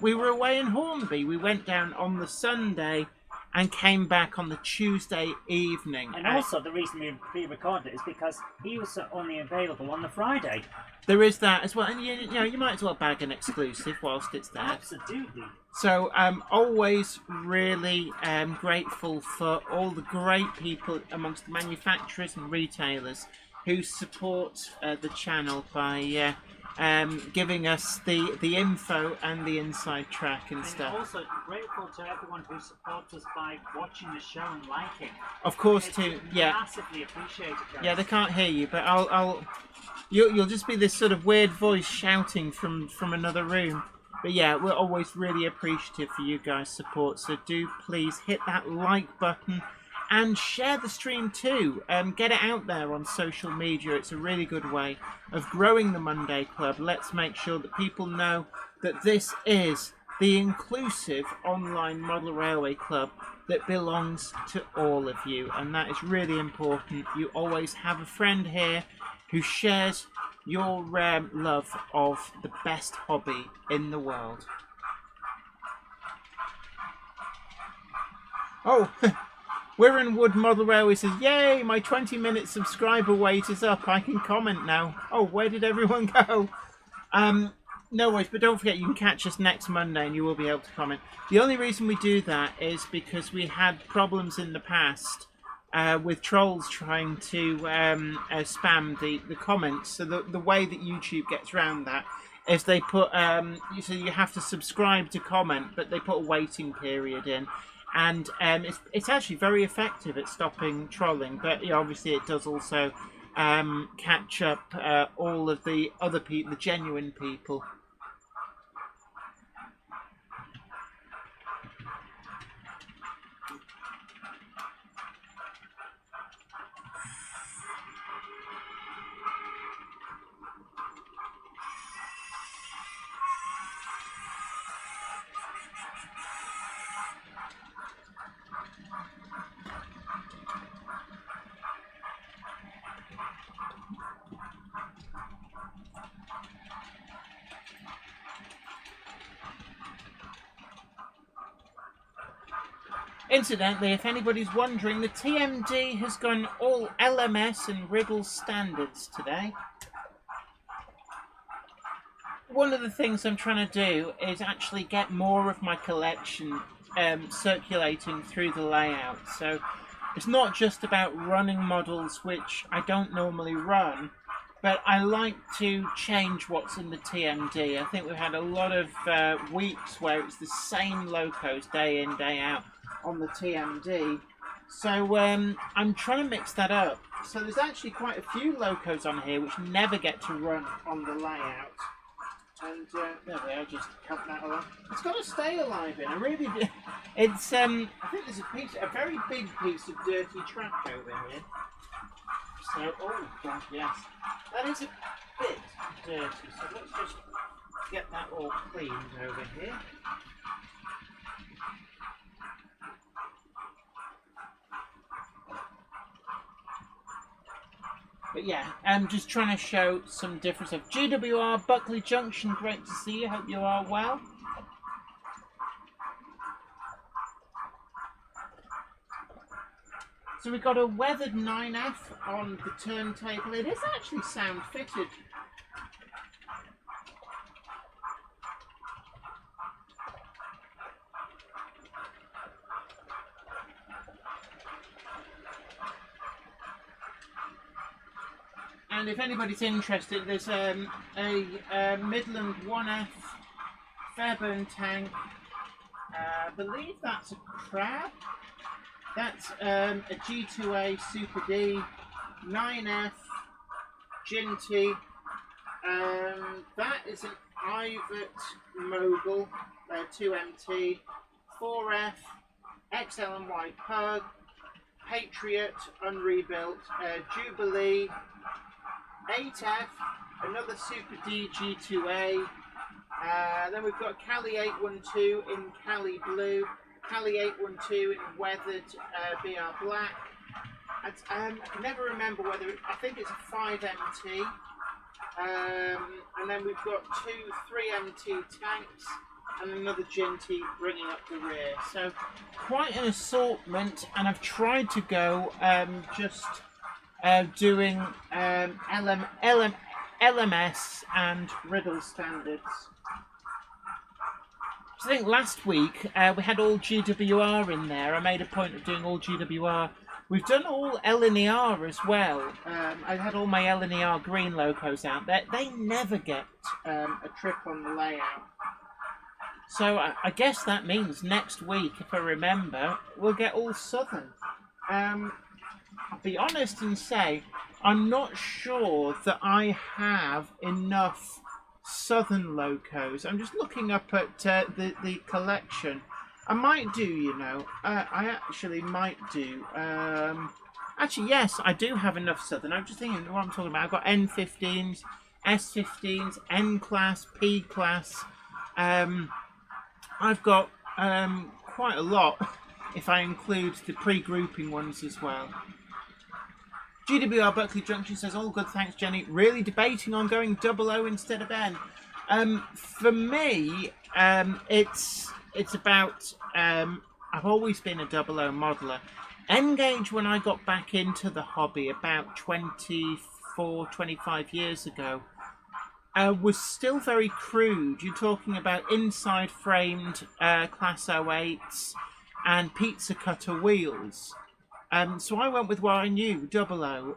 we were away in Hornby. We went down on the Sunday and came back on the Tuesday evening. And also the reason we pre-recorded it is because he was only available on the Friday. There is that as well, and you know you might as well bag an exclusive whilst it's there. Absolutely. So I'm always really grateful for all the great people amongst the manufacturers and retailers who support the channel by giving us the info and the inside track and stuff. Also grateful to everyone who supports us by watching the show and liking. Of course, too. Yeah. Massively appreciate it, guys. Yeah, they can't hear you, but you'll just be this sort of weird voice shouting from another room. But yeah, we're always really appreciative for you guys' support. So do please hit that like button and share the stream too. Get it out there on social media. It's a really good way of growing the Monday Club. Let's make sure that people know that this is the inclusive online model railway club that belongs to all of you, and that is really important. You always have a friend here who shares your love of the best hobby in the world. Oh, Wirrenwood Model Railway says, yay, my 20-minute subscriber wait is up. I can comment now. Oh, where did everyone go? No worries, but don't forget you can catch us next Monday and you will be able to comment. The only reason we do that is because we had problems in the past with trolls trying to spam the comments. So the way that YouTube gets around that is they put, so you have to subscribe to comment, but they put a waiting period in. And it's actually very effective at stopping trolling, but yeah, obviously it does also catch up all of the other people, the genuine people. Incidentally, if anybody's wondering, the TMD has gone all LMS and Wriggle standards today. One of the things I'm trying to do is actually get more of my collection circulating through the layout. So it's not just about running models which I don't normally run, but I like to change what's in the TMD. I think we've had a lot of weeks where it's the same locos day in, day out on the TMD. So I'm trying to mix that up. So there's actually quite a few locos on here which never get to run on the layout. And there we are, just helping that along. It's got to stay alive in. I really do. It's I think there's a very big piece of dirty track over here. So, oh god, yes, that is a bit dirty. So let's just get that all cleaned over here. But yeah, I'm just trying to show some difference of GWR Buckley Junction. Great to see you. Hope you are well. So we've got a weathered 9F on the turntable. It is actually sound fitted. And if anybody's interested, there's a Midland 1F Fairburn tank. I believe that's a Crab. That's a G2A Super D 9F Ginty. That is an Ivet Mogul 2MT 4F XL and Y Pug Patriot unrebuilt Jubilee 8F, another Super D G2A. Then we've got Cali 812 in Cali Blue, Cali 812 in weathered BR Black. I can never remember whether I think it's a 5MT. And then we've got 2 3MT tanks and another Ginty bringing up the rear. So quite an assortment, and I've tried to go doing LMS and Riddle standards. So I think last week we had all GWR in there. I made a point of doing all GWR. We've done all LNER as well. I had all my LNER green locos out there. They never get a trip on the layout. So I guess that means next week, if I remember, we'll get all Southern. I'll be honest and say, I'm not sure that I have enough Southern locos. I'm just looking up at the collection. I might do, you know. I actually might do. Actually, yes, I do have enough Southern. I'm just thinking what I'm talking about. I've got N15s, S15s, N-Class, P-Class. I've got quite a lot, if I include the pre-grouping ones as well. GWR Buckley Junction says, all good, thanks Jenny. Really debating on going 00 instead of N. For me, it's about, I've always been a 00 modeler. N-Gauge, when I got back into the hobby about 24, 25 years ago, was still very crude. You're talking about inside framed Class 08s and pizza cutter wheels. So I went with what I knew, 00.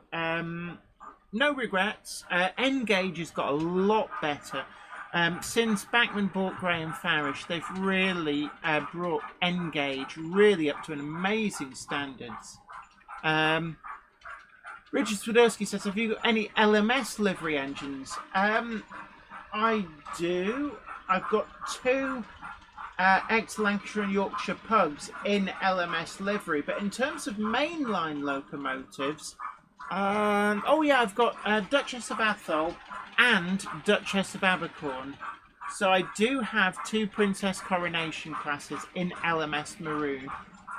No regrets. N-Gauge has got a lot better. Since Bachmann bought Graham Farish, they've really brought N-Gauge really up to an amazing standards. Richard Swiderski says, have you got any LMS livery engines? I do. I've got 2 ex-Lancashire and Yorkshire pugs in LMS livery, but in terms of mainline locomotives, oh yeah, I've got Duchess of Atholl and Duchess of Abercorn. So I do have 2 Princess Coronation classes in LMS maroon,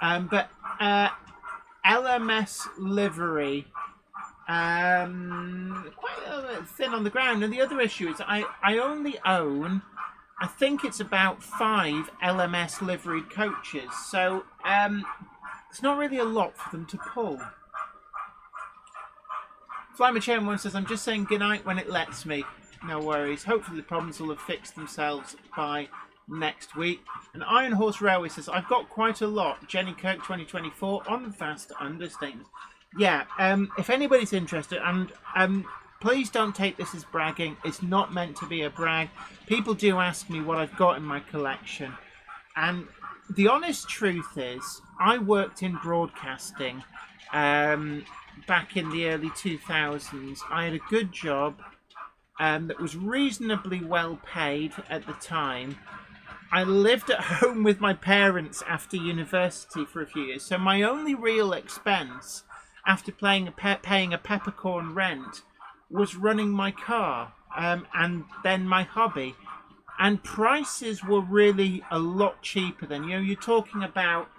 but LMS livery, quite thin on the ground. And the other issue is I only own, I think it's about 5 LMS liveried coaches, so it's not really a lot for them to pull. Flymer Chairman 1 says, I'm just saying goodnight when it lets me. No worries. Hopefully the problems will have fixed themselves by next week. And Iron Horse Railway says, I've got quite a lot. Jenny Kirk 2024 on Fast Understatement. Yeah, if anybody's interested, and please don't take this as bragging. It's not meant to be a brag. People do ask me what I've got in my collection. And the honest truth is, I worked in broadcasting back in the early 2000s. I had a good job that was reasonably well paid at the time. I lived at home with my parents after university for a few years. So my only real expense after paying a peppercorn rent was running my car and then my hobby. And prices were really a lot cheaper then. You know, you're talking about,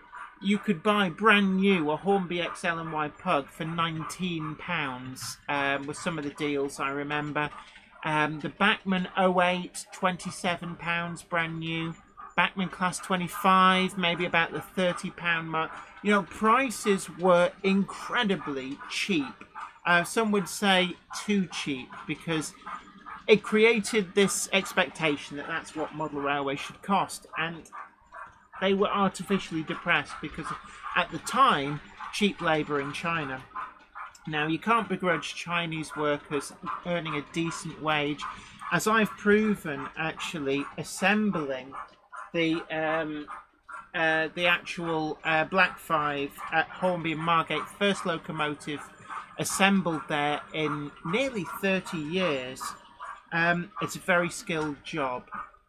you could buy brand new a Hornby XL&Y pug for £19 with some of the deals I remember. The Bachmann 08, £27 brand new. Bachmann Class 25, maybe about the £30 mark. You know, prices were incredibly cheap. Some would say too cheap, because it created this expectation that that's what model railway should cost, and they were artificially depressed because at the time, cheap labour in China. Now, you can't begrudge Chinese workers earning a decent wage, as I've proven actually assembling the actual Black 5 at Hornby and Margate, first locomotive assembled there in nearly 30 years. It's a very skilled job,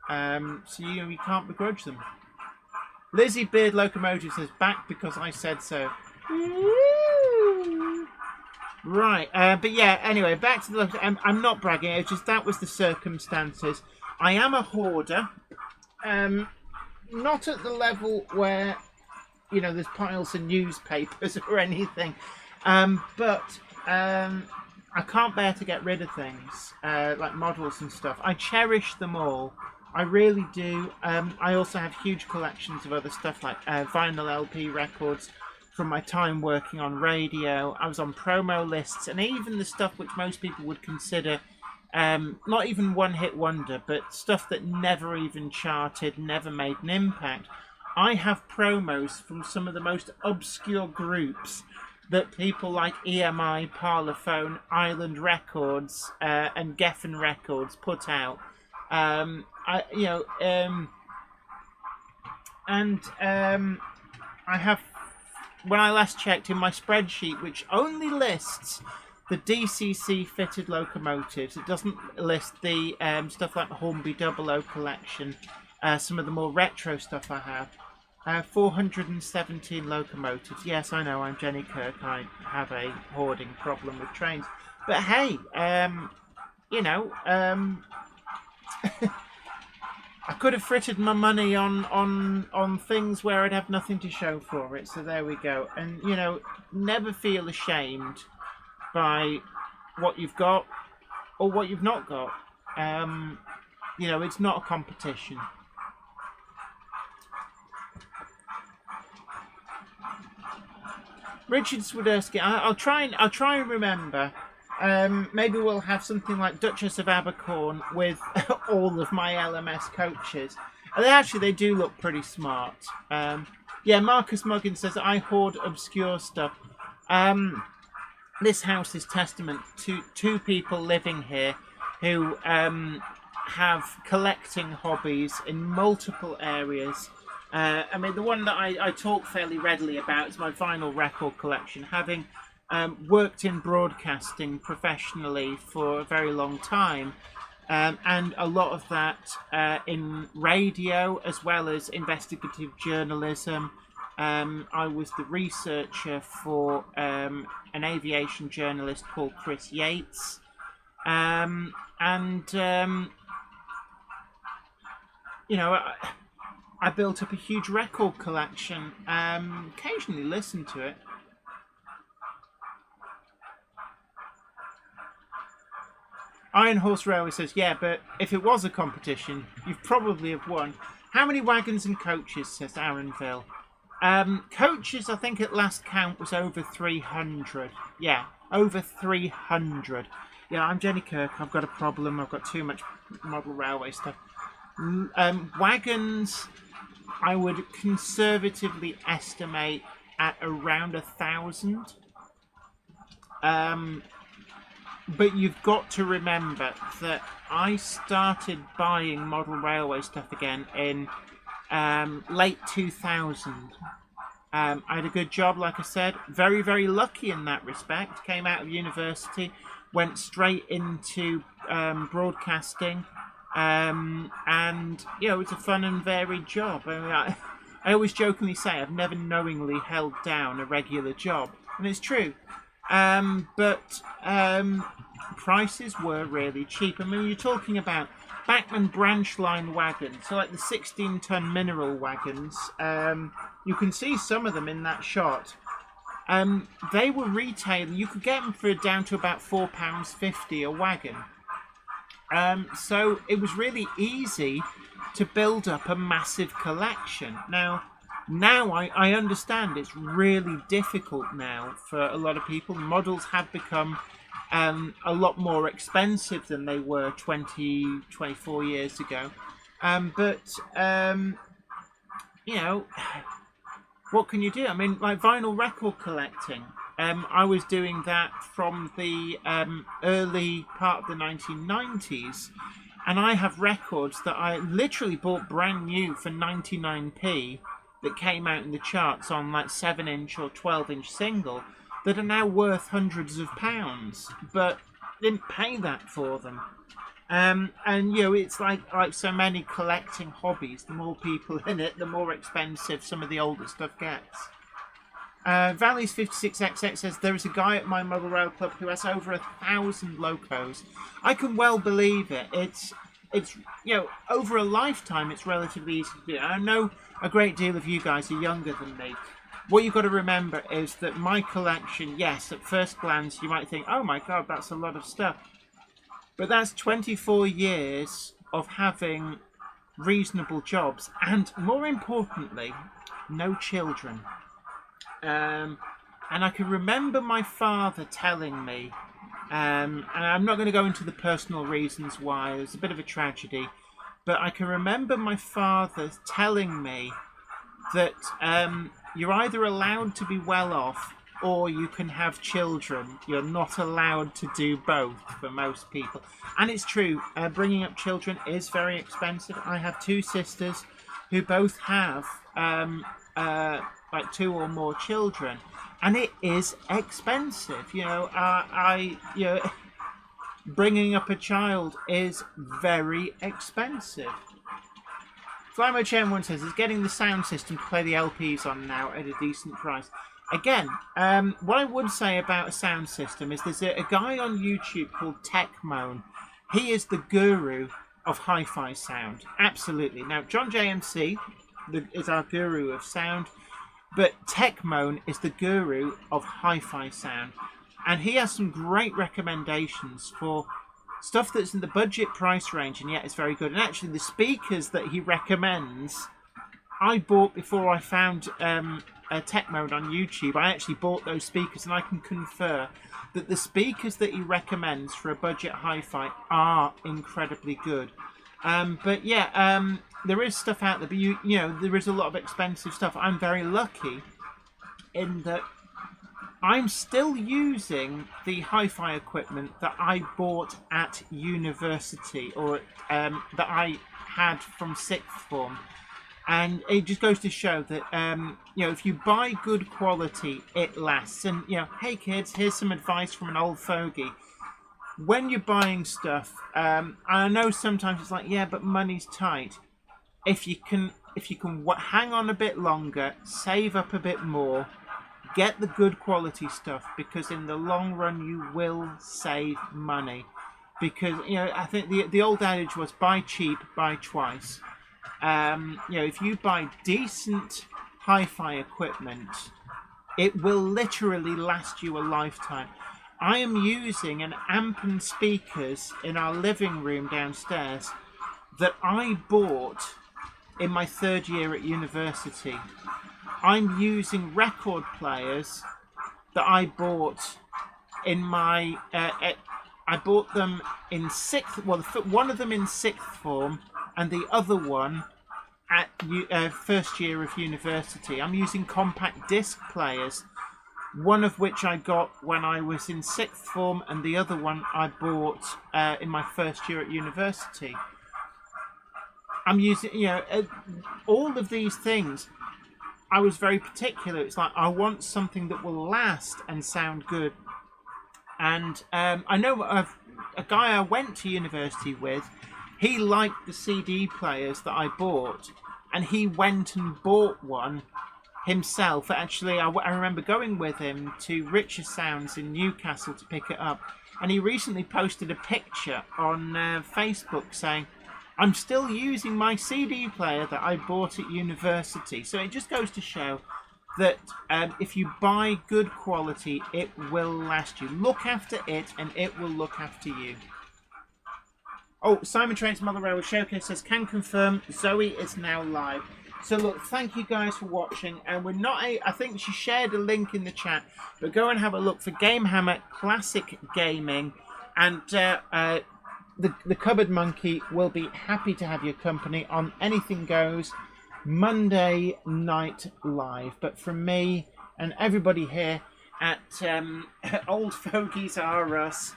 so you can't begrudge them. Lizzie Beard Locomotive says, back because I said so. Right, but yeah, anyway, back to the... I'm not bragging, it's just that was the circumstances. I am a hoarder. Not at the level where, you know, there's piles of newspapers or anything. But I can't bear to get rid of things, like models and stuff. I cherish them all. I really do. I also have huge collections of other stuff, like vinyl LP records from my time working on radio. I was on promo lists, and even the stuff which most people would consider not even one-hit wonder, but stuff that never even charted, never made an impact. I have promos from some of the most obscure groups that people like EMI, Parlophone, Island Records, and Geffen Records put out. I have, when I last checked in my spreadsheet, which only lists the DCC fitted locomotives, it doesn't list the stuff like the Hornby 00 collection, some of the more retro stuff I have. 417 locomotives. Yes, I know, I'm Jenny Kirk. I have a hoarding problem with trains. But hey, I could have frittered my money on things where I'd have nothing to show for it. So there we go. And, you know, never feel ashamed by what you've got or what you've not got. You know, it's not a competition. Richard Swiderski, I'll try and remember. Maybe we'll have something like Duchess of Abercorn with all of my LMS coaches. And they do look pretty smart. Yeah, Marcus Muggins says, I hoard obscure stuff. This house is testament to two people living here who have collecting hobbies in multiple areas. I mean, the one that I talk fairly readily about is my vinyl record collection. Having worked in broadcasting professionally for a very long time, and a lot of that in radio as well as investigative journalism. I was the researcher for an aviation journalist called Chris Yates, and you know, I built up a huge record collection. Occasionally listen to it. Iron Horse Railway says, yeah, but if it was a competition, you'd probably have won. How many wagons and coaches, says Aaronville. Coaches, I think at last count was over 300. Yeah, over 300. Yeah, I'm Jenny Kirk. I've got a problem. I've got too much model railway stuff. Wagons, I would conservatively estimate at around 1,000. But you've got to remember that I started buying model railway stuff again in late 2000. I had a good job, like I said, very, very lucky in that respect. Came out of university, went straight into broadcasting, and it was a fun and varied job. I always jokingly say I've never knowingly held down a regular job, and it's true. But prices were really cheap. I mean, you're talking about Bachmann branch line wagons, so like the 16-ton mineral wagons. You can see some of them in that shot. They were retailing. You could get them for down to about £4.50 a wagon. So it was really easy to build up a massive collection. Now I understand it's really difficult now for a lot of people. Models have become a lot more expensive than they were 24 years ago. What can you do? I mean, like vinyl record collecting. I was doing that from the early part of the 1990s, and I have records that I literally bought brand new for 99p that came out in the charts on like 7-inch or 12-inch single that are now worth hundreds of pounds, but didn't pay that for them. And it's like so many collecting hobbies. The more people in it, the more expensive some of the older stuff gets. Valleys 56XX says there is a guy at my model rail club who has over 1,000 locos. I can well believe it. It's over a lifetime. It's relatively easy to do. I know a great deal of you guys are younger than me. What you've got to remember is that my collection, yes, at first glance you might think, oh my god, that's a lot of stuff. But that's 24 years of having reasonable jobs and, more importantly, no children. And I can remember my father telling me, and I'm not going to go into the personal reasons why, it was a bit of a tragedy, but I can remember my father telling me that you're either allowed to be well off or you can have children. You're not allowed to do both for most people. And it's true, bringing up children is very expensive. I have two sisters who both have like 2 or more children, and it is expensive. Bringing up a child is very expensive. Flymo Chain 1 says, is getting the sound system to play the LPs on now at a decent price. Again, what I would say about a sound system is there's a guy on YouTube called Techmoan. He is the guru of hi-fi sound. Absolutely. Now, John JMC is our guru of sound, but Techmoan is the guru of hi-fi sound. And he has some great recommendations for stuff that's in the budget price range and yet it's very good. And actually the speakers that he recommends, I bought before I found Techmoan on YouTube. I actually bought those speakers, and I can confer that the speakers that he recommends for a budget hi-fi are incredibly good. There is stuff out there, but there is a lot of expensive stuff. I'm very lucky in that I'm still using the hi-fi equipment that I bought at university, or that I had from sixth form. And it just goes to show that, if you buy good quality, it lasts. And, hey kids, here's some advice from an old fogey. When you're buying stuff, I know sometimes it's like, yeah, but money's tight. If you can hang on a bit longer, save up a bit more, get the good quality stuff, because in the long run you will save money. Because, I think the old adage was buy cheap, buy twice. If you buy decent hi-fi equipment, it will literally last you a lifetime. I am using an amp and speakers in our living room downstairs that I bought in my 3rd year at university. I'm using record players that I bought in my... I bought them in 6th... Well, one of them in 6th form and the other one at 1st year of university. I'm using compact disc players one of which I got when I was in 6th form, and the other one I bought in my first year at university. I'm using, all of these things. I was very particular. It's like, I want something that will last and sound good. And I know a guy I went to university with, he liked the CD players that I bought, and he went and bought one himself. Actually, I remember going with him to Richer Sounds in Newcastle to pick it up, and he recently posted a picture on Facebook saying, I'm still using my CD player that I bought at university. So it just goes to show that if you buy good quality, it will last you. Look after it and it will look after you. Oh, Simon Train's Mother Railway Showcase says, can confirm Zoe is now live. So look, thank you guys for watching. And we're not, I think she shared a link in the chat, but go and have a look for Gamehammer Classic Gaming. And the Cupboard Monkey will be happy to have your company on Anything Goes Monday Night Live. But from me and everybody here at Old Fogies Are Us,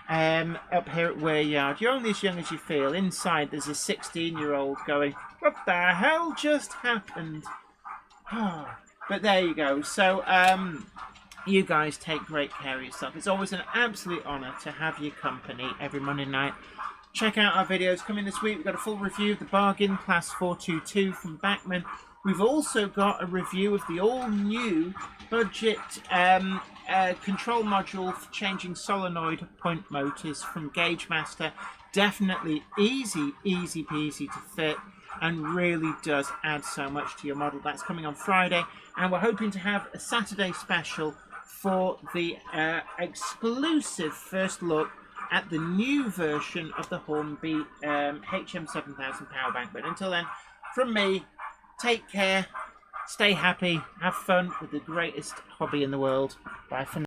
up here at Weir Yard, you're only as young as you feel. Inside there's a 16-year-old going, what the hell just happened? But there you go. So you guys take great care of yourself. It's always an absolute honour to have your company every Monday night. Check out our videos coming this week. We've got a full review of the Bargain Class 422 from Bachmann. We've also got a review of the all-new budget control module for changing solenoid point motors from Gauge Master. Definitely easy peasy to fit, and really does add so much to your model. That's coming on Friday, and we're hoping to have a Saturday special for the exclusive first look at the new version of the Hornby HM7000 power bank. But until then, from me, take care, stay happy, have fun with the greatest hobby in the world. Bye for now.